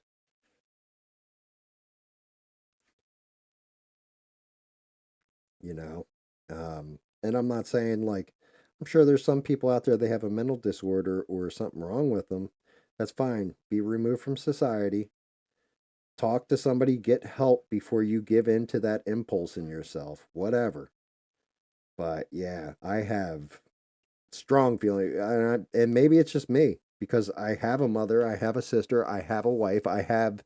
You know, and I'm not saying like I'm sure there's some people out there they have a mental disorder or something wrong with them. That's fine. Be removed from society. Talk to somebody, get help before you give in to that impulse in yourself. Whatever. But yeah, I have strong feeling, and maybe it's just me because I have a mother, I have a sister, I have a wife, I have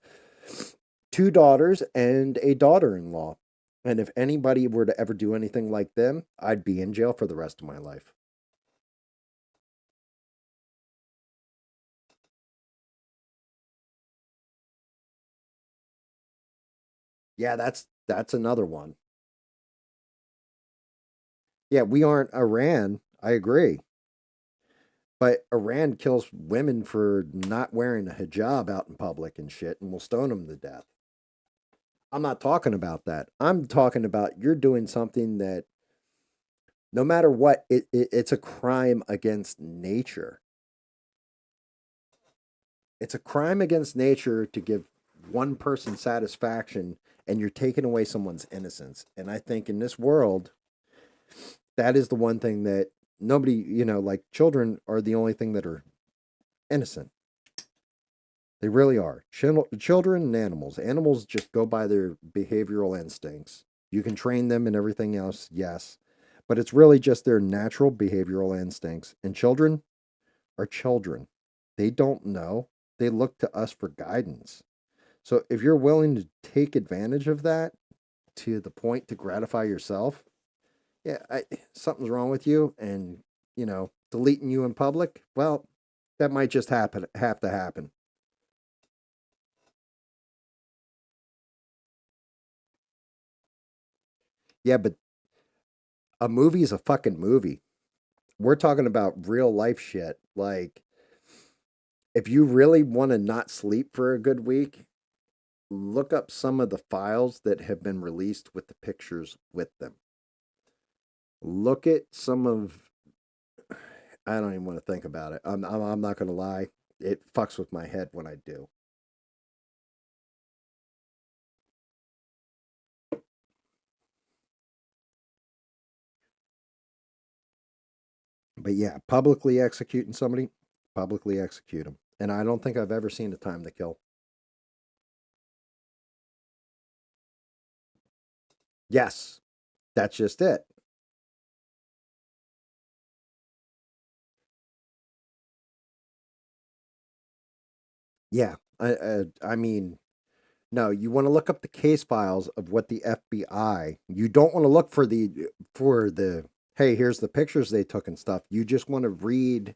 two daughters and a daughter-in-law. And if anybody were to ever do anything like them, I'd be in jail for the rest of my life. Yeah, that's another one. Yeah, we aren't Iran. I agree. But Iran kills women for not wearing a hijab out in public and shit and will stone them to death. I'm not talking about that. I'm talking about you're doing something that no matter what, it's a crime against nature. It's a crime against nature to give one person satisfaction and you're taking away someone's innocence. And I think in this world, that is the one thing that nobody, like children are the only thing that are innocent. They really are. Children and animals. Animals just go by their behavioral instincts. You can train them and everything else, yes. But it's really just their natural behavioral instincts. And children are children. They don't know. They look to us for guidance. So if you're willing to take advantage of that to the point to gratify yourself, yeah, something's wrong with you and, deleting you in public, well, that might just have to happen. Yeah, but a movie is a fucking movie. We're talking about real life shit. Like, if you really want to not sleep for a good week, look up some of the files that have been released with the pictures with them. Look at some of, I don't even want to think about it. I'm not going to lie. It fucks with my head when I do. But yeah, publicly executing somebody, publicly execute them. And I don't think I've ever seen a time to kill. Yes, that's just it. Yeah, I mean, no, you want to look up the case files of what the FBI. You don't want to look for the hey, here's the pictures they took and stuff. You just want to read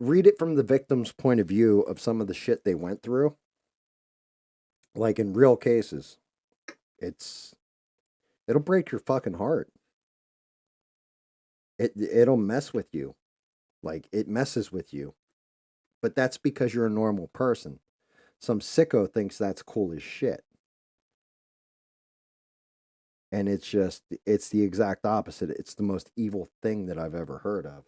it from the victim's point of view of some of the shit they went through, like in real cases. It's it'll break your fucking heart. It'll mess with you. Like it messes with you. But that's because you're a normal person. Some sicko thinks that's cool as shit. And it's the exact opposite. It's the most evil thing that I've ever heard of.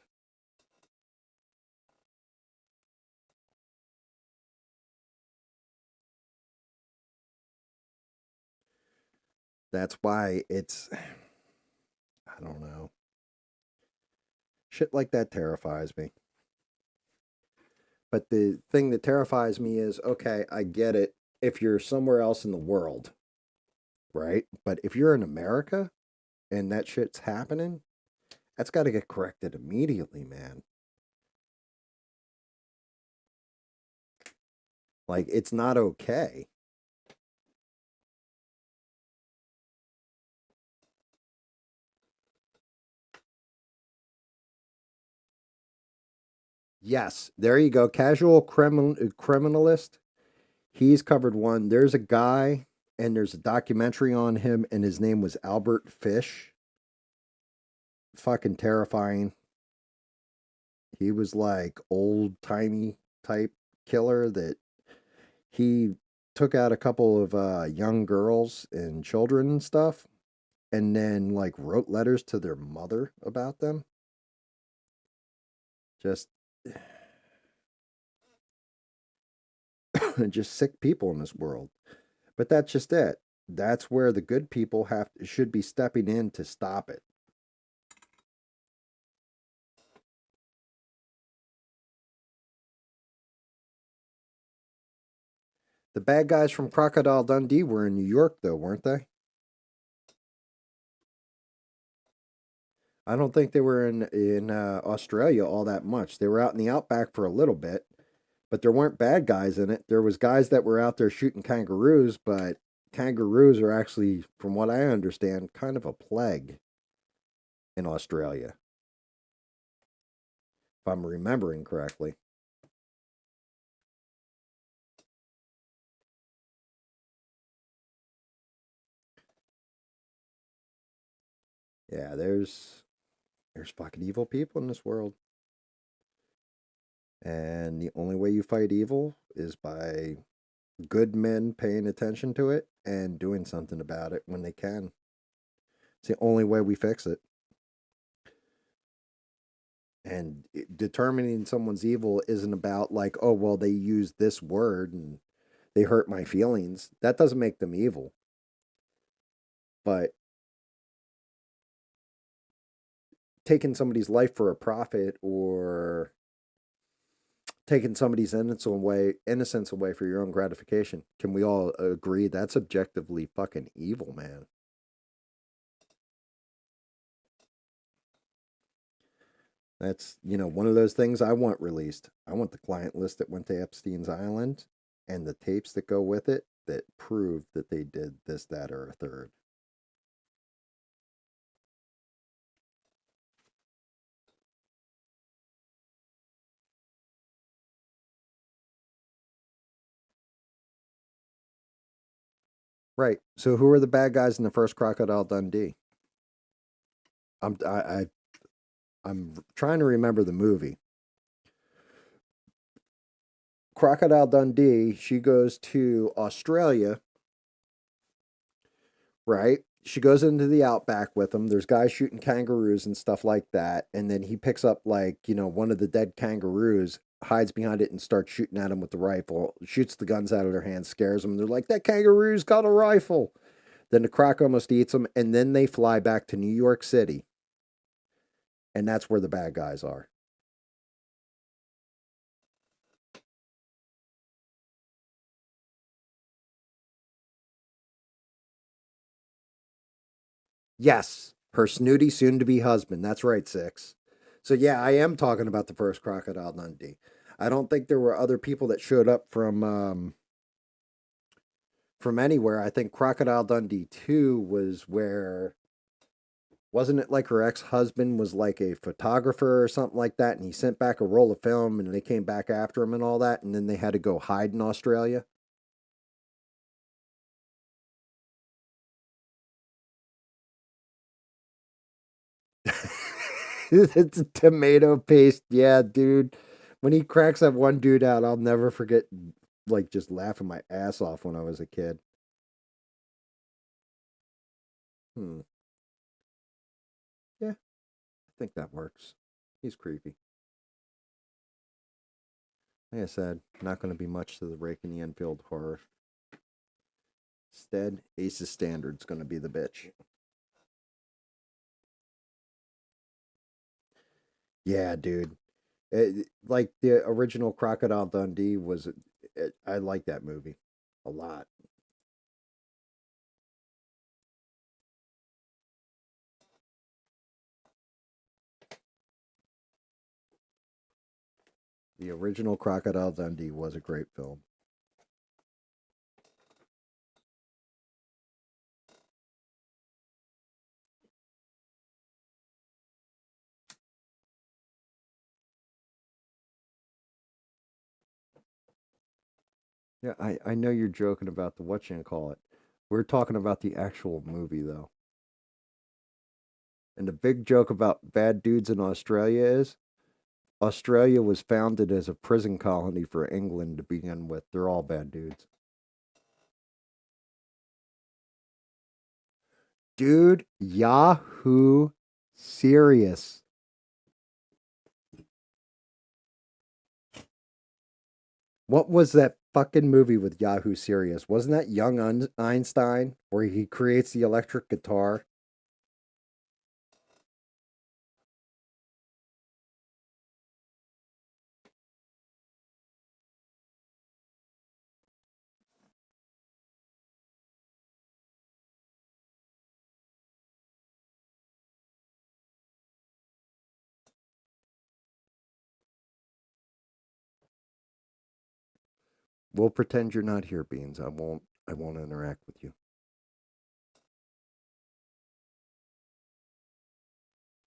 That's why it's I don't know. Shit like that terrifies me. But the thing that terrifies me is okay, I get it if you're somewhere else in the world, right? But if you're in America and that shit's happening, that's got to get corrected immediately, man. Like it's not okay. Yes, there you go. Criminalist. He's covered one. There's a guy, and there's a documentary on him, and his name was Albert Fish. Fucking terrifying. He was like old timey type killer that he took out a couple of young girls and children and stuff, and then like wrote letters to their mother about them. Just just sick people in this world. But that's just it. That's where the good people should be stepping in to stop it. The bad guys from Crocodile Dundee were in New York, though, weren't they? I don't think they were in Australia all that much. They were out in the outback for a little bit, but there weren't bad guys in it. There was guys that were out there shooting kangaroos, but kangaroos are actually, from what I understand, kind of a plague in Australia, if I'm remembering correctly. Yeah, there's fucking evil people in this world. And the only way you fight evil is by good men paying attention to it and doing something about it when they can. It's the only way we fix it. And determining someone's evil isn't about like, oh, well, they used this word and they hurt my feelings. That doesn't make them evil. But taking somebody's life for a profit or taking somebody's innocence away for your own gratification, can we all agree that's objectively fucking evil, man? That's, one of those things I want released. I want the client list that went to Epstein's Island and the tapes that go with it that prove that they did this, that, or a third. Right. So who are the bad guys in the first Crocodile Dundee? I'm I, I I'm trying to remember the movie. Crocodile Dundee, she goes to Australia, right? She goes into the outback with him. There's guys shooting kangaroos and stuff like that. And then he picks up, like, one of the dead kangaroos, hides behind it, and starts shooting at him with the rifle, shoots the guns out of their hands, scares them. They're like, that kangaroo's got a rifle. Then the croc almost eats them. And then they fly back to New York City. And that's where the bad guys are. Yes, her snooty soon to be husband. That's right, Six. So yeah, I am talking about the first Crocodile Dundee. I don't think there were other people that showed up from anywhere. I think Crocodile Dundee 2 was where, wasn't it like her ex-husband was like a photographer or something like that, and he sent back a roll of film and they came back after him and all that, and then they had to go hide in Australia? It's a tomato paste. Yeah, dude. When he cracks that one dude out, I'll never forget, like, just laughing my ass off when I was a kid. Hmm. Yeah, I think that works. He's creepy. Like I said, not going to be much to the Rake and the Enfield horror. Instead, Ace's Standard's going to be the bitch. Yeah, dude. Like the original Crocodile Dundee was, I like that movie a lot. The original Crocodile Dundee was a great film. Yeah, I know you're joking about the what you call it. We're talking about the actual movie though. And the big joke about bad dudes in Australia is Australia was founded as a prison colony for England to begin with. They're all bad dudes. Dude, Yahoo Serious. What was that fucking movie with Yahoo Serious? Wasn't that Young Einstein where he creates the electric guitar? We'll pretend you're not here, Beans. I won't interact with you.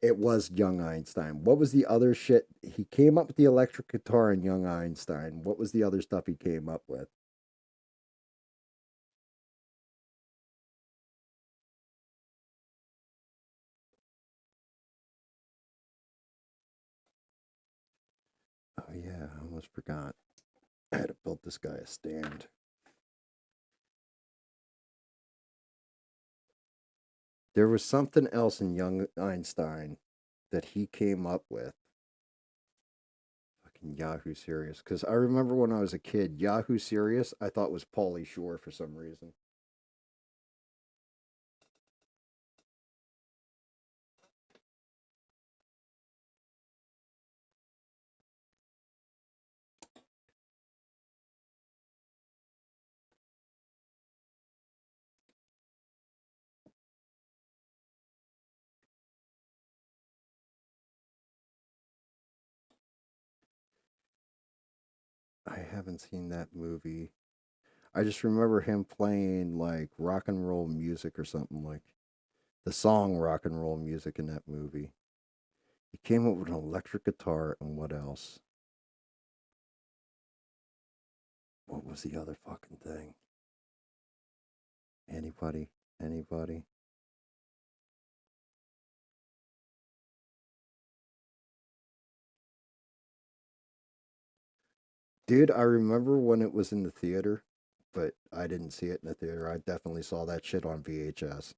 It was Young Einstein. What was the other shit? He came up with the electric guitar in Young Einstein. What was the other stuff he came up with? Oh yeah, I almost forgot. I had to build this guy a stand. There was something else in Young Einstein that he came up with. Fucking Yahoo Serious. Because I remember when I was a kid, Yahoo Serious, I thought was Pauly Shore for some reason. I haven't seen that movie. I just remember him playing like rock and roll music or something like the song rock and roll music in that movie. He came up with an electric guitar and what else? What was the other fucking thing? Anybody? Anybody? Dude, I remember when it was in the theater, but I didn't see it in the theater. I definitely saw that shit on VHS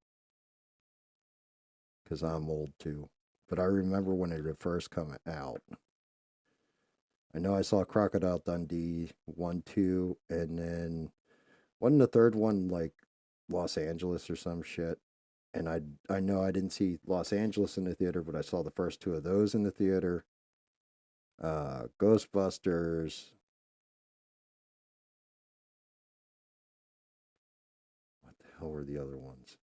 because I'm old too. But I remember when it had first come out. I know I saw Crocodile Dundee 1, 2, and then wasn't the third one like Los Angeles or some shit. And I know I didn't see Los Angeles in the theater, but I saw the first two of those in the theater. Ghostbusters. What the hell were the other ones?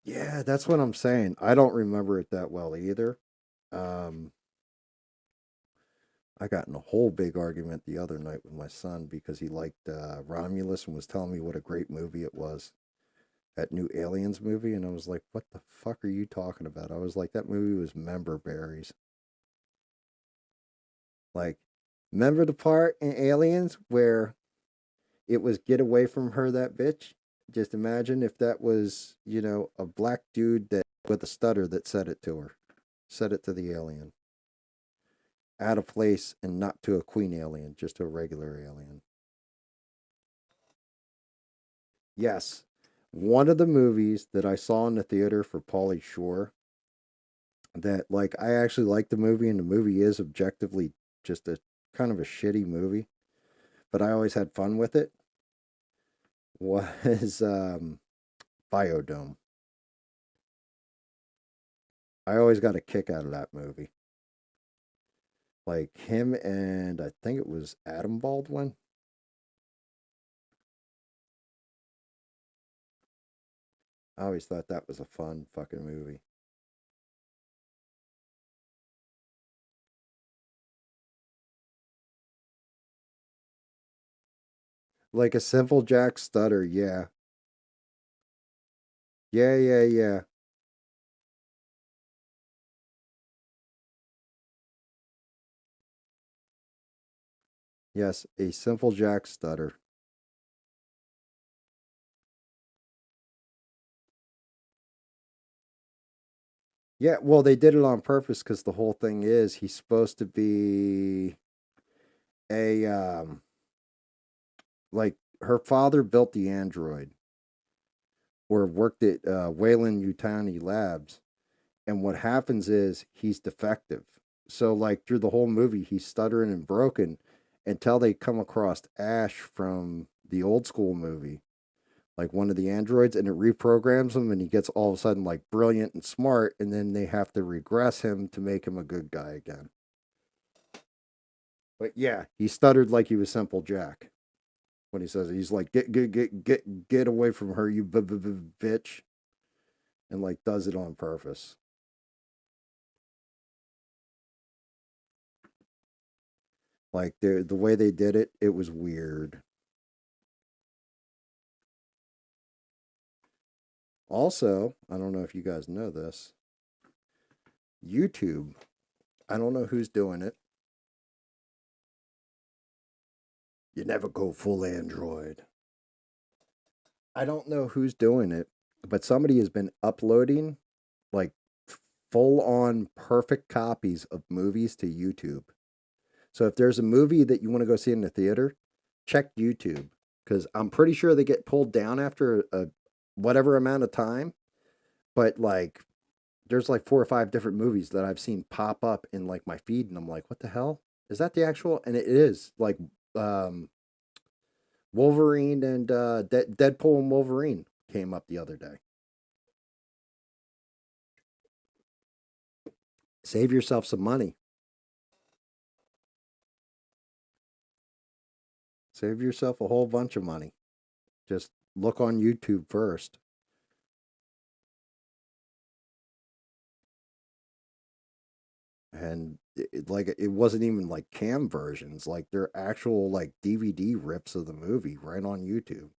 Yeah, that's what I'm saying. I don't remember it that well either. Um, I got in a whole big argument the other night with my son because he liked Romulus and was telling me what a great movie it was. That new Aliens movie, and I was like, "What the fuck are you talking about?" I was like, "That movie was member berries." Like, remember the part in Aliens where it was "Get away from her, that bitch"? Just imagine if that was, a black dude that with a stutter that said it to her, said it to the alien. Out of place and not to a queen alien, just to a regular alien. Yes, one of the movies that I saw in the theater for Pauly Shore that like I actually liked the movie and the movie is objectively just a kind of a shitty movie, but I always had fun with it was Biodome. I always got a kick out of that movie. Like him and I think it was Adam Baldwin. I always thought that was a fun fucking movie. Like a simple Jack Stutter, yeah. Yeah, yeah, yeah. Yes, a simple Jack Stutter. Yeah, well, they did it on purpose because the whole thing is he's supposed to be a like her father built the android or worked at Wayland Yutani Labs, and what happens is he's defective. So like through the whole movie, he's stuttering and broken until they come across Ash from the old school movie, like one of the androids, and it reprograms him, and he gets all of a sudden like brilliant and smart, and then they have to regress him to make him a good guy again. But yeah, he stuttered like he was Simple Jack when he says it. He's like, get away from her, you bitch, and like does it on purpose. Like the way they did it, it was weird. Also, I don't know if you guys know this. YouTube, I don't know who's doing it. You never go full Android. I don't know who's doing it, but somebody has been uploading like full on perfect copies of movies to YouTube. So if there's a movie that you want to go see in the theater, check YouTube because I'm pretty sure they get pulled down after a whatever amount of time. But like, there's like 4 or 5 different movies that I've seen pop up in like my feed, and I'm like, what the hell? Is that the actual? And it is like um, Wolverine and Deadpool and Wolverine came up the other day. Save yourself some money. Save yourself a whole bunch of money. Just look on YouTube first. And like it wasn't even like cam versions, like they're actual like DVD rips of the movie right on YouTube.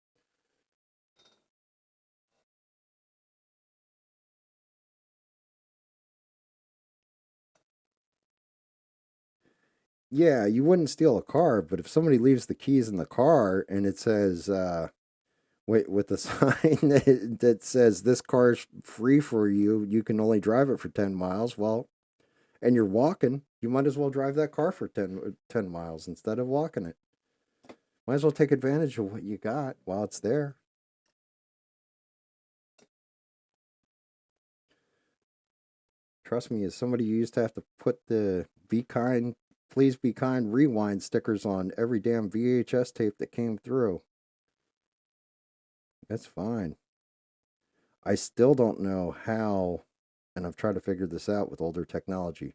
Yeah, you wouldn't steal a car, but if somebody leaves the keys in the car and it says wait, with the sign that says this car's free for you, you can only drive it for 10 miles, well, and you're walking, you might as well drive that car for 10 miles instead of walking it. Might as well take advantage of what you got while it's there. Trust me, as somebody who used to have to put the be kind, please be kind rewind stickers on every damn VHS tape that came through. That's fine. I still don't know how, and I've tried to figure this out with older technology.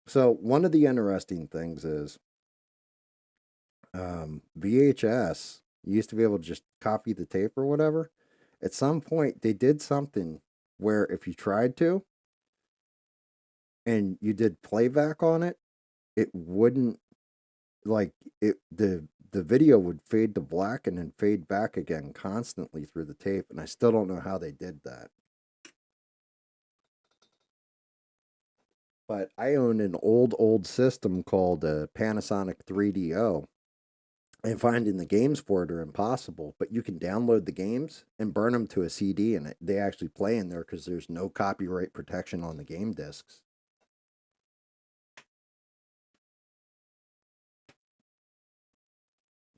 So, one of the interesting things is VHS, you used to be able to just copy the tape or whatever. At some point, they did something where if you tried to and you did playback on it, it wouldn't like it the video would fade to black and then fade back again constantly through the tape, and I still don't know how they did that. But I own an old system called a Panasonic 3DO, and finding the games for it are impossible, but you can download the games and burn them to a CD, and they actually play in there because there's no copyright protection on the game discs.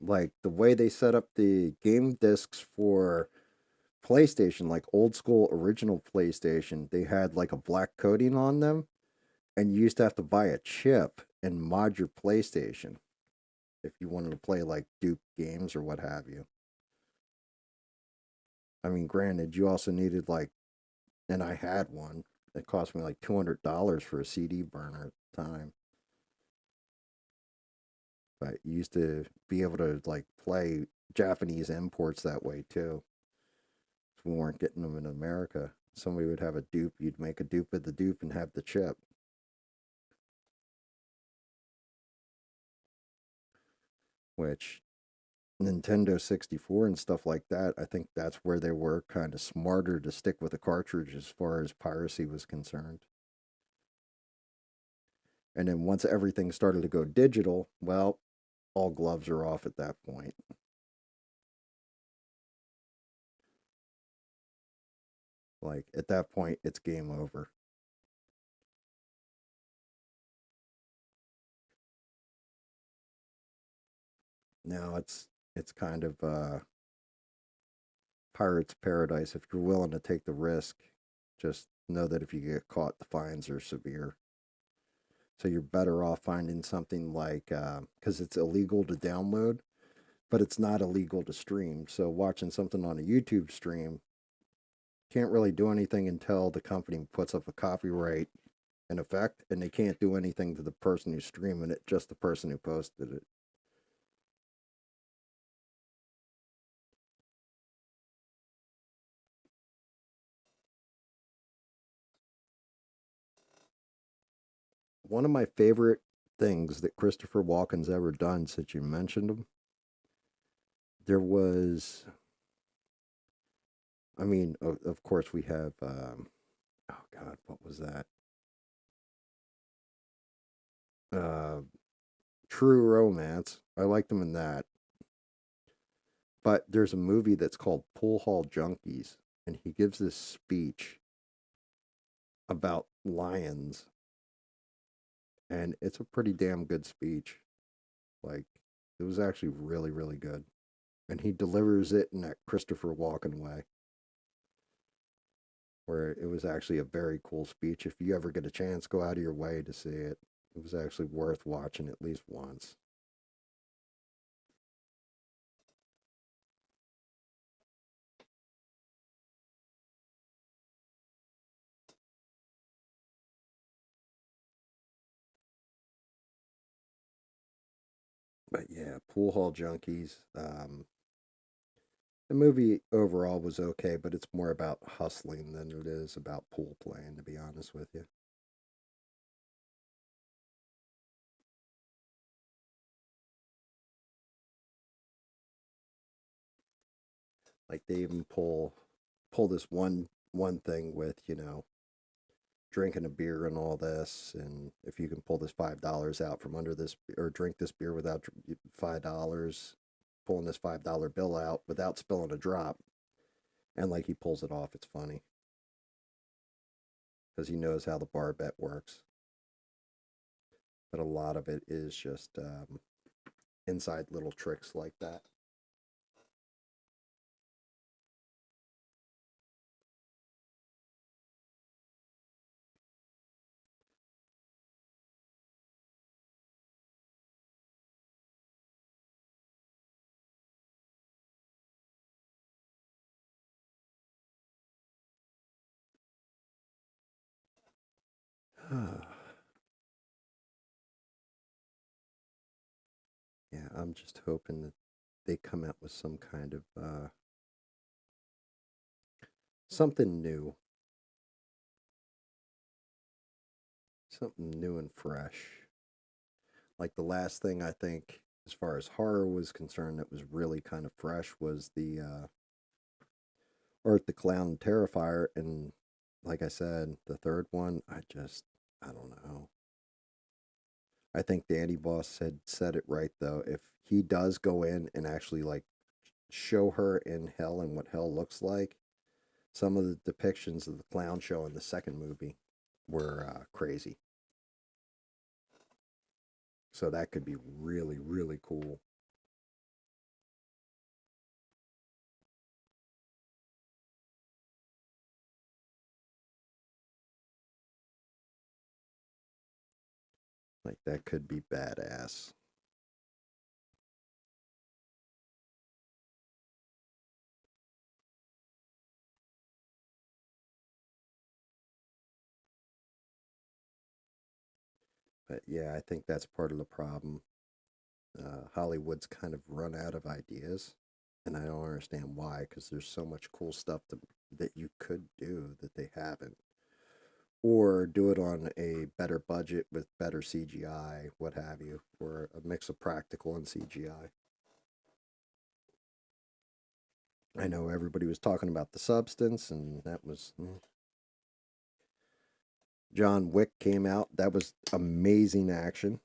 Like the way they set up the game discs for PlayStation, like old school original PlayStation, they had like a black coating on them, and you used to have to buy a chip and mod your PlayStation if you wanted to play like Duke games or what have you. I mean, granted, you also needed like, and I had one. It cost me like $200 for a CD burner at the time. But you used to be able to like play Japanese imports that way too. We weren't getting them in America. Somebody would have a dupe. You'd make a dupe of the dupe and have the chip. Which Nintendo 64 and stuff like that, I think that's where they were kind of smarter to stick with the cartridge as far as piracy was concerned. And then once everything started to go digital, well, all gloves are off at that point. Like at that point, it's game over. Now it's It's kind of pirate's paradise if you're willing to take the risk. Just know that if you get caught, the fines are severe. So you're better off finding something like, because it's illegal to download, but it's not illegal to stream. So watching something on a YouTube stream can't really do anything until the company puts up a copyright in effect, and they can't do anything to the person who's streaming it, just the person who posted it. One of my favorite things that Christopher Walken's ever done, since you mentioned him, there was, I mean, of course we have, oh God, what was that? Uh, True Romance. I liked him in that. But there's a movie that's called Pool Hall Junkies, and he gives this speech about lions, and it's a pretty damn good speech. Like, it was actually really, really good. And he delivers it in that Christopher Walken way, where it was actually a very cool speech. If you ever get a chance, go out of your way to see it. It was actually worth watching at least once. But yeah, Pool Hall Junkies. The movie overall was okay, but it's more about hustling than it is about pool playing, to be honest with you. Like they even pull this one thing with, drinking a beer and all this, and if you can pull this $5 out from under this or drink this beer without $5, pulling this $5 bill out without spilling a drop, and like he pulls it off, it's funny because he knows how the bar bet works. But a lot of it is just inside little tricks like that. Yeah, I'm just hoping that they come out with some kind of something new, something new and fresh. Like the last thing I think, as far as horror was concerned, that was really kind of fresh was the Art the Clown Terrifier, and like I said, the third one, I don't know. I think Danny Boss said it right though. If he does go in and actually like show her in hell and what hell looks like, some of the depictions of the clown show in the second movie were crazy. So that could be really, really cool. Like that could be badass. But yeah, I think that's part of the problem. Hollywood's kind of run out of ideas, and I don't understand why. Because there's so much cool stuff that you could do that they haven't, or do it on a better budget with better CGI, what have you, or a mix of practical and CGI. I know everybody was talking about The Substance, and that was John Wick came out. That was amazing action.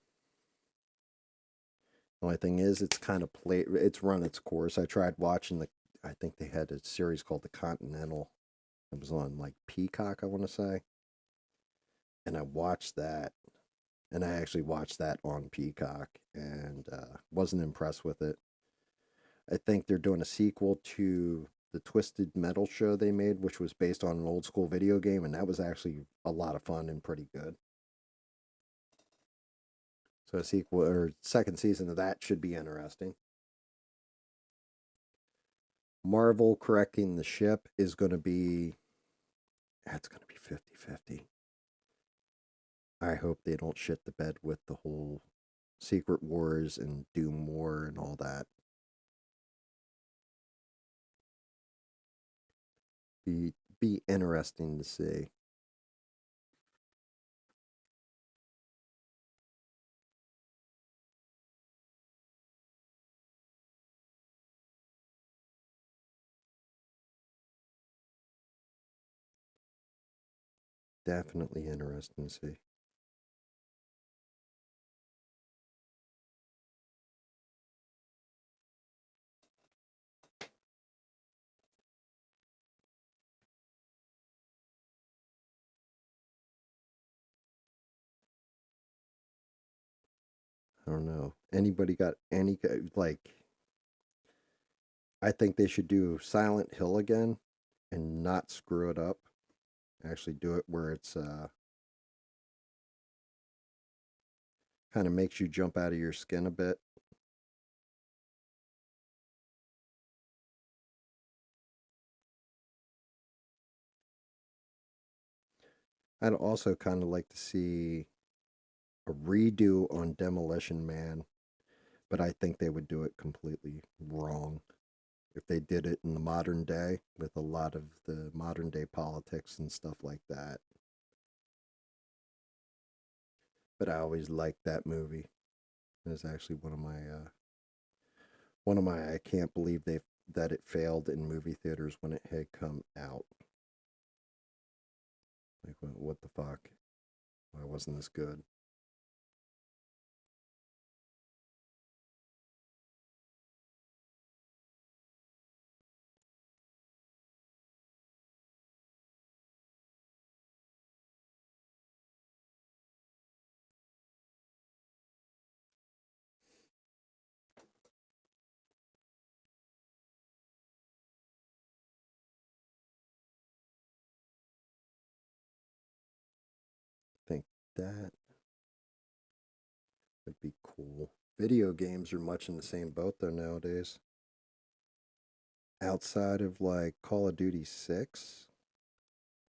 The only thing is, it's kind of it's run its course. I tried watching I think they had a series called The Continental. It was on like Peacock, I want to say, and I watched that, and I actually watched that on Peacock, and wasn't impressed with it. I think they're doing a sequel to the Twisted Metal show they made, which was based on an old school video game, and that was actually a lot of fun and pretty good. So a sequel or second season of that should be interesting. Marvel correcting the ship is going to be, that's going to be 50-50. I hope they don't shit the bed with the whole Secret Wars and Doom War and all that. Be interesting to see. Definitely interesting to see. I don't know. Anybody got any, like, I think they should do Silent Hill again and not screw it up. Actually do it where it's kind of makes you jump out of your skin a bit. I'd also kind of like to see a redo on Demolition Man, but I think they would do it completely wrong if they did it in the modern day with a lot of the modern day politics and stuff like that. But I always liked that movie. It was actually one of my I can't believe they that it failed in movie theaters when it had come out. Like what the fuck? Why wasn't this good? I think that would be cool. Video games are much in the same boat though nowadays. Outside of like Call of Duty 6,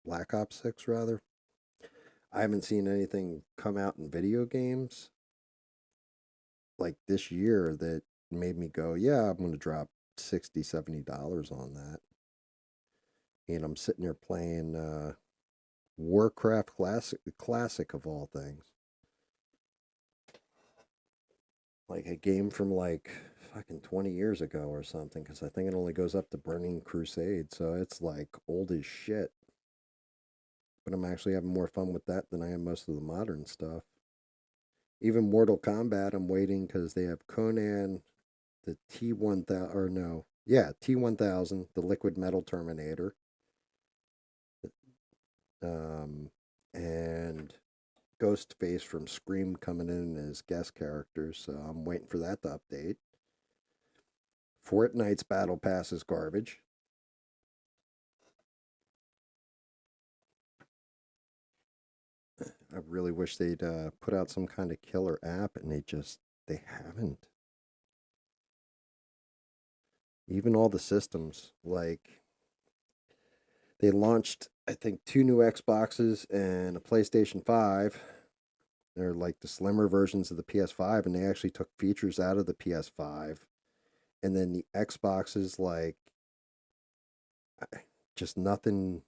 Black Ops 6 rather, I haven't seen anything come out in video games like this year that made me go, yeah, I'm going to drop $60-$70 on that. And I'm sitting there playing Warcraft classic of all things. Like a game from like fucking 20 years ago or something, because I think it only goes up to Burning Crusade, so it's like old as shit. But I'm actually having more fun with that than I am most of the modern stuff. Even Mortal Kombat, I'm waiting because they have Conan, the T1000, or no, yeah, T1000, the Liquid Metal Terminator, um, and Ghostface from Scream coming in as guest characters. So I'm waiting for that to update. Fortnite's Battle Pass is garbage. I really wish they'd put out some kind of killer app, and they haven't. Even all the systems, like they launched, I think, two new Xboxes and a PlayStation 5. They're like the slimmer versions of the PS5, and they actually took features out of the PS5. And then the Xboxes, like, just nothing,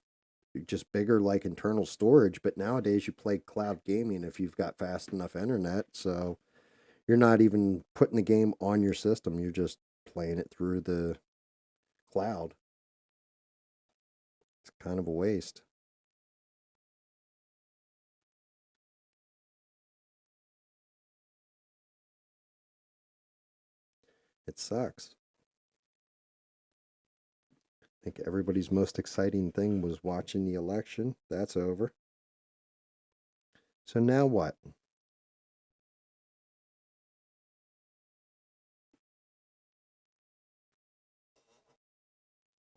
just bigger, like internal storage. But nowadays, you play cloud gaming if you've got fast enough internet. So you're not even putting the game on your system, you're just playing it through the cloud. It's kind of a waste. It sucks. I think everybody's most exciting thing was watching the election. That's over. So now what?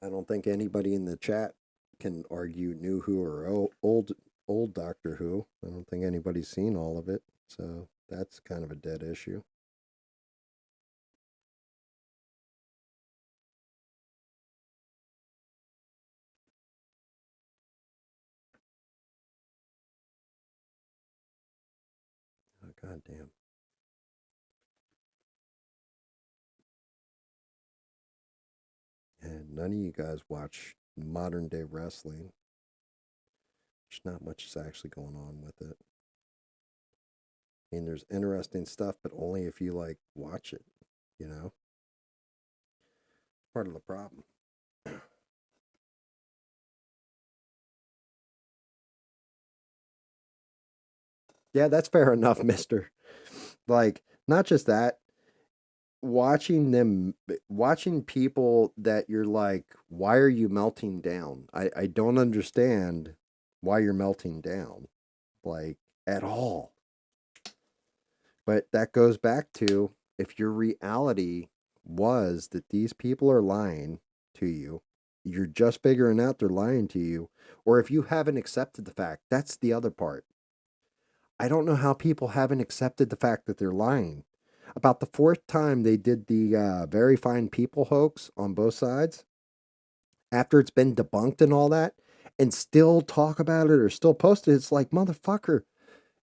I don't think anybody in the chat can argue New Who or old Doctor Who. I don't think anybody's seen all of it, so that's kind of a dead issue. Oh, God damn. And none of you guys watch modern day wrestling. There's not much is actually going on with it. I mean, there's interesting stuff, but only if you like watch it, you know? Part of the problem. Yeah, that's fair enough, mister. Like, not just that, watching people that you're like, why are you melting down? I don't understand why you're melting down, like, at all. But that goes back to, if your reality was that these people are lying to you, you're just figuring out they're lying to you, or if you haven't accepted the fact, that's the other part. I don't know how people haven't accepted the fact that they're lying. About the fourth time they did the very fine people hoax on both sides, after it's been debunked and all that, and still talk about it or still post it, it's like, motherfucker,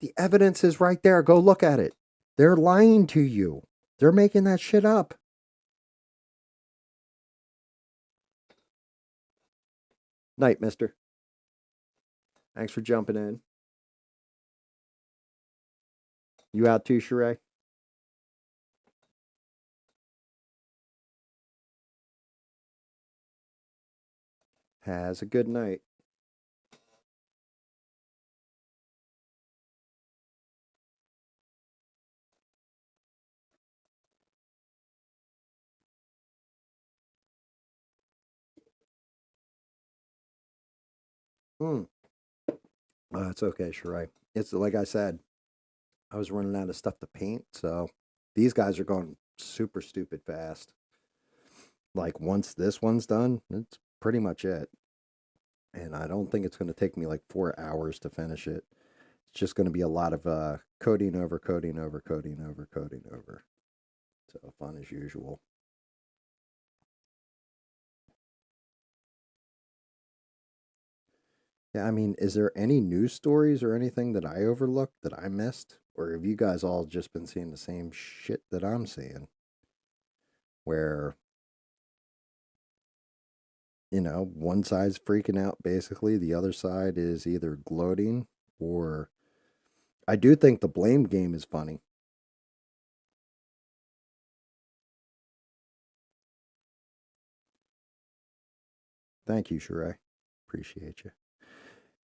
the evidence is right there. Go look at it. They're lying to you. They're making that shit up. Night, mister. Thanks for jumping in. You out too, Sheree? Has a good night. Hmm. It's okay, Sheree. It's like I said, I was running out of stuff to paint, so these guys are going super stupid fast. Like, once this one's done, it's pretty much it. And I don't think it's going to take me like 4 hours to finish it. It's just going to be a lot of coding over, coding over, coding over, coding over. So fun as usual. Yeah, I mean, is there any news stories or anything that I overlooked that I missed? Or have you guys all just been seeing the same shit that I'm seeing? Where, one side's freaking out basically, the other side is either gloating, or I do think the blame game is funny. Thank you, Sheree. Appreciate you.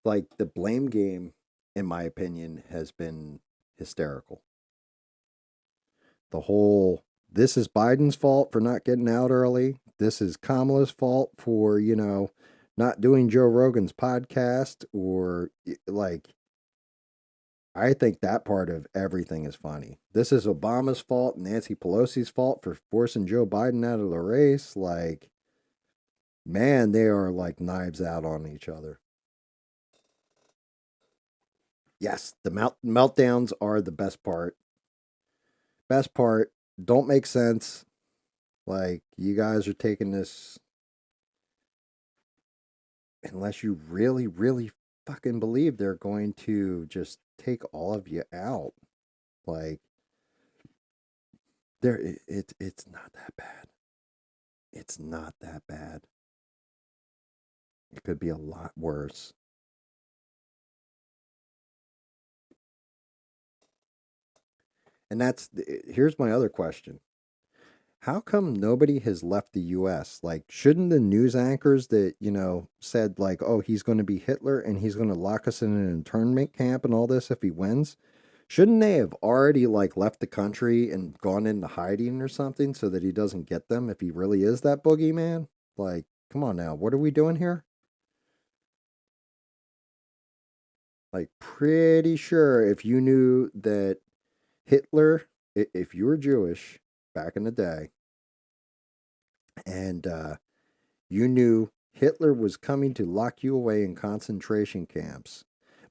Like, the blame game, in my opinion, has been hysterical. The whole, this is Biden's fault for not getting out early. This is Kamala's fault for, not doing Joe Rogan's podcast, or like, I think that part of everything is funny. This is Obama's fault, Nancy Pelosi's fault for forcing Joe Biden out of the race. Like, man, they are like knives out on each other. Yes, the meltdowns are the best part. Best part, don't make sense. Like, you guys are taking this, unless you really, really fucking believe they're going to just take all of you out. Like, it's not that bad. It's not that bad. It could be a lot worse. And here's my other question. How come nobody has left the US? Like, shouldn't the news anchors that, said, like, oh, he's going to be Hitler and he's going to lock us in an internment camp and all this if he wins, shouldn't they have already, like, left the country and gone into hiding or something so that he doesn't get them if he really is that boogeyman? Like, come on now, what are we doing here? Like, pretty sure if you knew that Hitler, if you were Jewish back in the day, and You knew Hitler was coming to lock you away in concentration camps,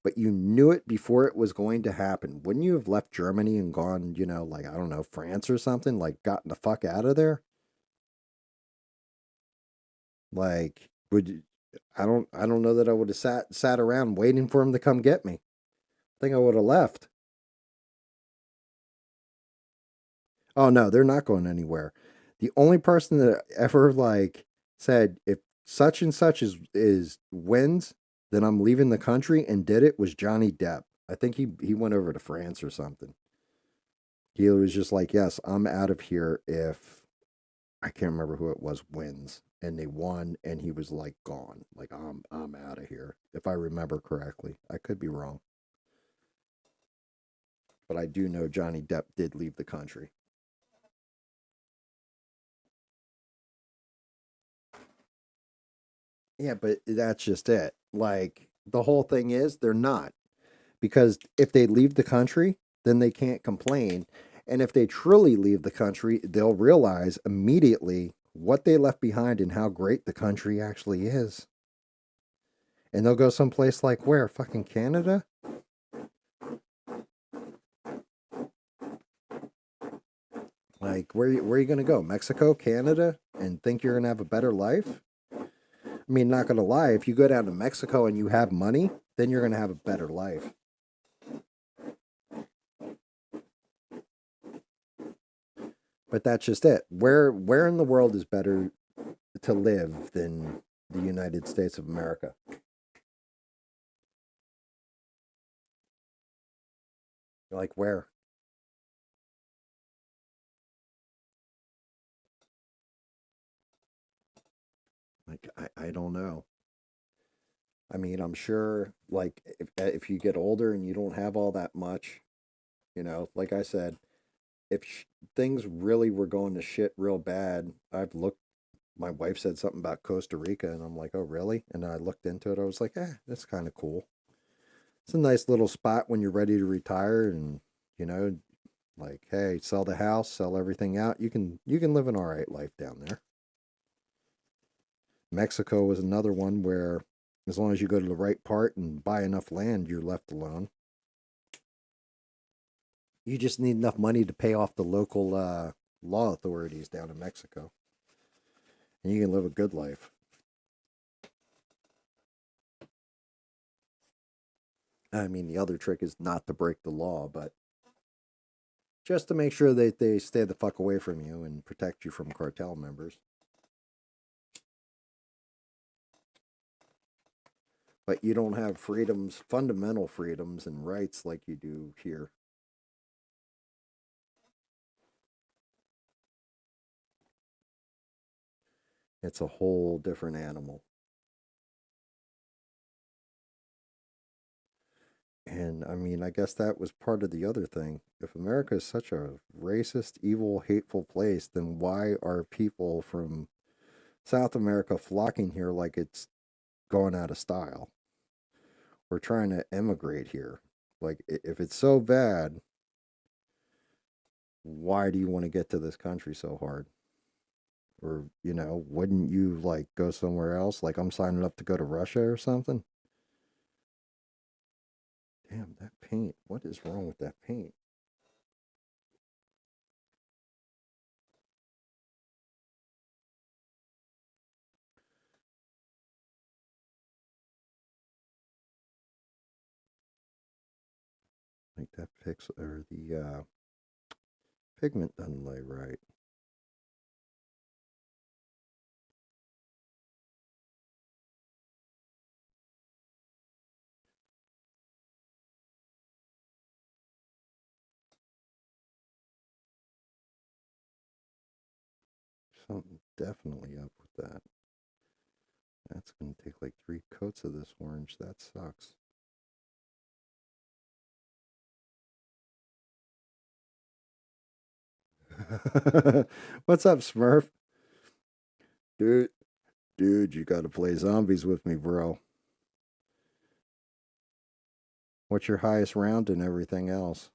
but you knew it before it was going to happen. Wouldn't you have left Germany and gone, like, I don't know, France or something, like gotten the fuck out of there? Like, I don't know that I would have sat around waiting for him to come get me. I think I would have left. Oh no, they're not going anywhere. The only person that ever like said if such and such is wins, then I'm leaving the country and did it was Johnny Depp. I think he went over to France or something. He was just like, "Yes, I'm out of here if I can't remember who it was wins." And they won and he was like gone. Like I'm out of here if I remember correctly. I could be wrong, but I do know Johnny Depp did leave the country. Yeah, but that's just it. Like the whole thing is they're not because if they leave the country, then they can't complain. And if they truly leave the country, they'll realize immediately what they left behind and how great the country actually is. And they'll go someplace like where? Fucking Canada? Like where are you going to go? Mexico, Canada and think you're going to have a better life? I mean, not going to lie, if you go down to Mexico and you have money, then you're going to have a better life. But that's just it. Where in the world is better to live than the United States of America? Like where? Like I don't know. I mean, I'm sure like if you get older and you don't have all that much, like I said, if things really were going to shit real bad, my wife said something about Costa Rica and I'm like, "Oh, really?" And I looked into it. I was like, that's kind of cool. It's a nice little spot when you're ready to retire and, you know, like, hey, sell the house, sell everything out. You can live an all right life down there. Mexico was another one where as long as you go to the right part and buy enough land, you're left alone. You just need enough money to pay off the local law authorities down in Mexico, and you can live a good life. I mean, the other trick is not to break the law, but just to make sure that they stay the fuck away from you and protect you from cartel members. But you don't have freedoms, fundamental freedoms and rights like you do here. It's a whole different animal. And I mean, I guess that was part of the other thing. If America is such a racist, evil, hateful place, then why are people from South America flocking here like it's going out of style? We're trying to emigrate here. Like, if it's so bad, why do you want to get to this country so hard? Or, wouldn't you like go somewhere else? Like, I'm signing up to go to Russia or something? Damn, that paint. What is wrong with that paint? Like, that pixel or the pigment doesn't lay right. Something definitely up with that. That's going to take like 3 coats of this orange. That sucks. What's up, Smurf? Dude, dude, you got to play zombies with me, bro. What's your highest round and everything else?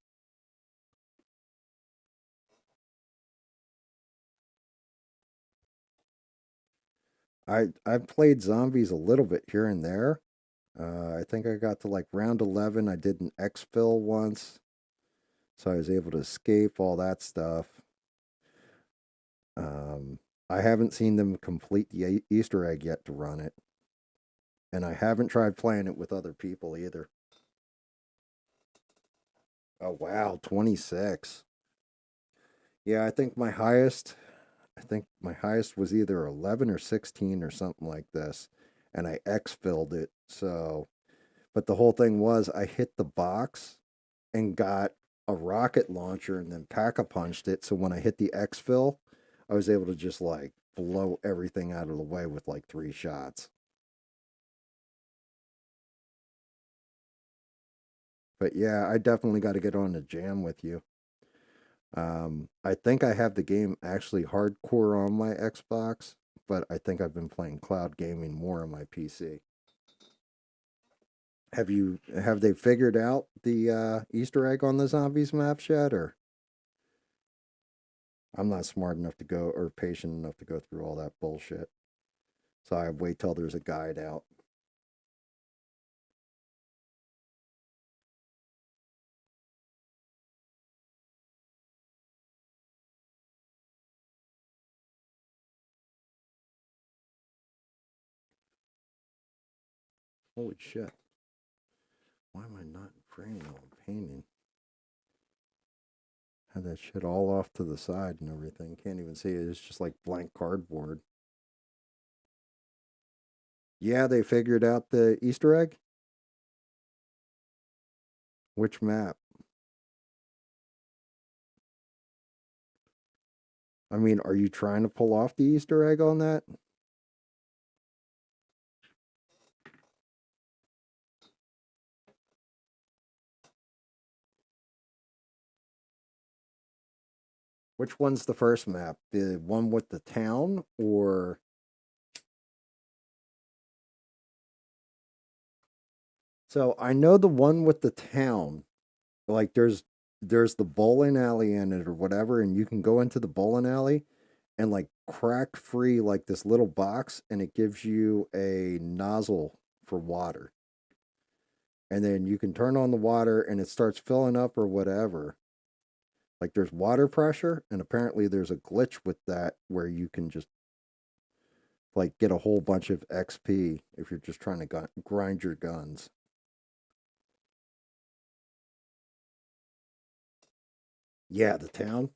I've played zombies a little bit here and there. I think I got to like round 11. I did an exfil once, so I was able to escape all that stuff. Um, I haven't seen them complete the Easter egg yet to run it, and I haven't tried playing it with other people either. Oh wow, 26. Yeah, I think my highest was either 11 or 16 or something like this, and I exfilled it. So, but the whole thing was I hit the box and got a rocket launcher and then pack-a-punched it. So when I hit the exfil, I was able to just like blow everything out of the way with like 3 shots. But yeah, I definitely got to get on the jam with you. I think I have the game actually hardcore on my Xbox, but I think I've been playing cloud gaming more on my PC. Have they figured out the Easter egg on the zombies maps yet, or I'm not smart enough to go or patient enough to go through all that bullshit. So I wait till there's a guide out. Holy shit. Why am I not in frame while I'm painting? Had that shit all off to the side and everything. Can't even see it. It's just like blank cardboard. Yeah, they figured out the Easter egg. Which map? I mean, are you trying to pull off the Easter egg on that? Which one's the first map? The one with the town or so I know the one with the town. Like there's the bowling alley in it or whatever, and you can go into the bowling alley and like crack free like this little box and it gives you a nozzle for water. And then you can turn on the water and it starts filling up or whatever. Like there's water pressure, and apparently there's a glitch with that where you can just like get a whole bunch of XP if you're just trying to grind your guns. Yeah, the town.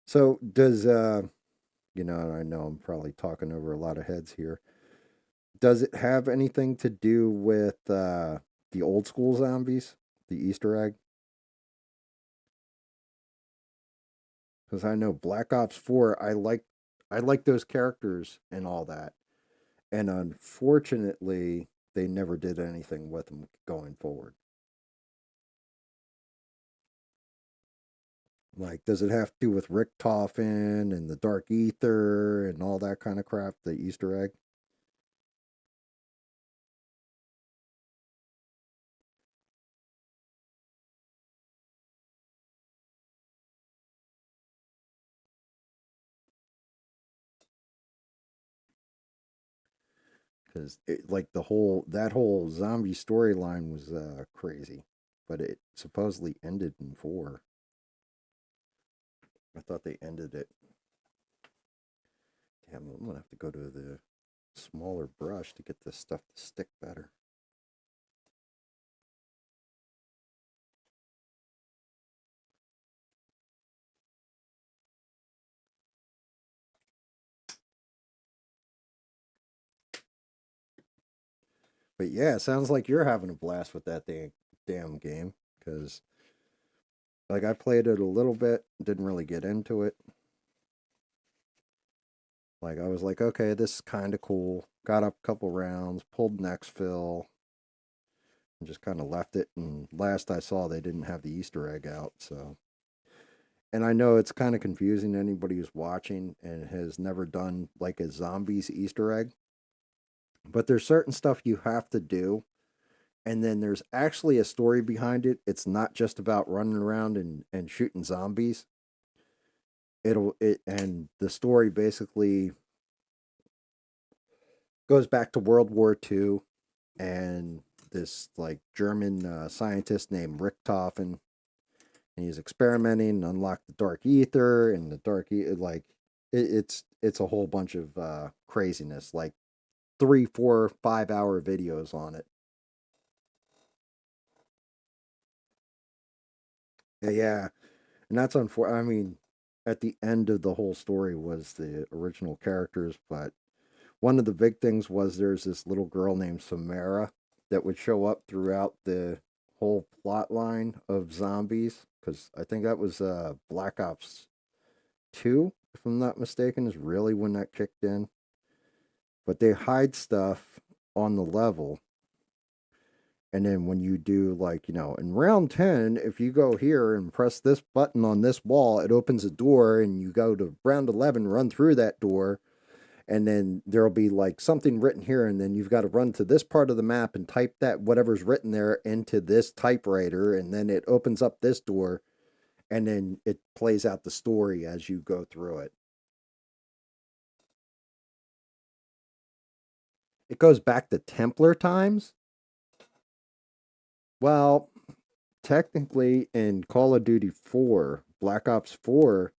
So does I know I'm probably talking over a lot of heads here. Does it have anything to do with the old school zombies, the Easter egg? Because I know Black Ops 4, I like those characters and all that. And unfortunately, they never did anything with them going forward. Like, does it have to do with Rick Toffin and the Dark Ether and all that kind of crap, the Easter egg? Because like that whole zombie storyline was crazy, but it supposedly ended in 4. I thought they ended it. Damn, I'm gonna have to go to the smaller brush to get this stuff to stick better. But yeah, it sounds like you're having a blast with that damn game. Because like I played it a little bit, didn't really get into it. Like I was like, okay, this is kind of cool. Got up a couple rounds, pulled next fill, and just kind of left it. And last I saw, they didn't have the Easter egg out. So, and I know it's kind of confusing to anybody who's watching and has never done like a zombies Easter egg. But there's certain stuff you have to do, and then there's actually a story behind it. It's not just about running around and shooting zombies. And the story basically Goes back to World War II, and this like German scientist named Richtofen, and he's experimenting and unlocked the dark ether, and the like it's a whole bunch of craziness, like 3, 4, 5 hour videos on it. Yeah, and that's unfortunate. I mean, at the end of the whole story was the original characters, but one of the big things was there's this little girl named Samara that would show up throughout the whole plot line of zombies, because I think that was Black Ops 2, if I'm not mistaken, is really when that kicked in. But they hide stuff on the level, and then when you do, like, in round 10, if you go here and press this button on this wall, it opens a door, and you go to round 11, run through that door, and then there'll be like something written here, and then you've got to run to this part of the map and type that whatever's written there into this typewriter, and then it opens up this door, and then it plays out the story as you go through it. It goes back to Templar times. Well, technically in Call of Duty 4, Black Ops 4,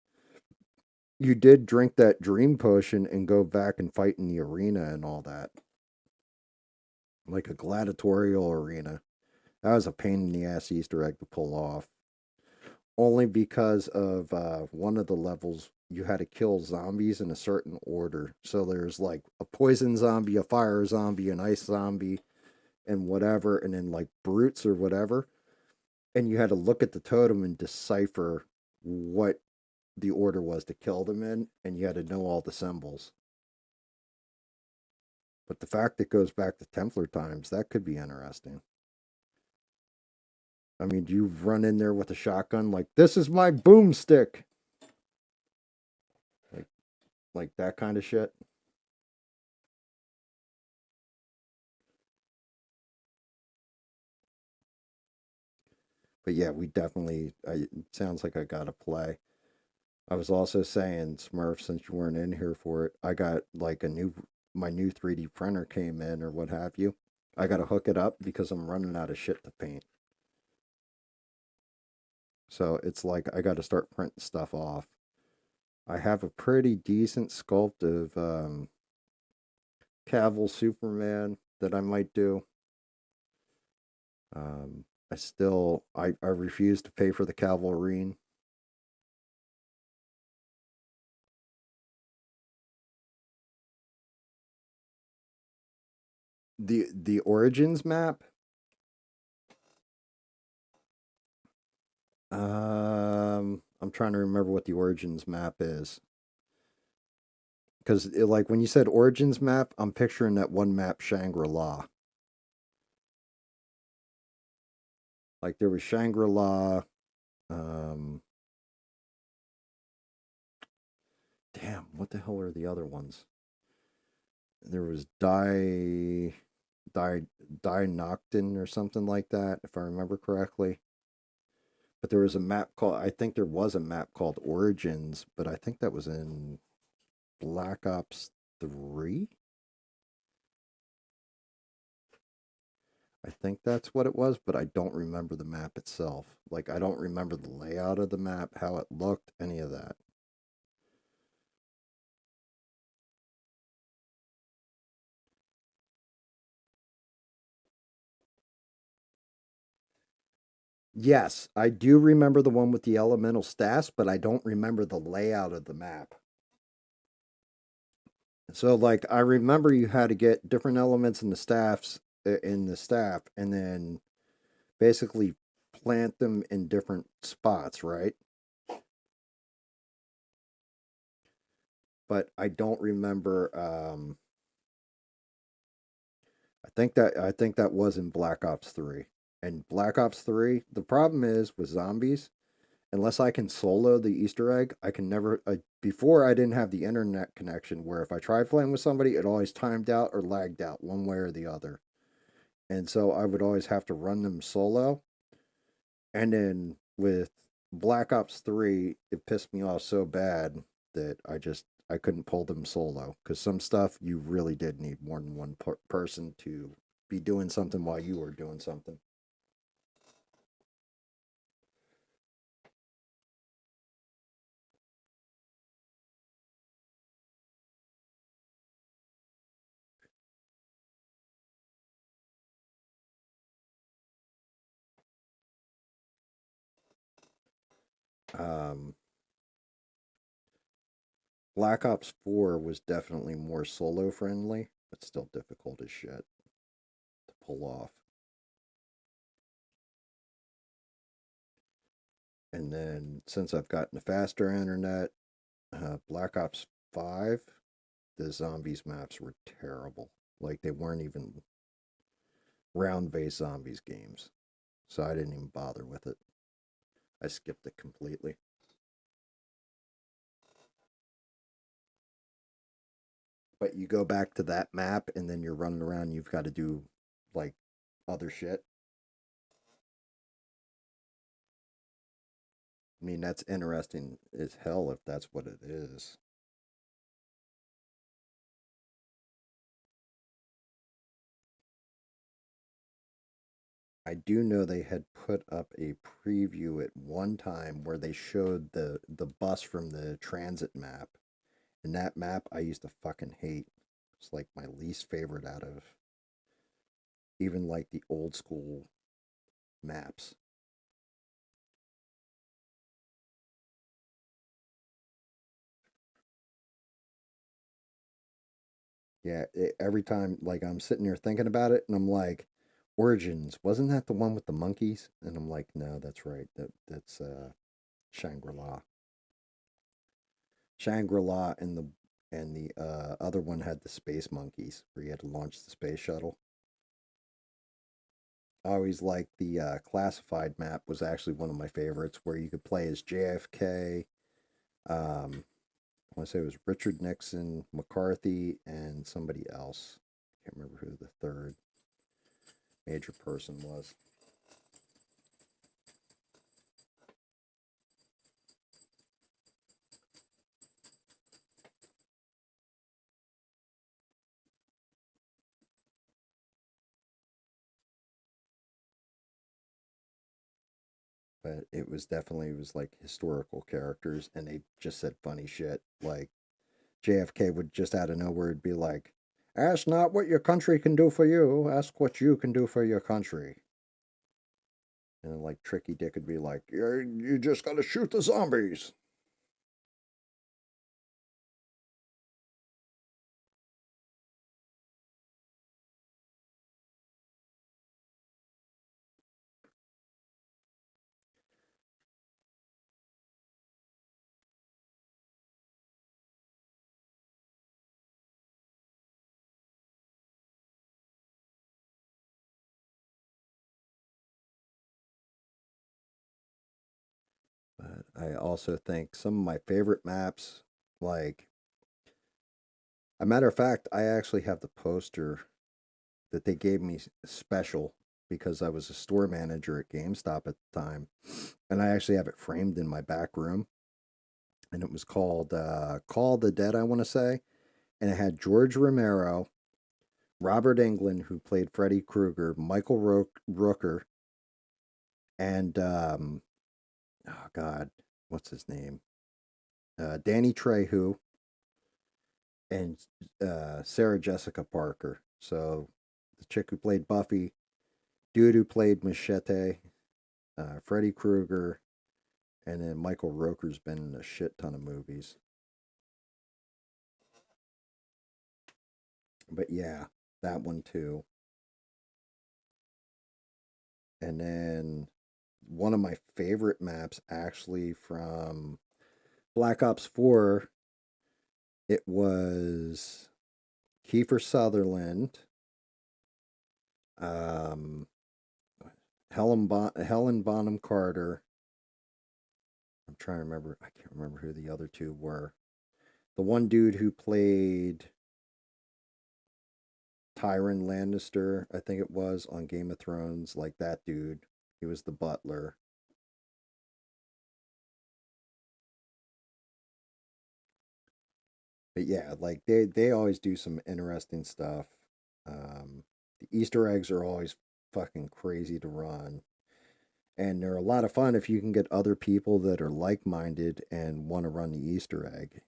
you did drink that dream potion and go back and fight in the arena and all that. Like a gladiatorial arena. That was a pain in the ass Easter egg to pull off. Only because of one of the levels, you had to kill zombies in a certain order. So there's like a poison zombie, a fire zombie, an ice zombie, and whatever, and then like brutes or whatever. And you had to look at the totem and decipher what the order was to kill them in, and you had to know all the symbols. But the fact it goes back to Templar times, that could be interesting. I mean, do you run in there with a shotgun like, this is my boomstick? Like, like that kind of shit? But yeah, we definitely, it sounds like I got to play. I was also saying, Smurf, since you weren't in here for it, I got like my new 3D printer came in or what have you. I got to hook it up because I'm running out of shit to paint. So it's like I got to start printing stuff off. I have a pretty decent sculpt of Cavill Superman that I might do. I refuse to pay for the Cavalrine. The Origins map. I'm trying to remember what the Origins map is. Because like when you said Origins map, I'm picturing that one map, Shangri-La. Like there was Shangri-La. Um, Damn, what the hell are the other ones? There was Die Noctin or something like that, if I remember correctly. But there was a map called, I think there was a map called Origins, but I think that was in Black Ops 3. I think that's what it was, but I don't remember the map itself. Like, I don't remember the layout of the map, how it looked, any of that. Yes, I do remember the one with the elemental staffs, but I don't remember the layout of the map. So, like, I remember you had to get different elements in the staff, and then basically plant them in different spots, right? But I don't remember. I think that was in Black Ops 3. And Black Ops 3, the problem is with zombies, unless I can solo the Easter egg, I can never. Before, I didn't have the internet connection where if I tried playing with somebody, it always timed out or lagged out one way or the other. And so I would always have to run them solo. And then with Black Ops 3, it pissed me off so bad that I couldn't pull them solo because some stuff you really did need more than one person to be doing something while you were doing something. Um, Black Ops 4 was definitely more solo friendly, but still difficult as shit to pull off. And then since I've gotten a faster internet, Black Ops 5, the zombies maps were terrible. Like they weren't even round-based zombies games. So I didn't even bother with it. I skipped it completely. But you go back to that map and then you're running around, you've got to do like other shit. I mean, that's interesting as hell if that's what it is. I do know they had put up a preview at one time where they showed the bus from the transit map. And that map I used to fucking hate. It's like my least favorite out of even like the old school maps. Yeah, every time like I'm sitting there thinking about it and I'm like, Origins, wasn't that the one with the monkeys? And I'm like, no, that's right. That's Shangri-La. Shangri-La and the other one had the space monkeys where you had to launch the space shuttle. I always liked the classified map was actually one of my favorites where you could play as JFK. I want to say it was Richard Nixon, McCarthy, and somebody else. Can't remember who the third major person was. But it was like historical characters and they just said funny shit. Like JFK would just out of nowhere be like, ask not what your country can do for you, ask what you can do for your country. And then, like Tricky Dick would be like, you just gotta shoot the zombies. But I also think some of my favorite maps, like a matter of fact, I actually have the poster that they gave me special because I was a store manager at GameStop at the time. And I actually have it framed in my back room. And it was called Call the Dead, I want to say. And it had George Romero, Robert Englund, who played Freddy Krueger, Michael Rooker, and oh God, what's his name? Danny Trejo, and Sarah Jessica Parker. So the chick who played Buffy, dude who played Machete, Freddy Krueger, and then Michael Rooker's been in a shit ton of movies. But yeah, that one too. And then one of my favorite maps actually from Black Ops 4, it was Kiefer Sutherland, um, Helen Bonham Carter. I'm trying to remember. I can't remember who the other two were. The one dude who played Tyrion Lannister, I think it was, on Game of Thrones, like that dude. He was the butler. But yeah, like they always do some interesting stuff. The Easter eggs are always fucking crazy to run. And they're a lot of fun if you can get other people that are like minded and want to run the Easter egg.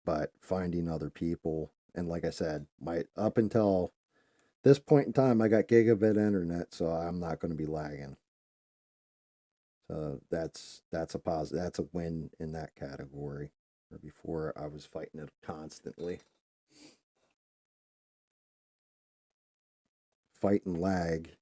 But finding other people, and like I said, my up until this point in time, I got gigabit internet, so I'm not going to be lagging. So that's a positive. That's a win in that category. Or before I was fighting it constantly, fight and lag,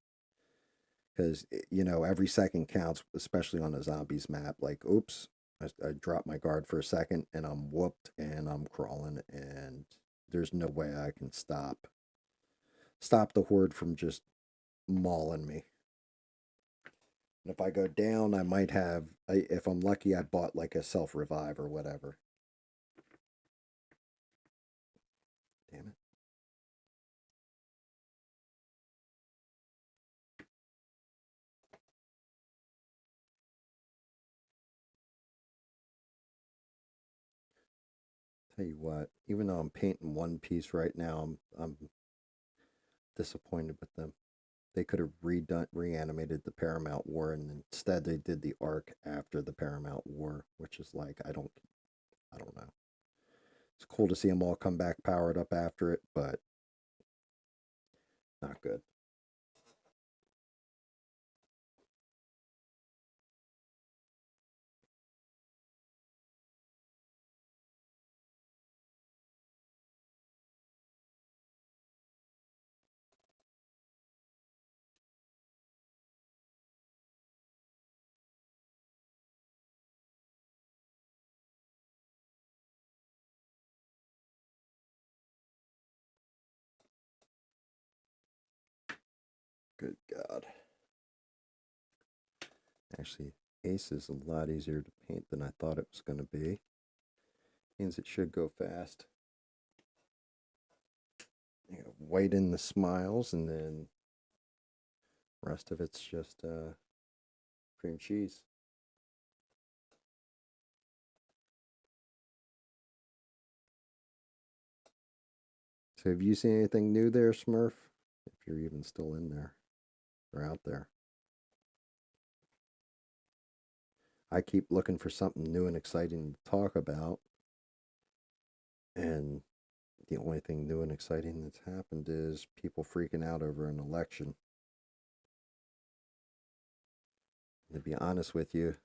because every second counts, especially on a zombies map. Like, oops, I dropped my guard for a second, and I'm whooped, and I'm crawling, and there's no way I can stop the horde from just mauling me. And if I go down, I might have, if I'm lucky, I bought like a self revive or whatever. Damn it. Tell you what, even though I'm painting one piece right now, I'm disappointed with them. They could have reanimated the Paramount War, and instead they did the arc after the Paramount War, which is like I don't know. It's cool to see them all come back powered up after it, but not good. Good God. Actually, Ace is a lot easier to paint than I thought it was going to be. Means it should go fast. White in the smiles, and then rest of it's just cream cheese. So have you seen anything new there, Smurf? If you're even still in there or out there. I keep looking for something new and exciting to talk about. And the only thing new and exciting that's happened is people freaking out over an election. And to be honest with you,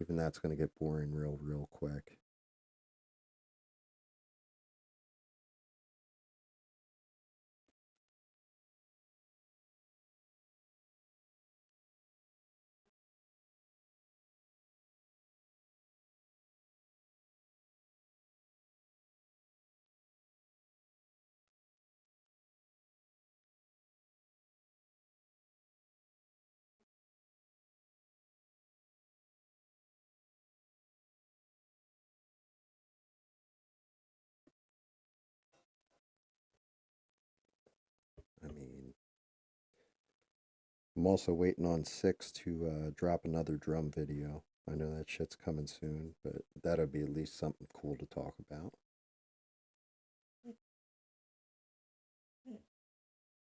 even that's going to get boring real quick. I mean, I'm also waiting on Six to drop another drum video. I know that shit's coming soon, but that'll be at least something cool to talk about.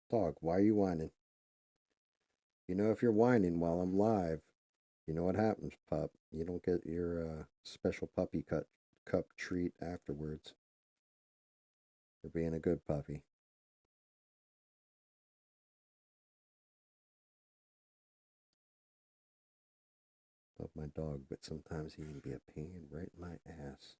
Dog, why are you whining? If you're whining while I'm live, you know what happens, pup. You don't get your special puppy cup treat afterwards for being a good puppy. Love my dog, but sometimes he can be a pain right in my ass.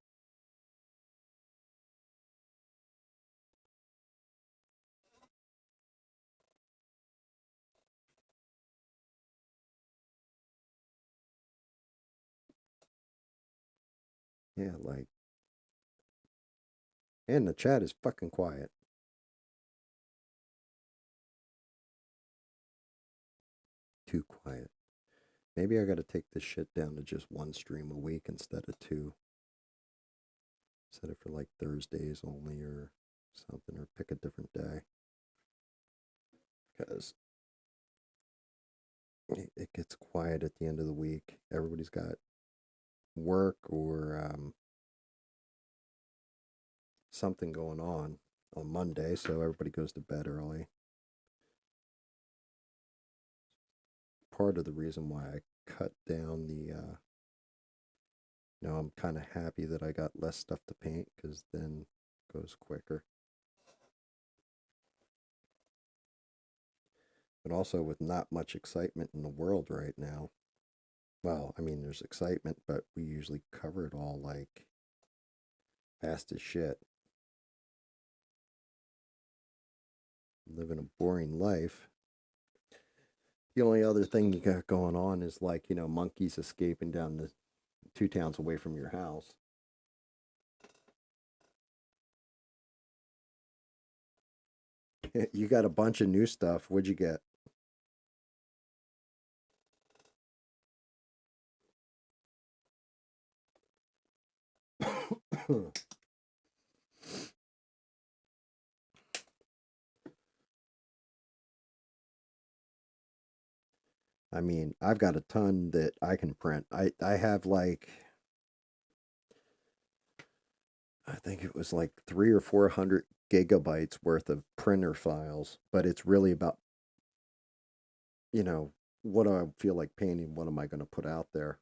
Yeah, like, and the chat is fucking quiet. Too quiet. Maybe I gotta take this shit down to just one stream a week instead of two. Set it for like Thursdays only or something, or pick a different day. Because it gets quiet at the end of the week. Everybody's got work or something going on Monday, so everybody goes to bed early. Part of the reason why I cut down the I'm kind of happy that I got less stuff to paint because then it goes quicker. But also with not much excitement in the world right now. Well, I mean, there's excitement, but we usually cover it all like fast as shit. Living a boring life. The only other thing you got going on is like, monkeys escaping down the 2 towns away from your house. You got a bunch of new stuff. What'd you get? I mean, I've got a ton that I can print. I have like, I think it was like 300 or 400 gigabytes worth of printer files, but it's really about, you know, what do I feel like painting? What am I going to put out there?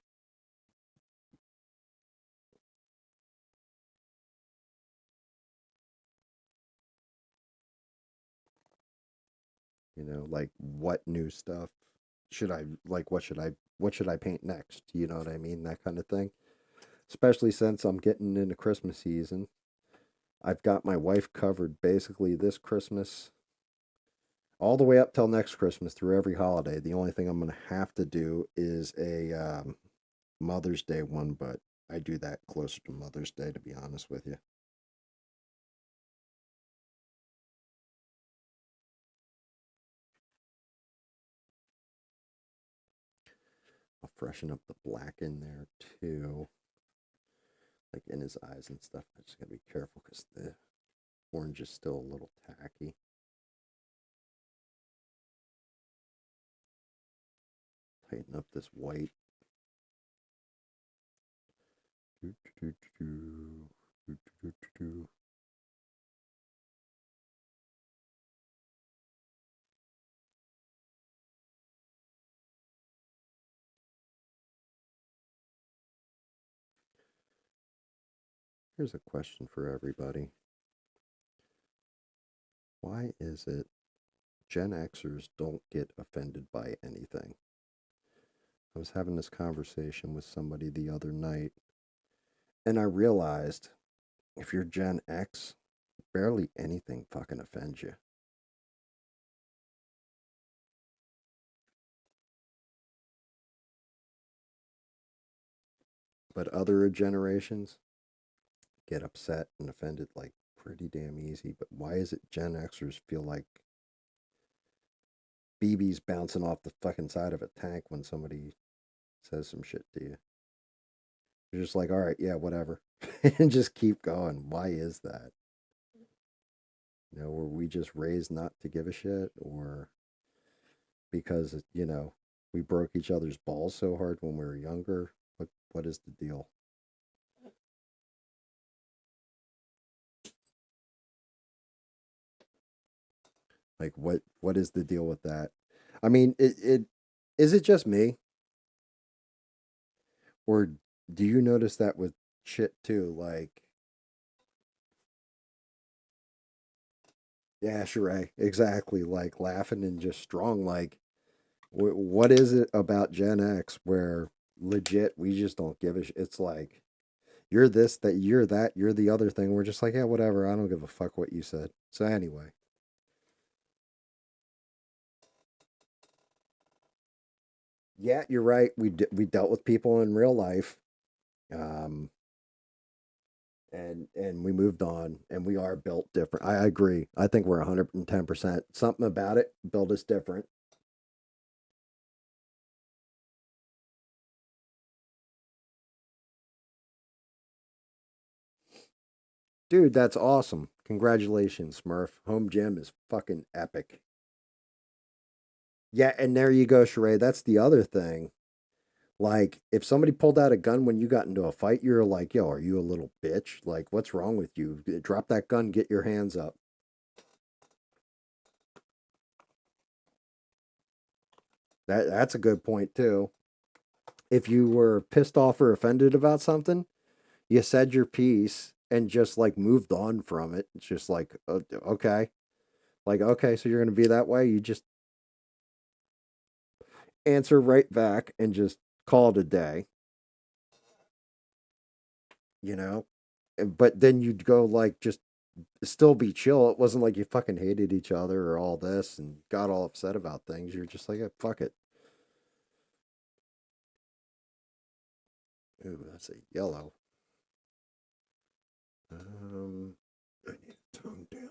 Like what new stuff should I like? What should I paint next? You know what I mean? That kind of thing. Especially since I'm getting into Christmas season. I've got my wife covered basically this Christmas all the way up till next Christmas through every holiday. The only thing I'm going to have to do is a Mother's Day one, but I do that closer to Mother's Day, to be honest with you. I'll freshen up the black in there too, like in his eyes and stuff. I just got to be careful because the orange is still a little tacky. Tighten up this white. Do, do, do, do, do, do, do, do. Here's a question for everybody. Why is it Gen Xers don't get offended by anything? I was having this conversation with somebody the other night, and I realized if you're Gen X, barely anything fucking offends you. But other generations get upset and offended like pretty damn easy. But why is it Gen Xers feel like BB's bouncing off the fucking side of a tank when somebody says some shit to you? You're just like, all right, yeah, whatever. And just keep going. Why is that? Were we just raised not to give a shit? Or because, we broke each other's balls so hard when we were younger? What is the deal? Like what is the deal with that? I mean, it is it just me? Or do you notice that with shit too? Like, yeah, sure, exactly. Like laughing and just strong. Like, what is it about Gen X where legit we just don't give a shit? It's like you're this, that, you're the other thing. We're just like, yeah, whatever. I don't give a fuck what you said. So anyway, yeah, you're right. We dealt with people in real life, um, and we moved on, and we are built different. I agree. I think we're 110%. Something about it built us different. Dude, that's awesome. Congratulations, Smurf. Home gym is fucking epic. Yeah, and there you go, Sheree. That's the other thing. Like, if somebody pulled out a gun when you got into a fight, you're like, yo, are you a little bitch? Like, what's wrong with you? Drop that gun, get your hands up. That's a good point too. If you were pissed off or offended about something, you said your piece and just like moved on from it. It's just like, okay. Like, okay, so you're going to be that way. You just answer right back and just call it a day, you know? But then you'd go like, just still be chill. It wasn't like you fucking hated each other or all this and got all upset about things. You're just like, fuck it. Ooh, that's a yellow. I need to tone down.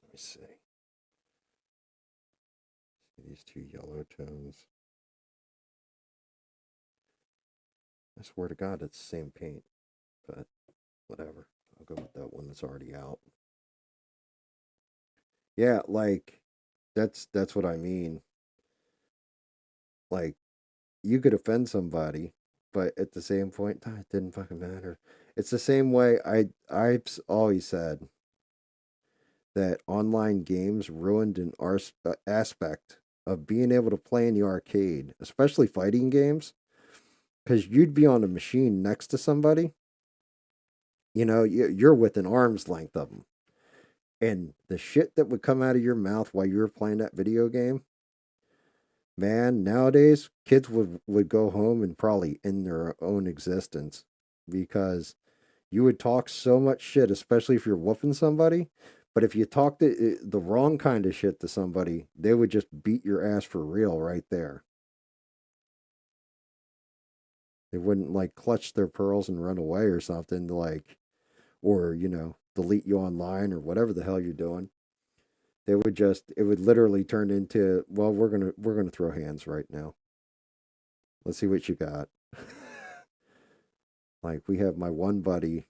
Let me see. These two yellow tones. I swear to God, it's the same paint, but whatever. I'll go with that one that's already out. Yeah, like that's what I mean. Like you could offend somebody, but at the same point, it didn't fucking matter. It's the same way I've always said that online games ruined an aspect of being able to play in the arcade, especially fighting games, because you'd be on a machine next to somebody, you're within arm's length of them. And the shit that would come out of your mouth while you were playing that video game, man, nowadays kids would go home and probably end their own existence because you would talk so much shit, especially if you're whooping somebody. But if you talked the wrong kind of shit to somebody, they would just beat your ass for real right there. They wouldn't like clutch their pearls and run away or something, like, or, delete you online or whatever the hell you're doing. They would just, it would literally turn into, well, we're gonna throw hands right now. Let's see what you got. Like we have my one buddy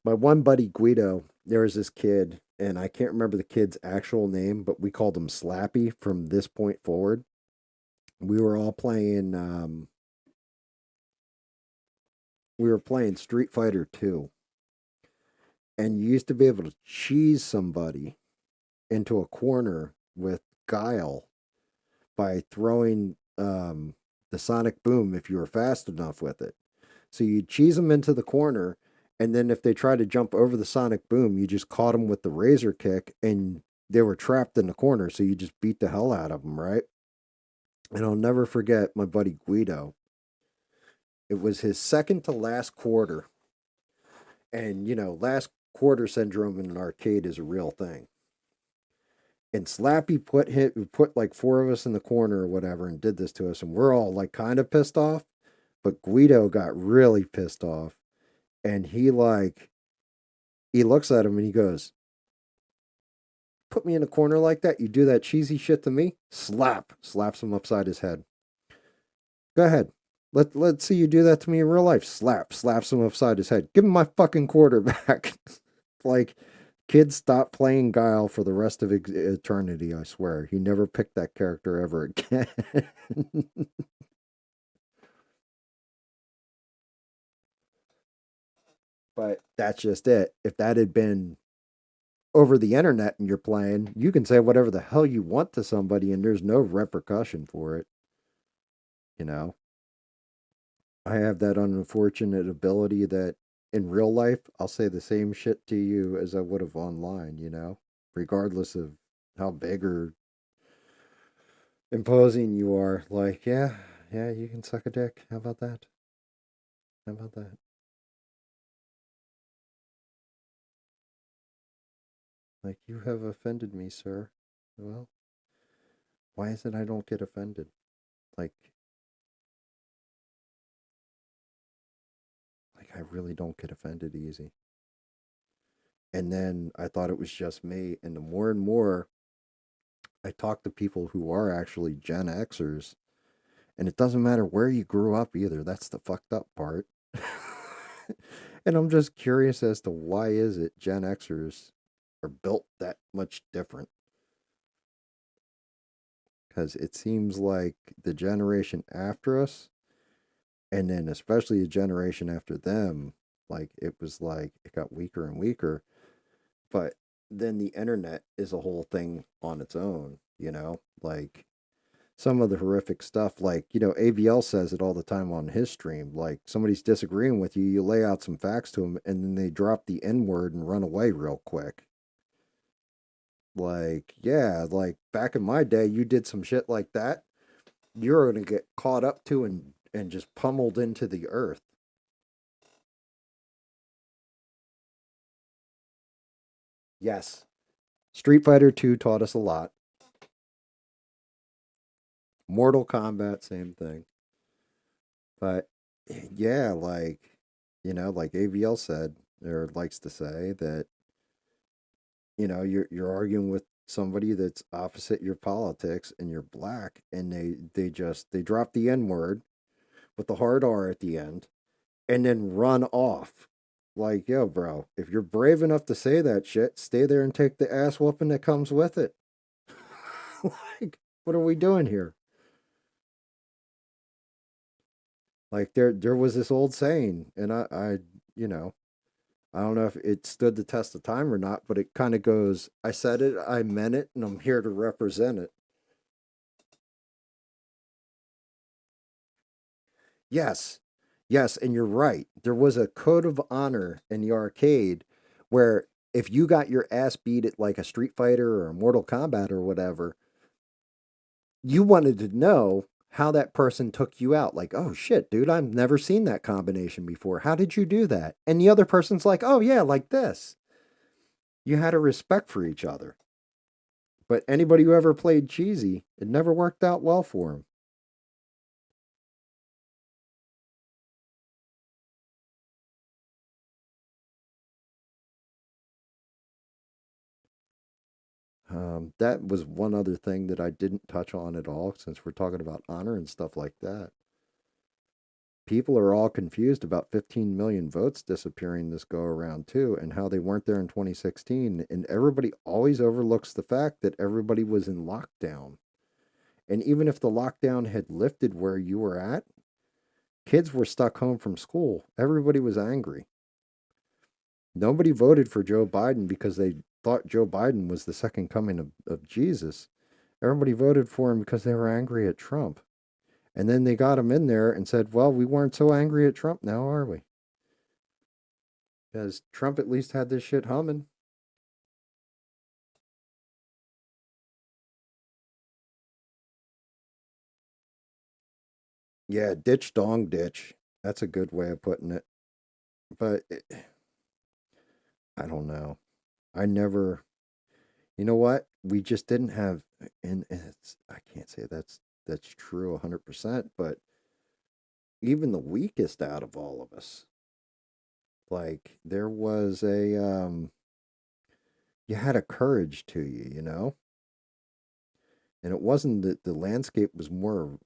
Guido. There was this kid, and I can't remember the kid's actual name, but we called him Slappy from this point forward. We were all playing. We were playing Street Fighter 2, and you used to be able to cheese somebody into a corner with guile by throwing the sonic boom if you were fast enough with it. So you cheese them into the corner, and then if they try to jump over the sonic boom, you just caught them with the razor kick, and they were trapped in the corner. So you just beat the hell out of them, right? And I'll never forget my buddy Guido. It was his second to last quarter, and last quarter syndrome in an arcade is a real thing. And Slappy put like four of us in the corner or whatever and did this to us, and we're all like kind of pissed off. But Guido got really pissed off, and he looks at him and he goes, "Put me in a corner like that? You do that cheesy shit to me?" Slaps him upside his head. Go ahead. Let's see you do that to me in real life. Slaps him upside his head. Give him my fucking quarter back. Like, kids stop playing Guile for the rest of eternity, I swear. He never picked that character ever again. But that's just it. If that had been over the internet and you're playing, you can say whatever the hell you want to somebody and there's no repercussion for it. You know, I have that unfortunate ability that in real life, I'll say the same shit to you as I would have online, regardless of how big or imposing you are. Like, yeah, yeah, you can suck a dick. How about that? How about that? Like, you have offended me, sir. Well, why is it I don't get offended? Like, I really don't get offended easy. And then I thought it was just me. And the more and more I talk to people who are actually Gen Xers, and it doesn't matter where you grew up either. That's the fucked up part. And I'm just curious as to why is it Gen Xers are built that much different? because it seems like the generation after us, and then especially a generation after them, like it was like it got weaker and weaker. But then the internet is a whole thing on its own, like some of the horrific stuff, like, AVL says it all the time on his stream. Like somebody's disagreeing with you, you lay out some facts to them, and then they drop the N word and run away real quick. Like, yeah, like back in my day, you did some shit like that, you're going to get caught up to and just pummeled into the earth. Yes. Street Fighter 2 taught us a lot. Mortal Kombat, same thing. But yeah, like, like AVL said, or likes to say that, you're arguing with somebody that's opposite your politics and you're black, and they drop the N word with the hard R at the end and then run off. Like, yo, bro, if you're brave enough to say that shit, stay there and take the ass whooping that comes with it. Like, what are we doing here? Like, there was this old saying, and you know, I don't know if it stood the test of time or not, but it kind of goes, I said it, I meant it, and I'm here to represent it. Yes. Yes, and you're right. There was a code of honor in the arcade where if you got your ass beat at like a Street Fighter or a Mortal Kombat or whatever, you wanted to know how that person took you out. Like, oh shit, dude, I've never seen that combination before. How did you do that? And the other person's like, oh yeah, like this. You had a respect for each other. But anybody who ever played cheesy, it never worked out well for him. That was one other thing that I didn't touch on at all, since we're talking about honor and stuff like that. People are all confused about 15 million votes disappearing this go around too, and how they weren't there in 2016. And everybody always overlooks the fact that everybody was in lockdown. And even if the lockdown had lifted where you were at, kids were stuck home from school. Everybody was angry. Nobody voted for Joe Biden because they thought Joe Biden was the second coming of Jesus. Everybody voted for him because they were angry at Trump. And then they got him in there and said, well, we weren't so angry at Trump now, are we? Because Trump at least had this shit humming. Yeah, ditch dong ditch. That's a good way of putting it. But I don't know. I never, you know what? We just didn't have, and it's, I can't say that's true 100%, but even the weakest out of all of us, like there was you had a courage to you, and it wasn't that the landscape was more,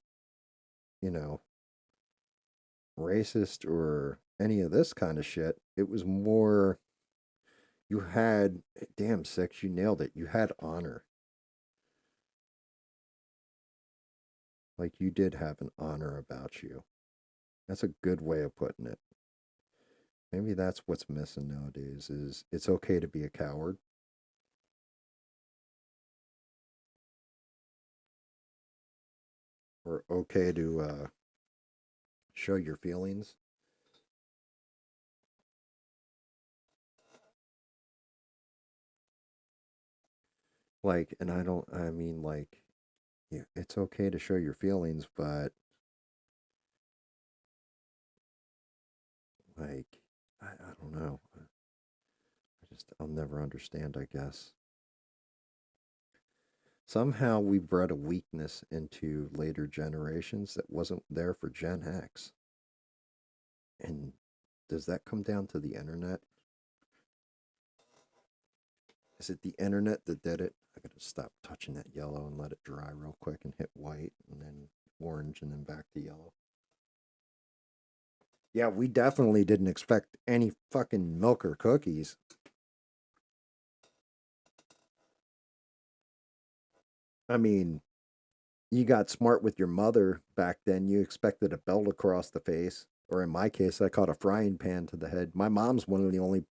you know, racist or any of this kind of shit. It was more, you had, damn six, you nailed it. You had honor. Like you did have an honor about you. That's a good way of putting it. Maybe that's what's missing nowadays is it's okay to be a coward, or okay to show your feelings. Like, and I mean, like, yeah, it's okay to show your feelings, but like, I don't know. I'll never understand, I guess. Somehow we bred a weakness into later generations that wasn't there for Gen X. And does that come down to the internet? Is it the internet that did it? I gotta stop touching that yellow and let it dry real quick and hit white and then orange and then back to yellow. Yeah, we definitely didn't expect any fucking milk or cookies. I mean, you got smart with your mother back then. You expected a belt across the face, or in my case, I caught a frying pan to the head. My mom's one of the only.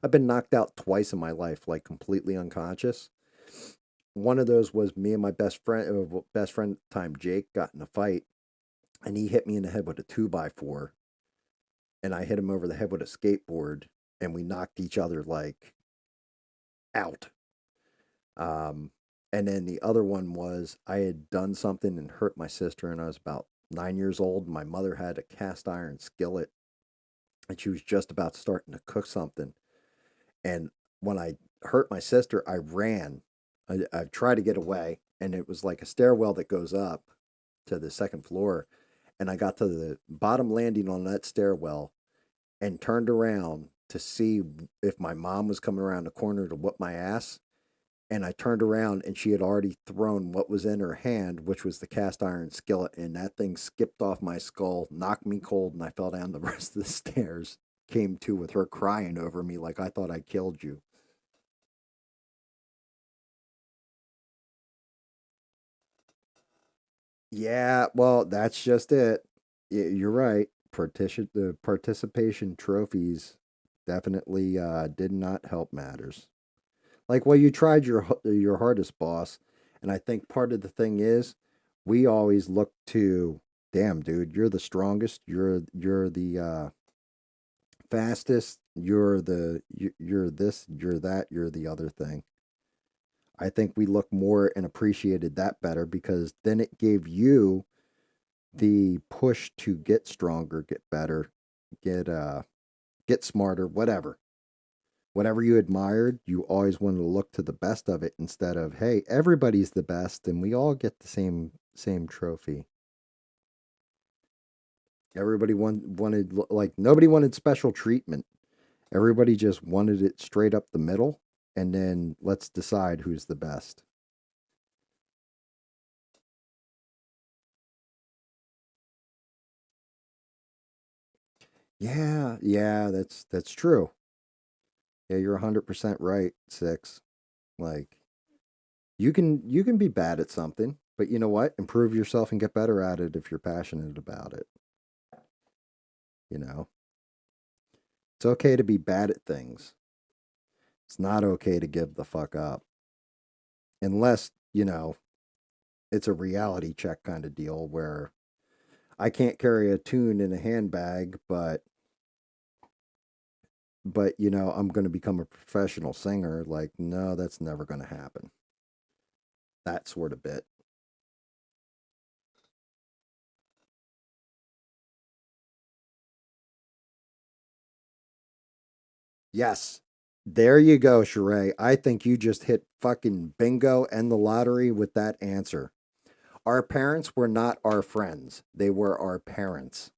I've been knocked out twice in my life, like completely unconscious. One of those was me and my best friend at the time, Jake, got in a fight, and he hit me in the head with a 2x4, and I hit him over the head with a skateboard, and we knocked each other like out. Um, and then the other one was I had done something and hurt my sister, and I was about 9 years old. My mother had a cast iron skillet, and she was just about starting to cook something. And when I hurt my sister, I ran. I tried to get away, and it was like a stairwell that goes up to the second floor. And I got to the bottom landing on that stairwell and turned around to see if my mom was coming around the corner to whoop my ass. And I turned around and she had already thrown what was in her hand, which was the cast iron skillet. And that thing skipped off my skull, knocked me cold, and I fell down the rest of the stairs. Came to with her crying over me like I thought I killed you. Yeah, well, that's just it. You're right. The participation trophies definitely did not help matters. Like, well, you tried your hardest, boss, and I think part of the thing is we always look to, damn, dude, you're the strongest. You're the fastest. You're this. You're that. You're the other thing. I think we look more and appreciated that better because then it gave you the push to get stronger, get better, get get smarter, whatever you admired, you always wanted to look to the best of it instead of, hey, everybody's the best and we all get the same trophy. Everybody wanted, like, nobody wanted special treatment. Everybody just wanted it straight up the middle, and then let's decide who's the best. Yeah, yeah, that's true. Yeah, you're 100% right, Six. Like, you can be bad at something, but you know what? Improve yourself and get better at it if you're passionate about it, you know. It's okay to be bad at things. It's not okay to give the fuck up. Unless, it's a reality check kind of deal where I can't carry a tune in a handbag, but I'm going to become a professional singer. Like, no, that's never going to happen. That sort of bit. Yes. There you go, Sheree. I think you just hit fucking bingo and the lottery with that answer. Our parents were not our friends. They were our parents.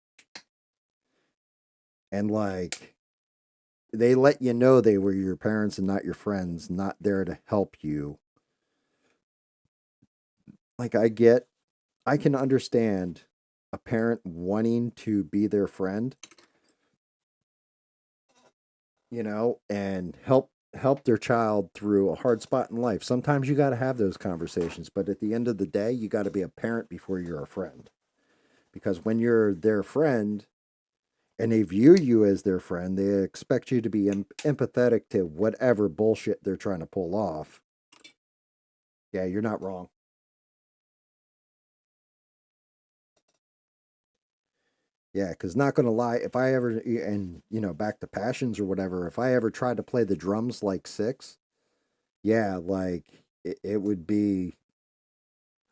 And like they let you know they were your parents and not your friends, not there to help you. Like I can understand a parent wanting to be their friend, and help their child through a hard spot in life. Sometimes you got to have those conversations, but at the end of the day, you got to be a parent before you're a friend. Because when you're their friend and they view you as their friend, they expect you to be empathetic to whatever bullshit they're trying to pull off. Yeah, you're not wrong. Yeah, because not going to lie, if I ever, and back to passions or whatever, if I ever tried to play the drums like Six, yeah, like it would be.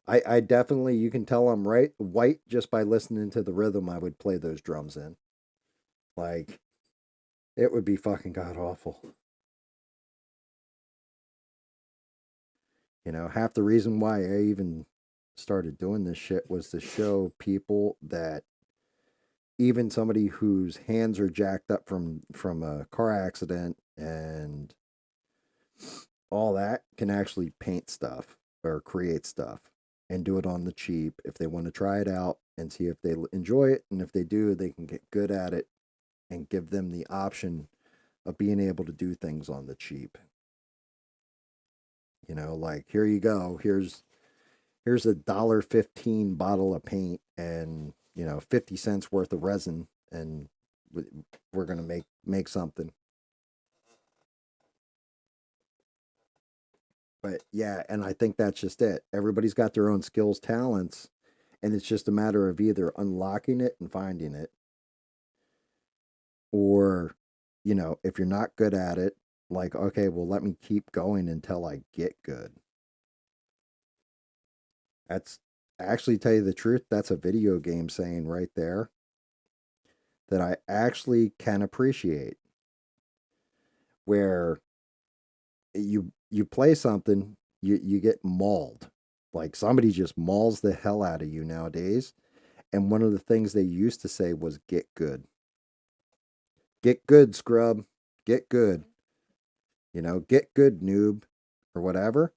I definitely, you can tell I'm right white just by listening to the rhythm I would play those drums in. Like it would be fucking god awful. Half the reason why I even started doing this shit was to show people that even somebody whose hands are jacked up from a car accident and all that can actually paint stuff or create stuff and do it on the cheap if they want to try it out and see if they enjoy it, and if they do they can get good at it and give them the option of being able to do things on the cheap. Like, here you go, here's a $1.15 bottle of paint and 50 cents worth of resin, and we're gonna make something. But yeah, and I think that's just it. Everybody's got their own skills, talents, and it's just a matter of either unlocking it and finding it, or if you're not good at it, like, okay, well, let me keep going until I get good. That's actually, tell you the truth, that's a video game saying right there that I actually can appreciate, where you play something, you get mauled. Like, somebody just mauls the hell out of you nowadays. And one of the things they used to say was get good. Get good, scrub. Get good. Get good, noob, or whatever.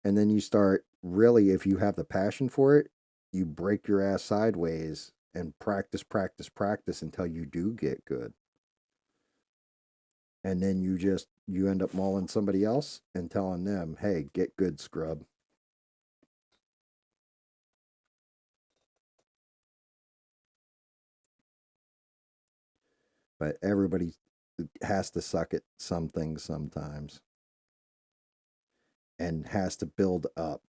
And then you start, really, if you have the passion for it, you break your ass sideways and practice, practice, practice until you do get good. And then you end up mauling somebody else and telling them, hey, get good, scrub. But everybody has to suck at some things sometimes and has to build up.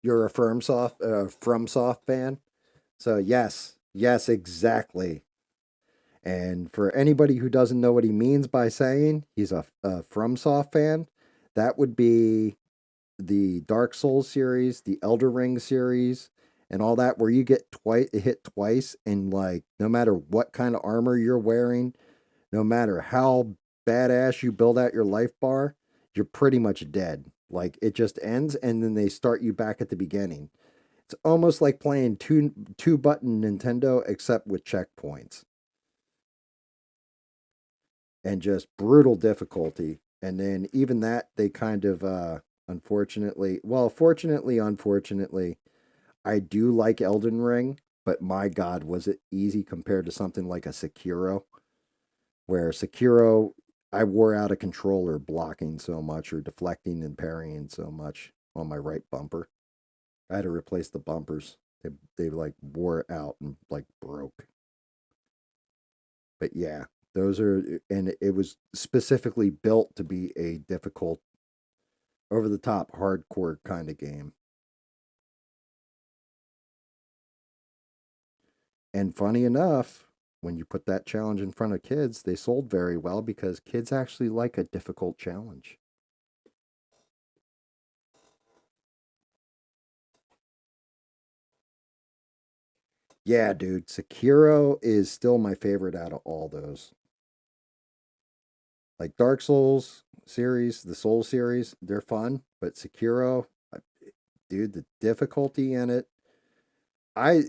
You're a FromSoft fan, so yes, exactly. And for anybody who doesn't know what he means by saying he's a FromSoft fan, that would be the Dark Souls series, the Elder Ring series, and all that, where you get hit twice, and like, no matter what kind of armor you're wearing, no matter how badass you build out your life bar, you're pretty much dead. Like, it just ends, and then they start you back at the beginning. It's almost like playing two button Nintendo, except with checkpoints and just brutal difficulty. And then even that, they kind of unfortunately, I do like Elden Ring, but my God, was it easy compared to something like a Sekiro, where Sekiro, I wore out a controller blocking so much, or deflecting and parrying so much on my right bumper. I had to replace the bumpers. They like wore out and like broke. But yeah, those are, and it was specifically built to be a difficult, over the top, hardcore kind of game. And funny enough, when you put that challenge in front of kids, they sold very well because kids actually like a difficult challenge. Yeah, dude, Sekiro is still my favorite out of all those. Like, Dark Souls series, the Soul series, they're fun, but Sekiro, dude, the difficulty in it, I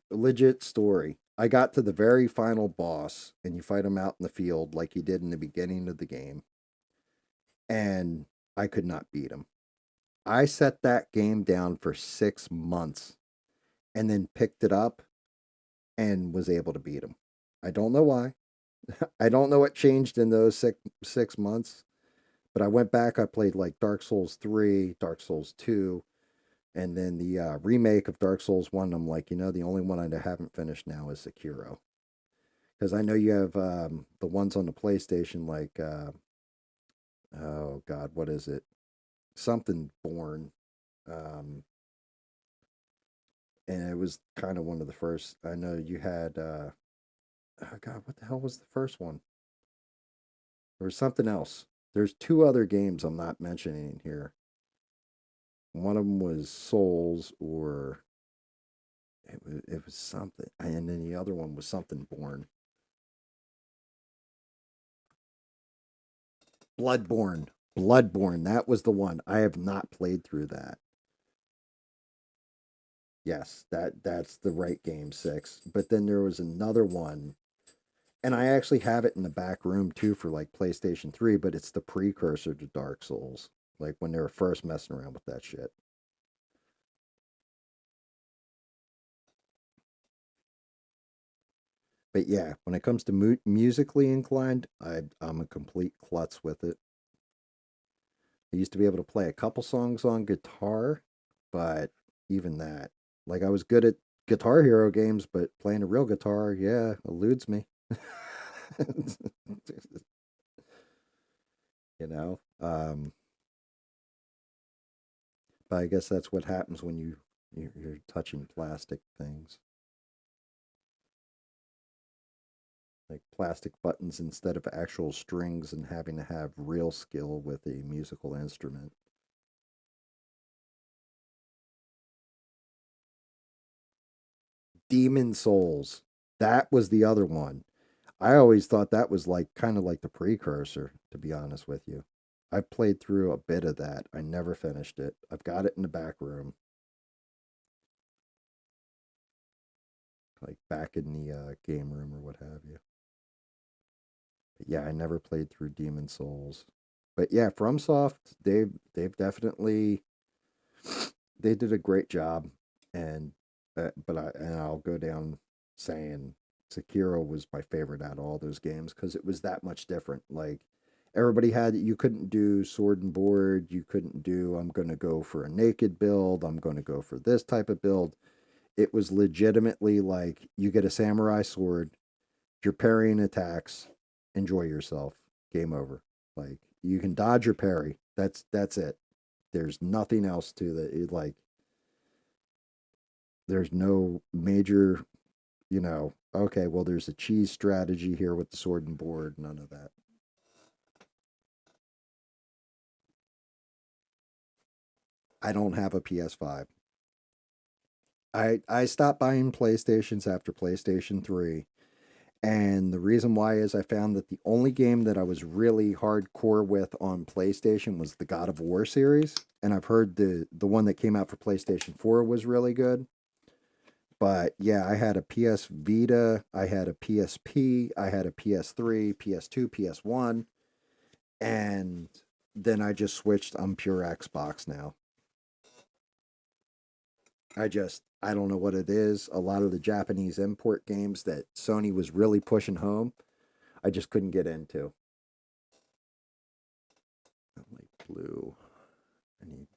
legit story. I got to the very final boss, and you fight him out in the field like you did in the beginning of the game, and I could not beat him. I set that game down for 6 months and then picked it up and was able to beat him. I don't know why. I don't know what changed in those six months, but I went back. I played like Dark Souls 3, Dark Souls 2, and then the remake of Dark Souls 1. I'm like, the only one I haven't finished now is Sekiro. Because I know you have the ones on the PlayStation, like, oh God, what is it? Something Born. Um, and it was kind of one of the first. I know you had, oh God, what the hell was the first one? There was something else. There's two other games I'm not mentioning here. One of them was Souls, or it was something, and then the other one was something Born. Bloodborne. Bloodborne. That was the one. I have not played through that. Yes, that's the right game, 6. But then there was another one, and I actually have it in the back room too for like PlayStation 3, but it's the precursor to Dark Souls. Like, when they were first messing around with that shit. But yeah, when it comes to musically inclined, I'm a complete klutz with it. I used to be able to play a couple songs on guitar, but even that, like I was good at Guitar Hero games, but playing a real guitar, yeah, eludes me. you know, but I guess that's what happens when you're touching plastic things, like plastic buttons instead of actual strings, and having to have real skill with a musical instrument. Demon Souls, that was the other one. I always thought that was like kind of like the precursor, to be honest with you. I played through a bit of that. I never finished it. I've got it in the back room, like back in the game room or what have you. But yeah, I never played through Demon Souls. But yeah, FromSoft, they've definitely they did a great job, and I'll go down saying Sekiro was my favorite out of all those games because it was that much different. Like everybody had, you couldn't do sword and board, you couldn't do I'm going to go for a naked build, I'm going to go for this type of build. It was legitimately like you get a samurai sword, you're parrying attacks, enjoy yourself, game over. Like you can dodge your parry. That's it. There's nothing else to the like there's no major, okay, well, there's a cheese strategy here with the sword and board, none of that. I don't have a PS5. I stopped buying PlayStations after PlayStation 3. And the reason why is I found that the only game that I was really hardcore with on PlayStation was the God of War series. And I've heard the one that came out for PlayStation 4 was really good. But yeah, I had a PS Vita, I had a PSP, I had a PS3, PS2, PS1, and then I just switched. I'm pure Xbox now. I don't know what it is. A lot of the Japanese import games that Sony was really pushing home, I just couldn't get into. Light blue. I need.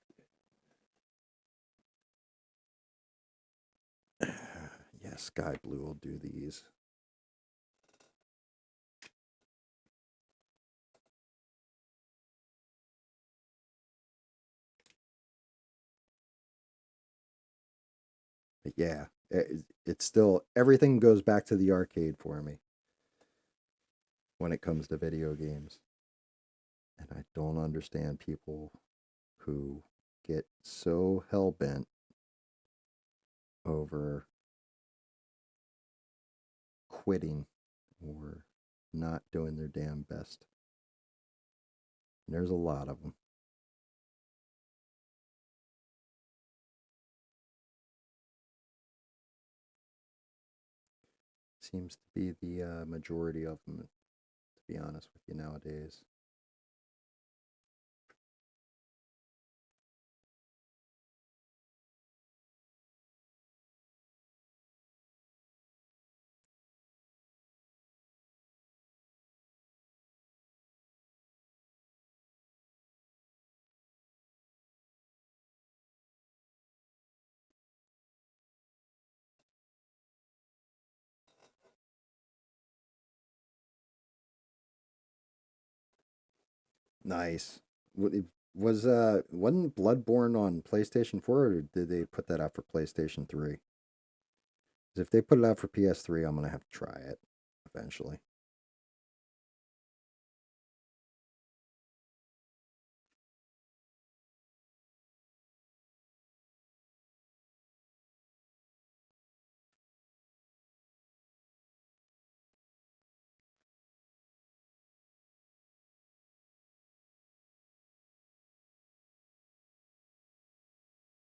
Yeah, sky blue will do these. But yeah, it's still everything goes back to the arcade for me when it comes to video games. And I don't understand people who get so hell bent over quitting or not doing their damn best. And there's a lot of them. Seems to be the majority of them, to be honest with you, nowadays. Nice. Wasn't Bloodborne on PlayStation 4, or did they put that out for PlayStation 3? 'Cause if they put it out for PS3, I'm gonna have to try it eventually.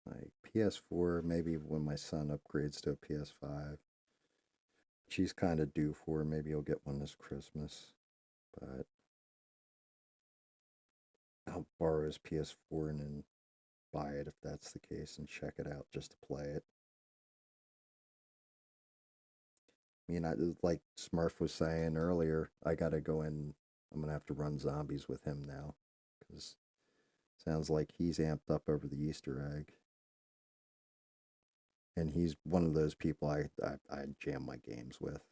Like PS4, maybe when my son upgrades to a PS5, which he's kind of due for. Maybe he'll get one this Christmas. But I'll borrow his PS4 and then buy it if that's the case and check it out just to play it. mean, like Smurf was saying earlier, I got to go in. I'm gonna have to run zombies with him now, because sounds like he's amped up over the Easter egg, and he's one of those people I jam my games with.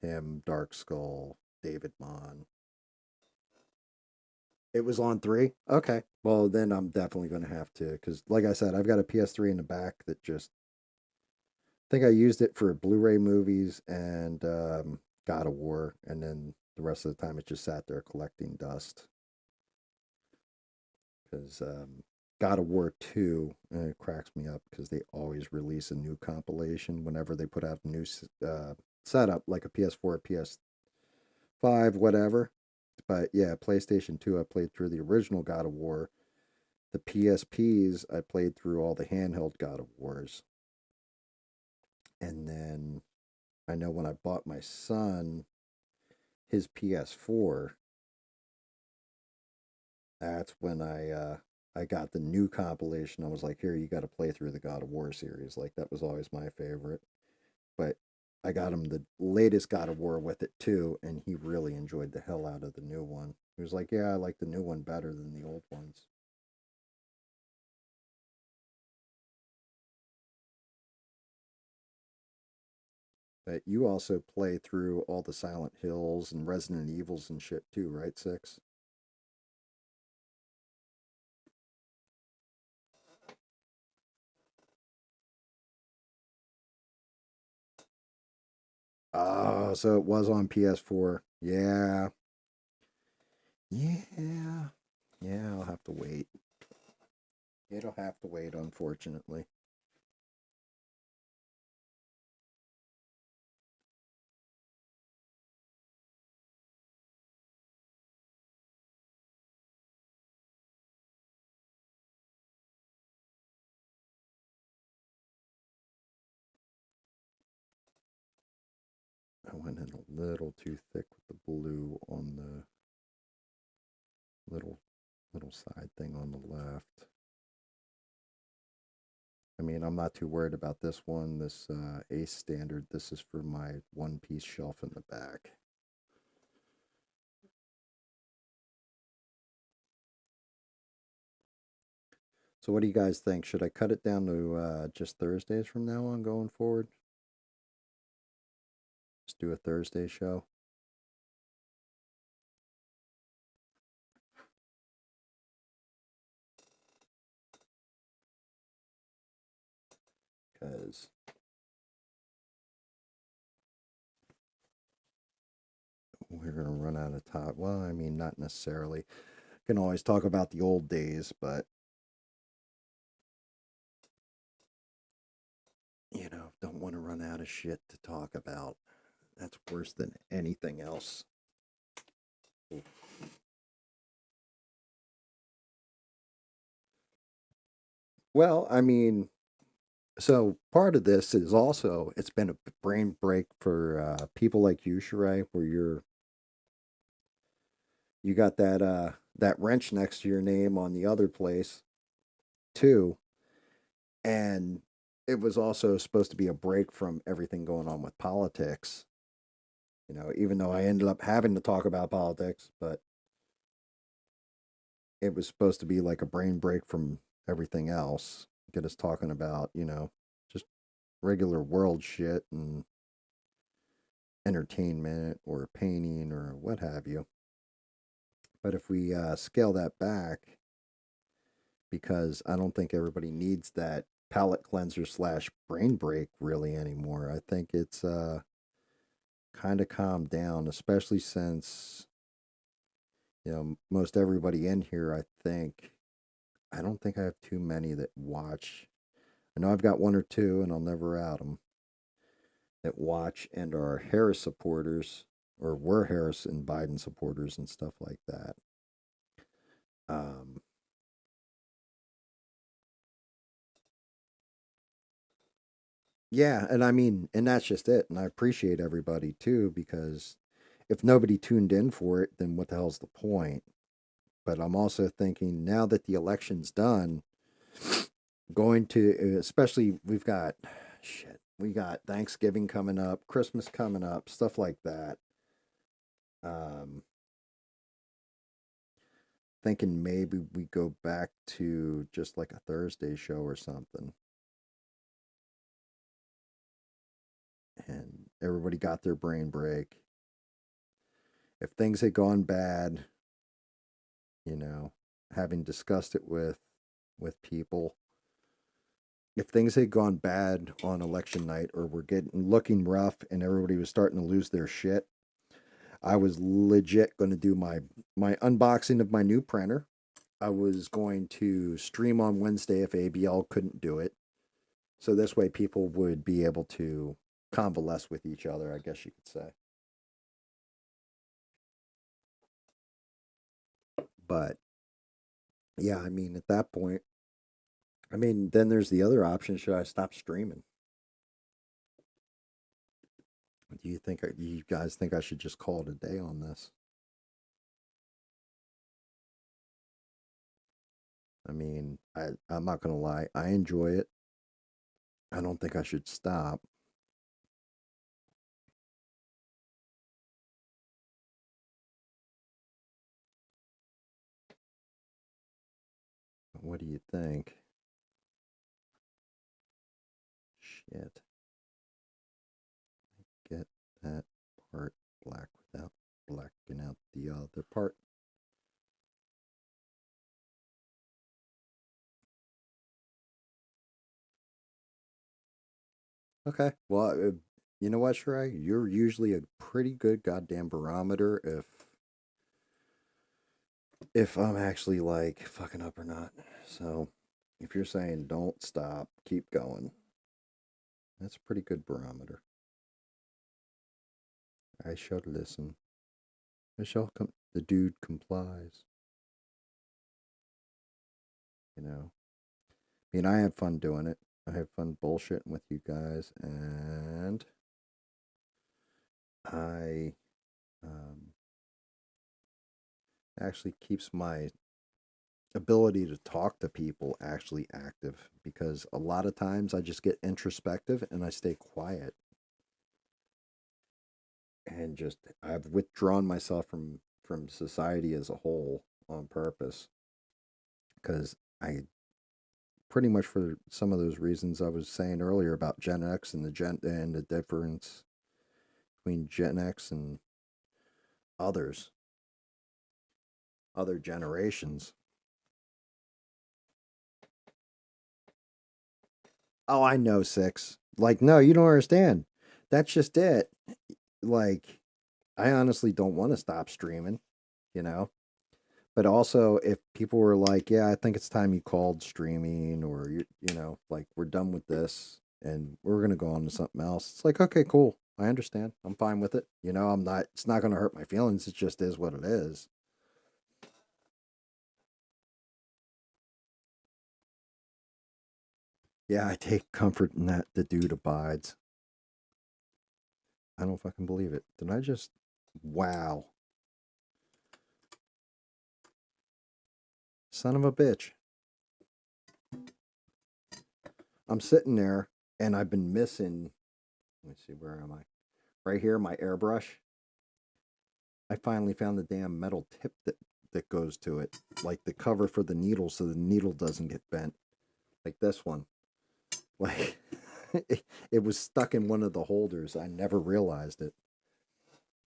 Him, Dark Skull, David Mon. It was on 3. Okay, well then I'm definitely gonna have to, because like I said, I've got a PS3 in the back that just think I used it for Blu-ray movies and God of War, and then the rest of the time it just sat there collecting dust. Because God of War 2, it cracks me up because they always release a new compilation whenever they put out a new setup, like a PS4, PS5, whatever. But yeah, PlayStation 2, I played through the original God of War. The PSPs, I played through all the handheld God of Wars. And then I know when I bought my son his PS4, that's when I got the new compilation. I was like, here, you got to play through the God of War series. Like that was always my favorite. But I got him the latest God of War with it too, and he really enjoyed the hell out of the new one. He was like, yeah, I like the new one better than the old ones. But you also play through all the Silent Hills and Resident Evils and shit too, right, Six? Oh, so it was on PS4. Yeah. Yeah. Yeah, I'll have to wait. It'll have to wait, unfortunately. I went in a little too thick with the blue on the little side thing on the left. I mean, I'm not too worried about this one. This Ace Standard. This is for my one-piece shelf in the back. So, what do you guys think? Should I cut it down to just Thursdays from now on going forward? Just do a Thursday show? Because we're going to run out of time. Well, I mean, not necessarily. Can always talk about the old days, but, don't want to run out of shit to talk about. That's worse than anything else. Well, I mean, so part of this is also it's been a brain break for people like you, Sheree, where you got that wrench next to your name on the other place too, and it was also supposed to be a break from everything going on with politics. Even though I ended up having to talk about politics, but it was supposed to be like a brain break from everything else. Get us talking about, just regular world shit and entertainment or painting or what have you. But if we scale that back, because I don't think everybody needs that palate cleanser slash brain break really anymore. I think it's kind of calmed down, especially since most everybody in here. I don't think I have too many that watch. I know I've got one or two, and I'll never out them that watch and are Harris supporters or were Harris and Biden supporters and stuff like that. Um, yeah, and I mean, and that's just it. And I appreciate everybody too, because if nobody tuned in for it, then what the hell's the point? But I'm also thinking now that the election's done, going to, especially we've got, shit, We got Thanksgiving coming up, Christmas coming up, stuff like that. Um, Thinking maybe we go back to just like a Thursday show or something. And everybody got their brain break. If things had gone bad, you know, having discussed it with people, if things had gone bad on election night or were getting looking rough and everybody was starting to lose their shit, I was legit going to do my unboxing of my new printer. I was going to stream on Wednesday if ABL couldn't do it. So this way people would be able to convalesce with each other, I guess you could say. But yeah, I mean, at that point, I mean, then there's the other option. Should I stop streaming? Do you guys think I should just call it a day on this? I mean, I'm not going to lie. I enjoy it. I don't think I should stop. What do you think? Shit. Get that part black without blacking out the other part. Okay. Well, you know what, Shrey? You're usually a pretty good goddamn barometer if I'm actually like fucking up or not. So, if you're saying don't stop, keep going, that's a pretty good barometer. I shall listen. I shall come. The dude complies. You know. I mean, I have fun doing it. I have fun bullshitting with you guys, and I actually keeps my ability to talk to people actually active because a lot of times I just get introspective and I stay quiet and just I've withdrawn myself from society as a whole on purpose because I pretty much for some of those reasons I was saying earlier about Gen X and the difference between Gen X and others other generations. Oh, I know, six. Like, no, you don't understand. That's just it. Like, I honestly don't want to stop streaming, you know? But also, if people were like, yeah, I think it's time you called streaming, or, you know, like, we're done with this and we're going to go on to something else, it's like, okay, cool. I understand. I'm fine with it. You know, it's not going to hurt my feelings. It just is what it is. Yeah, I take comfort in that the dude abides. I don't fucking believe it. Did I just, wow. Son of a bitch. I'm sitting there and I've been missing. Let me see, where am I? Right here, my airbrush. I finally found the damn metal tip that goes to it, like the cover for the needle, so the needle doesn't get bent, like this one. Like it was stuck in one of the holders. I never realized it.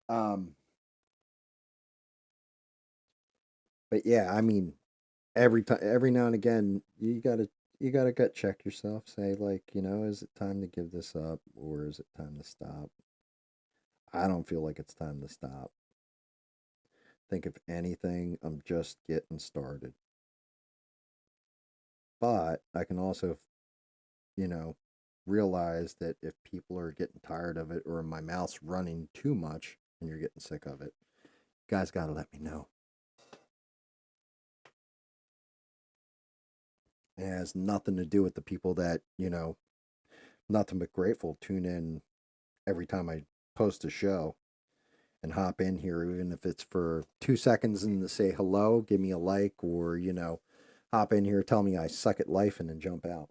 Um, but yeah, I mean, every now and again, you gotta gut check yourself. Say like, you know, is it time to give this up, or is it time to stop? I don't feel like it's time to stop. Think if anything, I'm just getting started. But I can also, you know, realize that if people are getting tired of it or my mouth's running too much and you're getting sick of it, you guys got to let me know. It has nothing to do with the people that, you know, nothing but grateful tune in every time I post a show and hop in here, even if it's for 2 seconds and to say hello, give me a like, or, you know, hop in here, tell me I suck at life, and then jump out.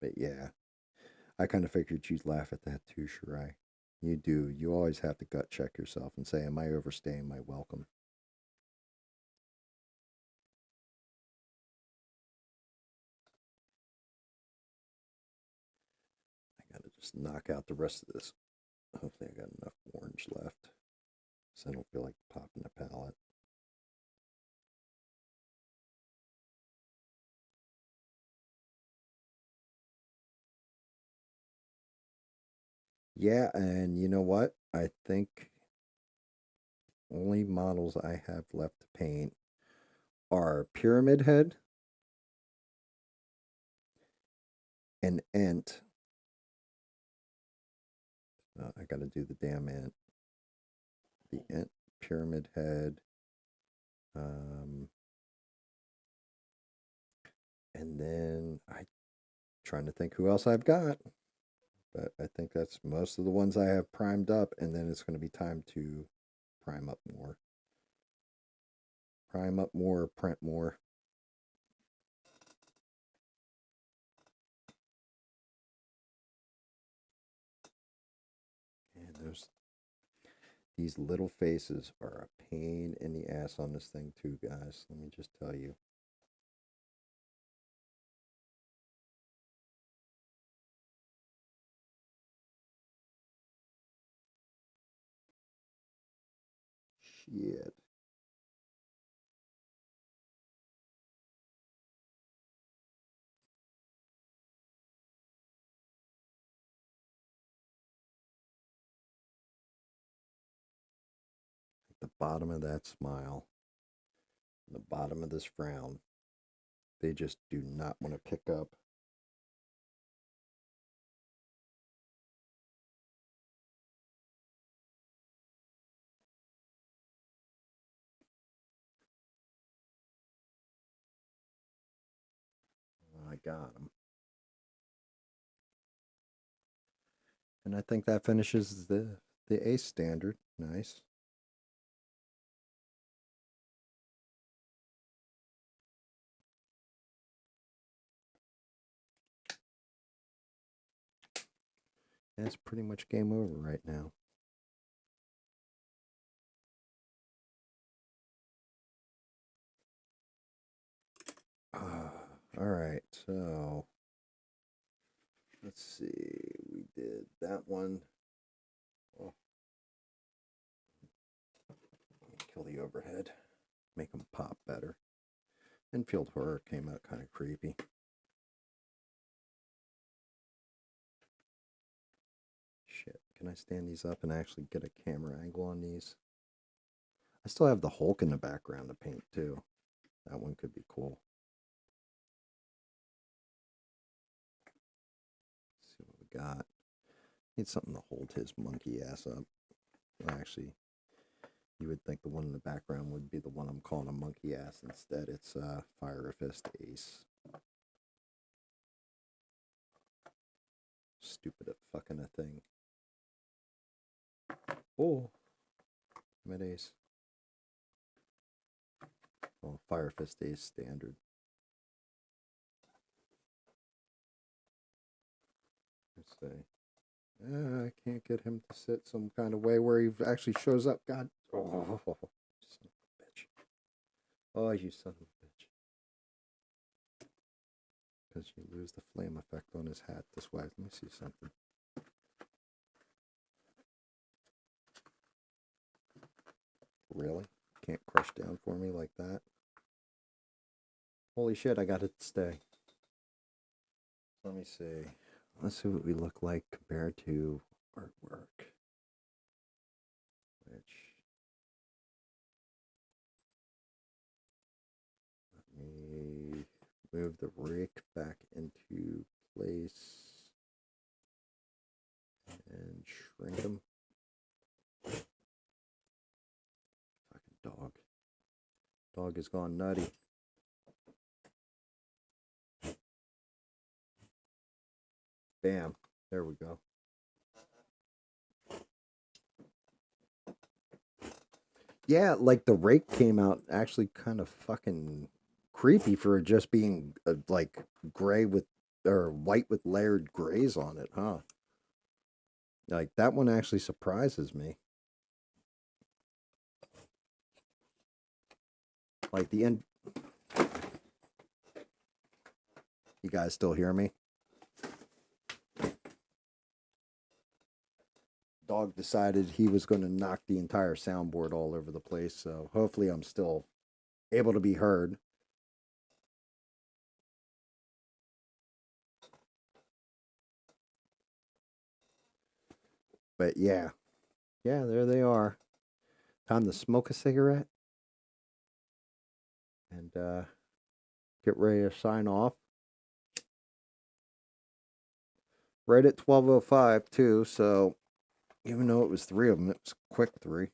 But yeah, I kind of figured you'd laugh at that too, Shirai. You do. You always have to gut check yourself and say, am I overstaying my welcome? I gotta just knock out the rest of this. Hopefully I got enough orange left. So I don't feel like popping the palette. Yeah, and you know what? I think only models I have left to paint are Pyramid Head and Ent. I gotta do the damn Ent. The Ent, Pyramid Head. And then I trying to think who else I've got. But I think that's most of the ones I have primed up, and then it's going to be time to prime up more. Prime up more, print more. And these little faces are a pain in the ass on this thing too, guys. Let me just tell you. Shit. At the bottom of that smile, the bottom of this frown, they just do not want to pick up. I got them. And I think that finishes the ace standard. Nice. That's pretty much game over right now. All right, so let's see. We did that one. Oh, kill the overhead, make them pop better. Enfield horror came out kind of creepy. Shit, can I stand these up and actually get a camera angle on these? I still have the Hulk in the background to paint too. That one could be cool. Let's see what we got. Need something to hold his monkey ass up. Well, actually, you would think the one in the background would be the one I'm calling a monkey ass. Instead, it's Fire Fist Ace. Stupid at fucking a thing. Oh, I'm at ace. Oh, Fire Fist Ace standard. Let's see. I can't get him to sit some kind of way where he actually shows up. God. Oh, son of a bitch. Oh, you son of a bitch. Because you lose the flame effect on his hat this way. Let me see something. Really? Can't crush down for me like that? Holy shit, I got it to stay. Let me see. Let's see what we look like compared to artwork. Which, let me move the rake back into place and shrink him. Fucking dog. Dog has gone nutty. Bam. There we go. Yeah, like the rake came out actually kind of fucking creepy for just being like gray with or white with layered grays on it, huh? Like that one actually surprises me. Like the end. You guys still hear me? Dog decided he was going to knock the entire soundboard all over the place, so hopefully I'm still able to be heard. But yeah, there they are. Time to smoke a cigarette and get ready to sign off. Right at 12:05 too, so even though it was three of them, it was quick three.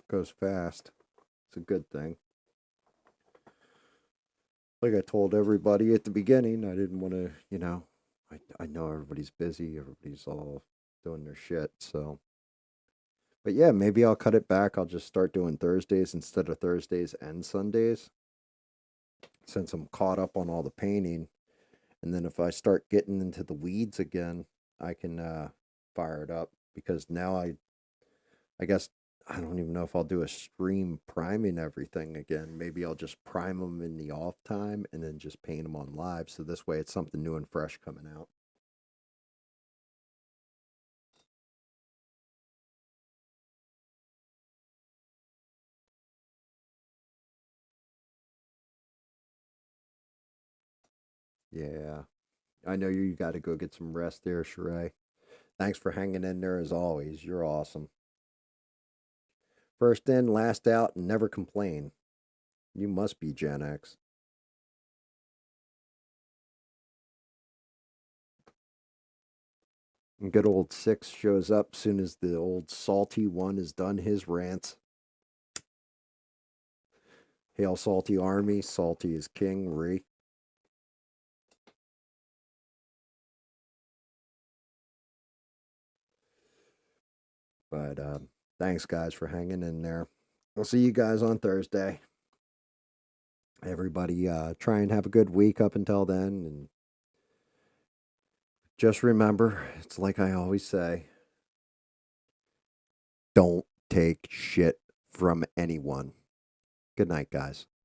Goes fast. It's a good thing. Like I told everybody at the beginning, I didn't want to, I know everybody's busy, everybody's all doing their shit, so. But yeah, maybe I'll cut it back. I'll just start doing Thursdays instead of Thursdays and Sundays since I'm caught up on all the painting. And then if I start getting into the weeds again, I can fire it up because now I guess I don't even know if I'll do a stream priming everything again. Maybe I'll just prime them in the off time and then just paint them on live. So this way it's something new and fresh coming out. Yeah. I know you got to go get some rest there, Sheree. Thanks for hanging in there as always. You're awesome. First in, last out, and never complain. You must be Gen X. And good old Six shows up soon as the old salty one has done his rants. Hail Salty Army, Salty is King, Rake. But thanks, guys, for hanging in there. I'll see you guys on Thursday. Everybody, try and have a good week up until then. And just remember, it's like I always say, don't take shit from anyone. Good night, guys.